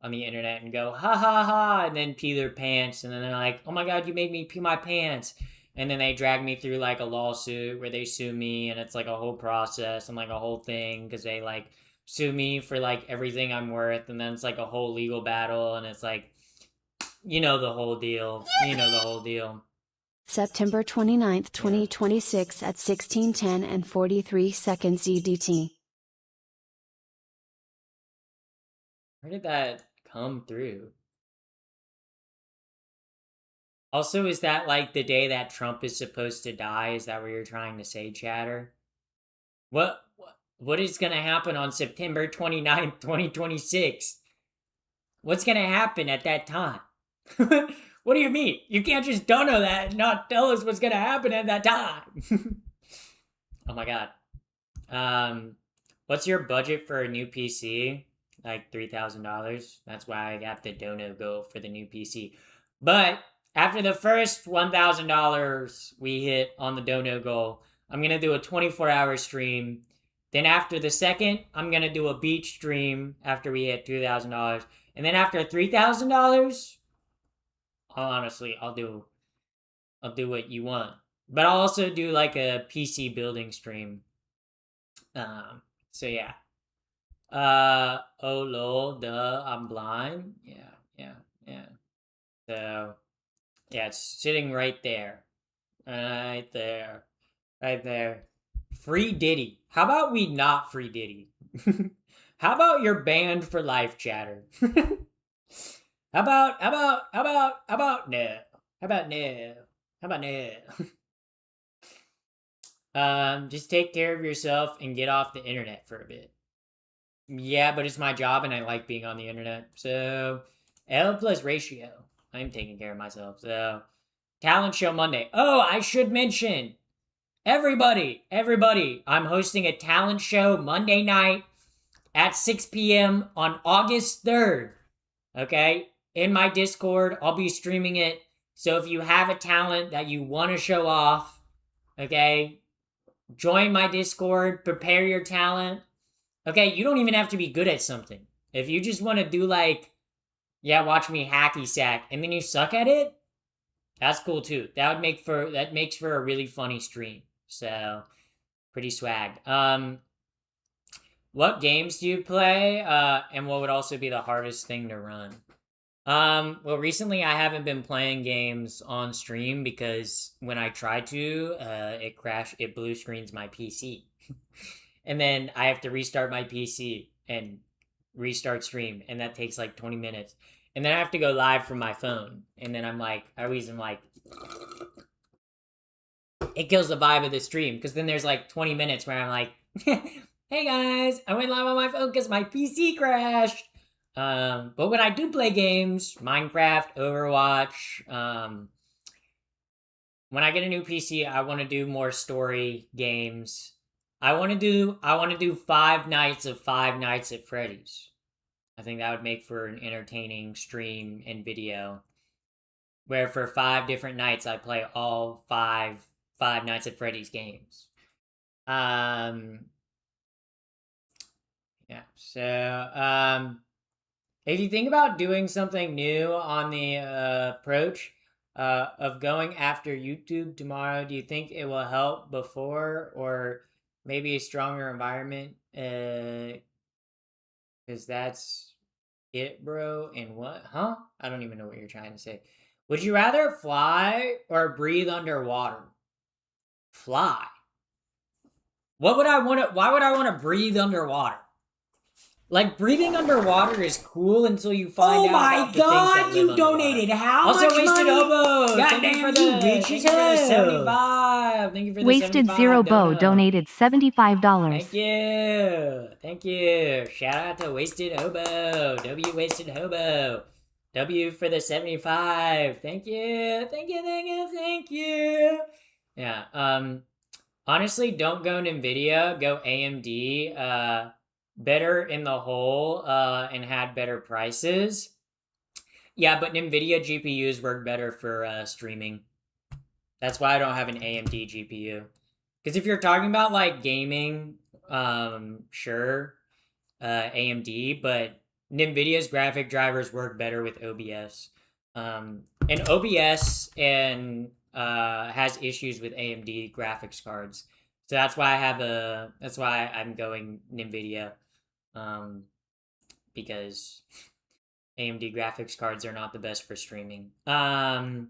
on the internet and go, ha ha ha, and then pee their pants. And then they're like, oh my god, you made me pee my pants. And then they drag me through like a lawsuit where they sue me, and it's like a whole process and like a whole thing because they like sue me for like everything I'm worth. And then it's like a whole legal battle, and it's like, you know the whole deal. September 29, 2026 at 16:10 and 43 seconds EDT. Where did that come through? Also, is that like the day that Trump is supposed to die? Is that what you're trying to say, chatter? What is going to happen on September 29th, 2026? What's going to happen at that time? What do you mean? You can't just don't know that and not tell us what's going to happen at that time. Oh my god. What's your budget for a new PC? Like $3,000. That's why I got the dono go for the new PC. But after the first $1,000 we hit on the dono goal, I'm going to do a 24-hour stream. Then after the second, I'm going to do a beach stream after we hit $2,000. And then after $3,000, honestly, I'll do what you want. But I'll also do like a PC building stream. So yeah. Oh lol, duh, I'm blind. Yeah. So yeah, it's sitting right there. Right there. Free Diddy. How about we not free Diddy? How about you're banned for life, chatter? How about no? How about no? Just take care of yourself and get off the internet for a bit. Yeah, but it's my job and I like being on the internet. So, L plus ratio. I'm taking care of myself. So, Talent Show Monday. Oh, I should mention, everybody, I'm hosting a talent show Monday night at 6 p.m. on August 3rd. Okay? In my Discord, I'll be streaming it. So if you have a talent that you want to show off, okay, join my Discord, prepare your talent. Okay, you don't even have to be good at something. If you just want to do like, yeah, watch me hacky sack, and then you suck at it, that's cool too. That makes for a really funny stream. So, pretty swag. What games do you play? And what would also be the hardest thing to run? Well, recently I haven't been playing games on stream because when I try to, it blue screens my PC. And then I have to restart my PC and restart stream, and that takes like 20 minutes. And then I have to go live from my phone. And then I'm like, it kills the vibe of the stream, because then there's like 20 minutes where I'm like, hey guys, I went live on my phone because my PC crashed. But when I do play games, Minecraft, Overwatch, when I get a new PC, I want to do more story games. I want to do 5 nights of Five Nights at Freddy's. I think that would make for an entertaining stream and video, where for 5 different nights I play all five Nights at Freddy's games. Yeah. So, if you think about doing something new on the approach of going after YouTube tomorrow, do you think it will help before, or maybe a stronger environment? Because that's it, bro. And what? Huh? I don't even know what you're trying to say. Would you rather fly or breathe underwater? Fly. Why would I want to breathe underwater? Like, breathing underwater is cool until you find out about the things that live donated underwater. how also, much Wasted money? Obo! God Thank you damn for you, the bitch, 75! Thank you for the Wasted 75 Zero Bow dono. donated $75. Thank you. Shout out to Wasted Hobo. W Wasted Hobo. W for the 75. Thank you. Yeah. Honestly, don't go NVIDIA. Go AMD. Better in the whole, and had better prices. Yeah, but NVIDIA GPUs work better for streaming. That's why I don't have an AMD GPU. Because if you're talking about like gaming, sure, AMD, but NVIDIA's graphic drivers work better with OBS. And OBS has issues with AMD graphics cards. So that's why I'm going NVIDIA. Because AMD graphics cards are not the best for streaming. Yeah.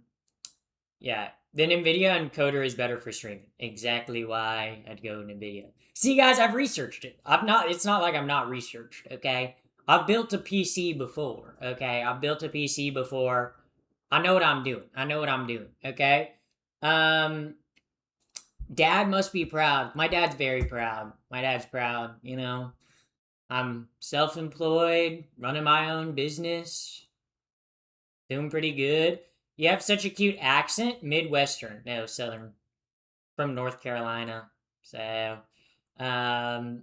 the NVIDIA encoder is better for streaming. Exactly why I'd go NVIDIA. See, guys, I've researched it. It's not like I'm not researched, okay? I've built a PC before, okay? I've built a PC before. I know what I'm doing. Okay? Dad must be proud. My dad's very proud. My dad's proud, you know? I'm self-employed, running my own business, doing pretty good. You have such a cute accent. Midwestern. No, Southern. From North Carolina. So, but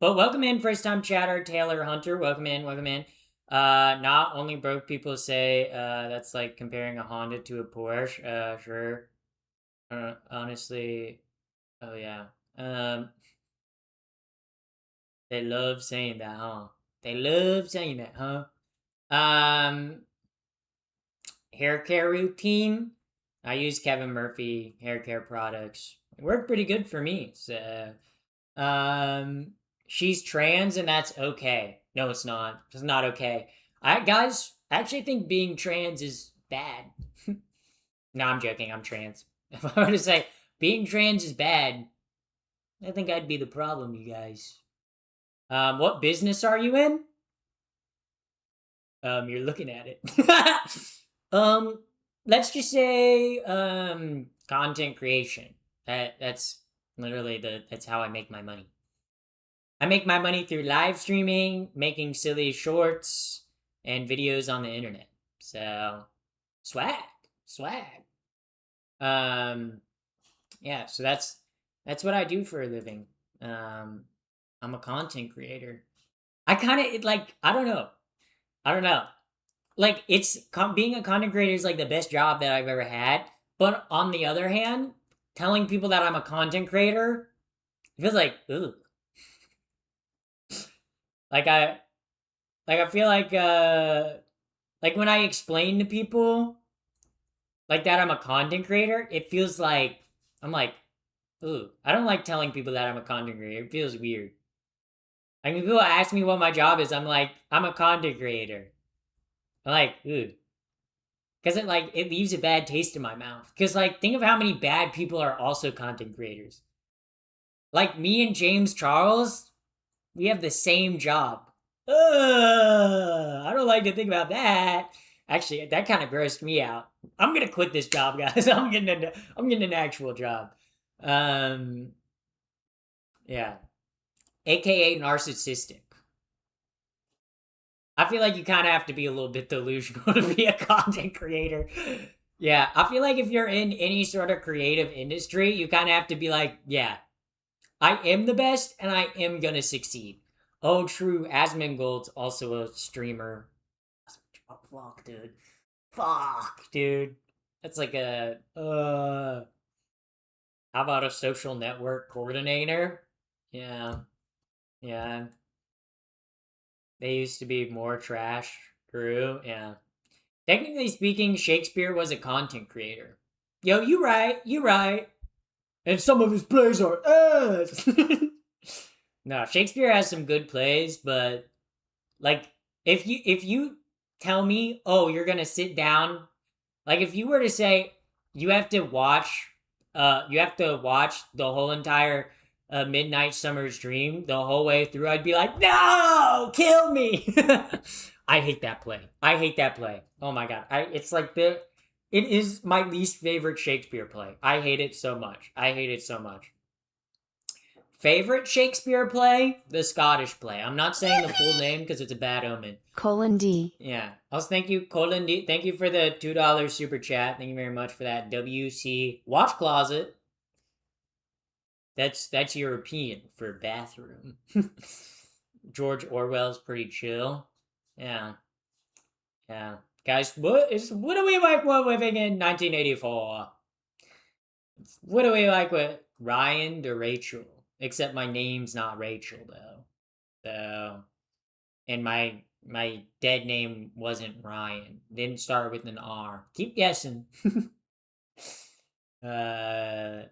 welcome in, first-time chatter, Taylor Hunter. Welcome in. Not only broke people say that's like comparing a Honda to a Porsche. Sure. Honestly, oh yeah. They love saying that, huh? Hair care routine. I use Kevin Murphy hair care products. It worked pretty good for me. So, she's trans and that's okay. No, it's not. It's not okay. Guys, I actually think being trans is bad. No, I'm joking. I'm trans. If I were to say being trans is bad, I think I'd be the problem, you guys. What business are you in? You're looking at it. Let's just say, content creation. That's literally that's how I make my money. I make my money through live streaming, making silly shorts, and videos on the internet. So, swag. Yeah, so that's what I do for a living. I'm a content creator. I kind of, like, I don't know. Like, being a content creator is, like, the best job that I've ever had. But on the other hand, telling people that I'm a content creator, it feels like, ugh. I feel like when I explain to people, like, that I'm a content creator, it feels like, I'm like, ooh, I don't like telling people that I'm a content creator. It feels weird. Like, when people ask me what my job is, I'm like, I'm a content creator. I'm like, ooh. Because it leaves a bad taste in my mouth. Because, like, think of how many bad people are also content creators. Like, me and James Charles, we have the same job. I don't like to think about that. Actually, that kind of grossed me out. I'm gonna quit this job, guys. I'm getting an actual job. Yeah. AKA narcissistic. I feel like you kind of have to be a little bit delusional to be a content creator. Yeah, I feel like if you're in any sort of creative industry, you kind of have to be like, yeah, I am the best and I am gonna succeed. Oh, true. Asmongold's also a streamer. Fuck, dude. That's like a, how about a social network coordinator? Yeah. They used to be more trash. True, yeah. Technically speaking, Shakespeare was a content creator. Yo, you right. And some of his plays are ass. No, Shakespeare has some good plays, but like if you tell me, oh, you're gonna sit down, like if you were to say you have to watch the whole entire Midnight Summer's Dream the whole way through, I'd be like, no, kill me. I hate that play. Oh my god, it is my least favorite Shakespeare play. I hate it so much. Favorite Shakespeare play? The Scottish play. I'm not saying the full name because it's a bad omen. Colon D. Yeah. Also, thank you, Colon D. Thank you for the $2 super chat. Thank you very much for that. WC Watch Closet. That's European for bathroom. George Orwell's pretty chill. Yeah. Guys, what do we like living in 1984? What do we like with Ryan to Rachel? Except my name's not Rachel, though. So, and my dead name wasn't Ryan. Didn't start with an R. Keep guessing. My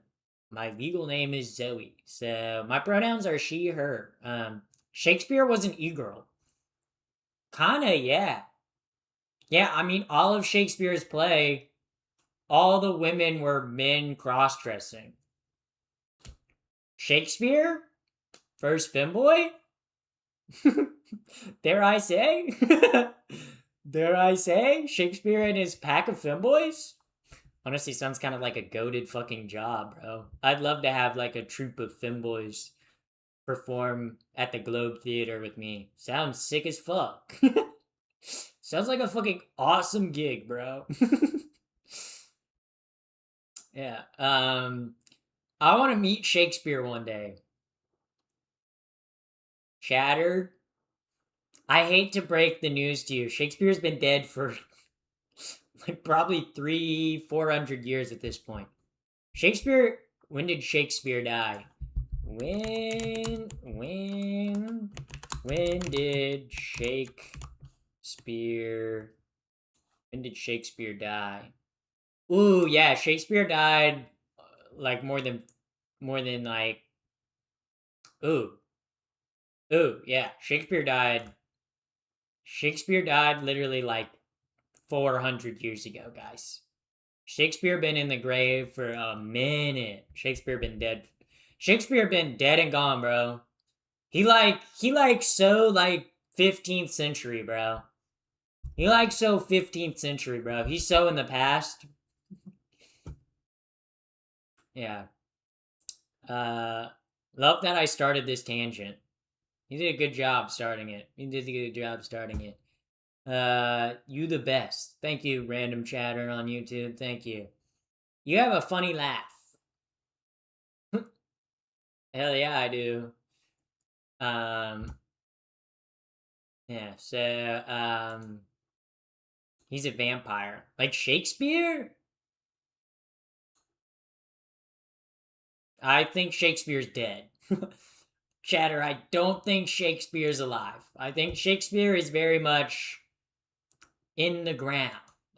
legal name is Zoe. So, my pronouns are she, her. Shakespeare was an e-girl. Kinda, yeah. Yeah, I mean, all of Shakespeare's play all the women were men cross-dressing. Shakespeare? First femboy? Dare I say? Dare I say? Shakespeare and his pack of femboys? Honestly, sounds kind of like a goated fucking job, bro. I'd love to have like a troupe of femboys perform at the Globe Theater with me. Sounds sick as fuck. Sounds like a fucking awesome gig, bro. Yeah. I want to meet Shakespeare one day. Chatter. I hate to break the news to you. Shakespeare's been dead for like probably 300-400 years at this point. Shakespeare, when did Shakespeare die? When did Shakespeare die? Ooh, yeah, Shakespeare died like more than like ooh, yeah, Shakespeare died literally like 400 years ago, guys. Shakespeare been in the grave for a minute. Shakespeare been dead and gone, bro. He so like 15th century, bro. He like so 15th century, bro. He's so in the past. Yeah. Love that I started this tangent. You did a good job starting it. You the best. Thank you, random chatter on YouTube. Thank you. You have a funny laugh. Hell yeah, I do. Yeah, so, he's a vampire. Like Shakespeare? I think Shakespeare's dead. Chatter, I don't think Shakespeare's alive. I think Shakespeare is very much in the ground.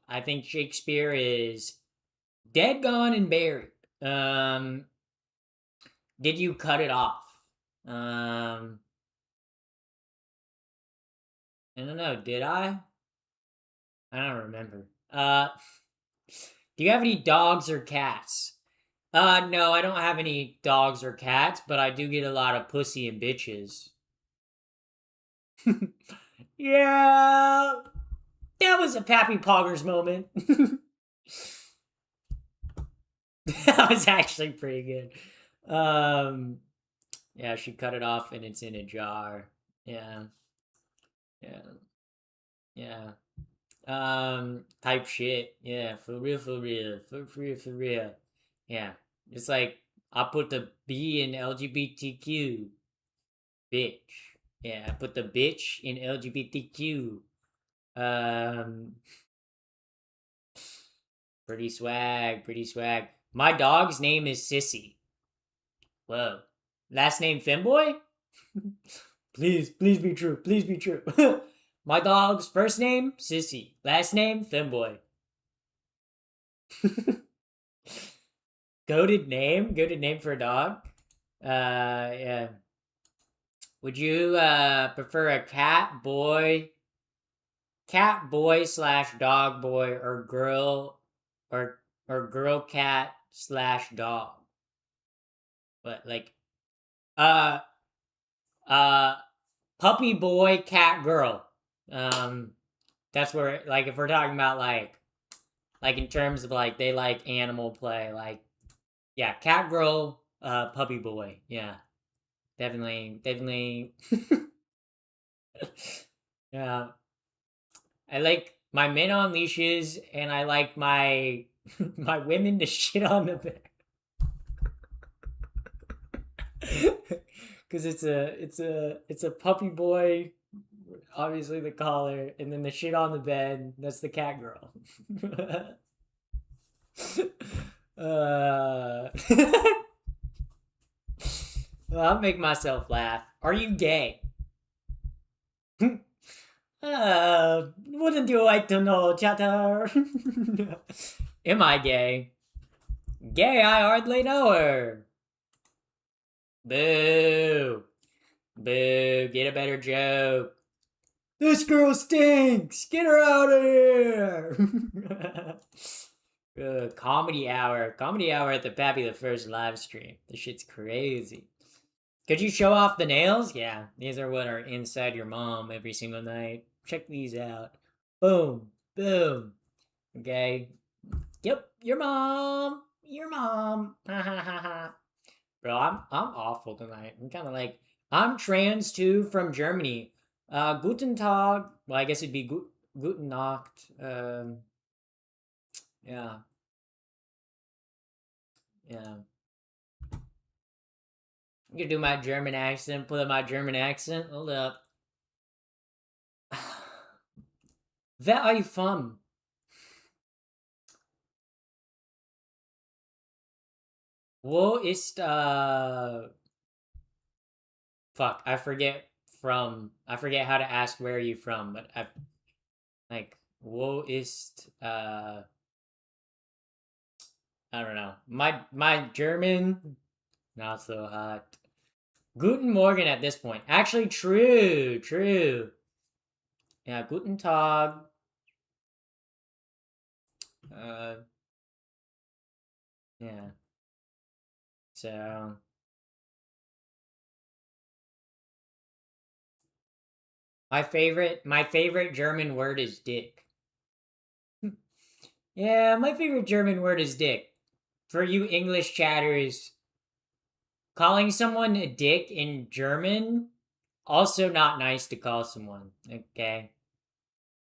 I think Shakespeare is dead, gone, and buried. Did you cut it off? I don't know, did I? I don't remember. Do you have any dogs or cats? No, I don't have any dogs or cats, but I do get a lot of pussy and bitches. Yeah, that was a Pappy Poggers moment. That was actually pretty good. Yeah, she cut it off and it's in a jar. Yeah. Type shit. Yeah, for real. Yeah. It's like, I put the B in LGBTQ. Bitch. Yeah, I put the bitch in LGBTQ. Pretty swag. My dog's name is Sissy. Whoa. Last name Femboy? Please be true. My dog's first name, Sissy. Last name, Femboy. Goated name for a dog. Yeah. Would you prefer a cat boy / dog boy, or girl cat / dog? But like, puppy boy, cat girl. That's where, like, if we're talking about like in terms of like they like animal play, like, yeah, cat girl, puppy boy, yeah, definitely. Yeah, I like my men on leashes, and I like my my women to shit on the bed. Because it's a puppy boy, obviously the collar, and then the shit on the bed, that's the cat girl. Well, I'll make myself laugh. Are you gay? Wouldn't you like to know, chatter? Am I gay? Gay, I hardly know her. Boo. Get a better joke. This girl stinks. Get her out of here. Comedy hour. Comedy hour at the Pappy the First live stream. This shit's crazy. Could you show off the nails? Yeah, these are what are inside your mom every single night. Check these out. Boom. Boom. Okay. Yep, your mom. Your mom. Ha ha ha ha. Bro, I'm awful tonight. I'm kind of like, I'm trans too from Germany. Guten Tag. Well, I guess it'd be Guten Nacht. Yeah. Yeah. You can do my German accent. Pull up my German accent. Hold up. Where are you from? Wo ist fuck, I forget how to ask where are you from, but wo ist I don't know. My German not so hot. Guten Morgen at this point. Actually true. Yeah, Guten Tag. Yeah. So my favorite German word is dick. Yeah, my favorite German word is dick. For you English chatters, calling someone a dick in German, also not nice to call someone, okay?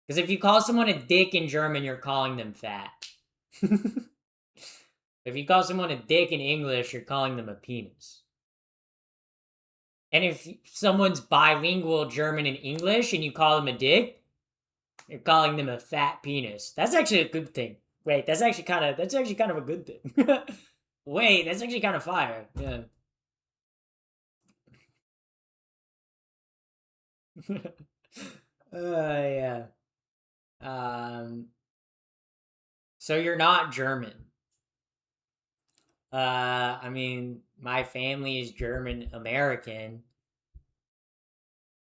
Because if you call someone a dick in German, you're calling them fat. If you call someone a dick in English, you're calling them a penis. And if someone's bilingual German and English and you call them a dick, you're calling them a fat penis. That's actually a good thing. Wait, that's actually kind of a good thing. Wait, that's actually kind of fire. Yeah. Yeah. So you're not German. I mean, my family is German American.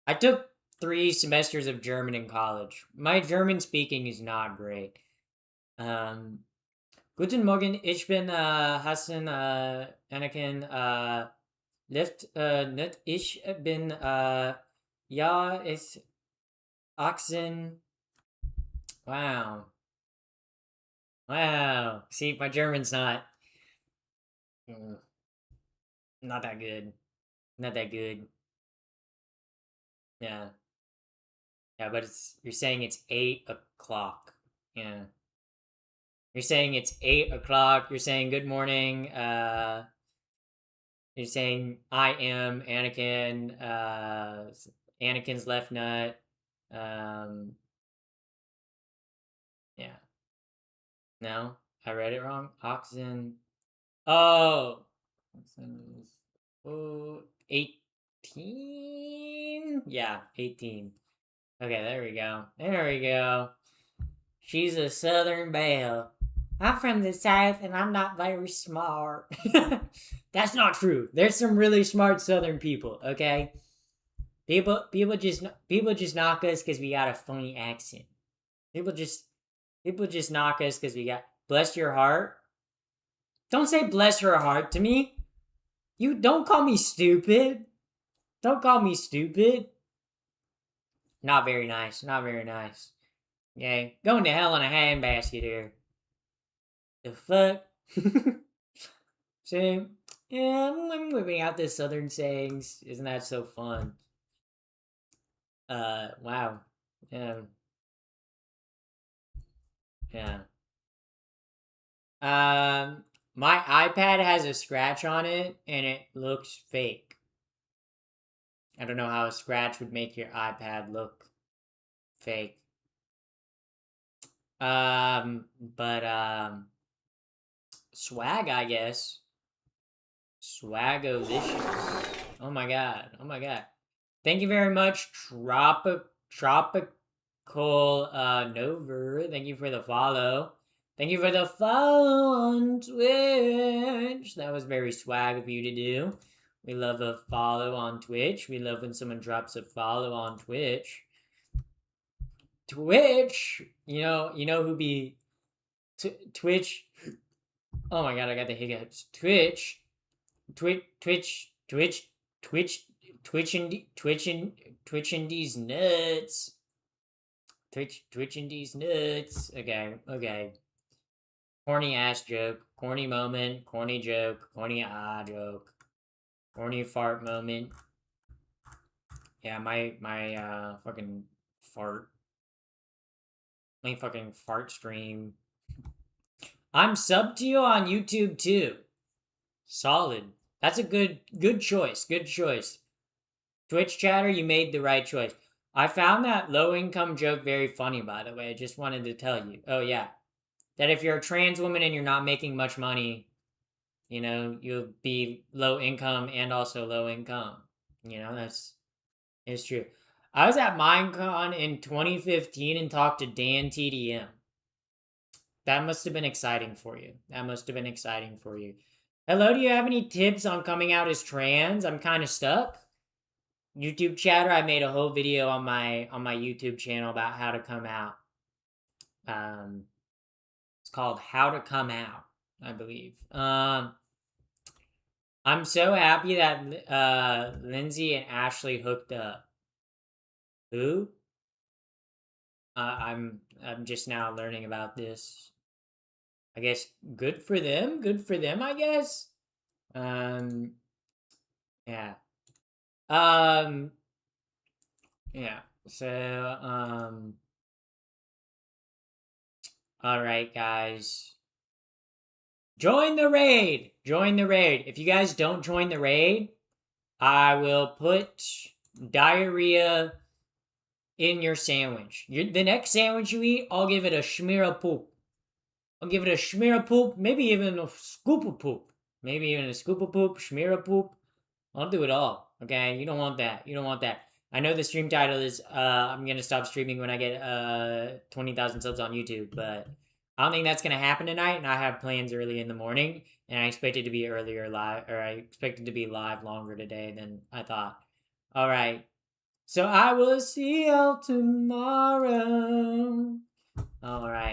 I took 3 semesters of German in college. My German speaking is not great. Guten Morgen, ich bin Hassan Anakin Lift net ich bin ja ist Oxen. Wow. See, my German's not that good. Not that good. Yeah. Yeah, but you're saying it's 8 o'clock. Yeah. You're saying it's 8 o'clock. You're saying good morning. You're saying I am Anakin. Anakin's left nut. Yeah. No, I read it wrong. Oxen. Oh. 18? Yeah, 18. Okay, there we go. There we go. She's a Southern belle. I'm from the South and I'm not very smart. That's not true. There's some really smart Southern people, okay? People just knock us because we got a funny accent. People just knock us because we got bless your heart. Don't say bless her heart to me. You don't call me stupid. Don't call me stupid. Not very nice. Not very nice. Okay, going to hell in a handbasket here. The fuck? So, yeah, I'm whipping out the Southern sayings. Isn't that so fun? Wow. Yeah. My iPad has a scratch on it, and it looks fake. I don't know how a scratch would make your iPad look fake. Swag, I guess. Swag-o-licious. Oh my god. Thank you very much, Tropical Nover. Thank you for the follow. Thank you for the follow on Twitch. That was very swag of you to do. We love a follow on Twitch. We love when someone drops a follow on Twitch. You know who be Twitch. Oh my god, I got the hiccups. Twitching these nuts. Twitching these nuts. Okay. Corny ass joke. Corny moment. Corny joke. Corny joke. Corny fart moment. Yeah, my fucking fart. My fucking fart stream. I'm subbed to you on YouTube too. Solid. That's a good choice. Good choice. Twitch chatter, you made the right choice. I found that low income joke very funny, by the way. I just wanted to tell you. Oh yeah. That if you're a trans woman and you're not making much money, you know, you'll be low income and also low income. You know, it's true. I was at Minecon in 2015 and talked to Dan TDM. That must have been exciting for you. Hello, do you have any tips on coming out as trans? I'm kind of stuck. YouTube chatter, I made a whole video on my YouTube channel about how to come out. It's called How to Come Out, I believe. I'm so happy that Lindsay and Ashley hooked up. Who? I'm just now learning about this. I guess good for them. Good for them, I guess. Yeah. Yeah. So, all right, guys. Join the raid. Join the raid. If you guys don't join the raid, I will put diarrhea in your sandwich. The next sandwich you eat, I'll give it a schmear of poop. I'll give it a schmear of poop, maybe even a scoop of poop. Maybe even a scoop of poop, schmear of poop. I'll do it all, okay? You don't want that. You don't want that. I know the stream title is, I'm going to stop streaming when I get 20,000 subs on YouTube, but I don't think that's going to happen tonight, and I have plans early in the morning, and I expect it to be earlier live, or I expect it to be live longer today than I thought. All right. So I will see y'all tomorrow. All right.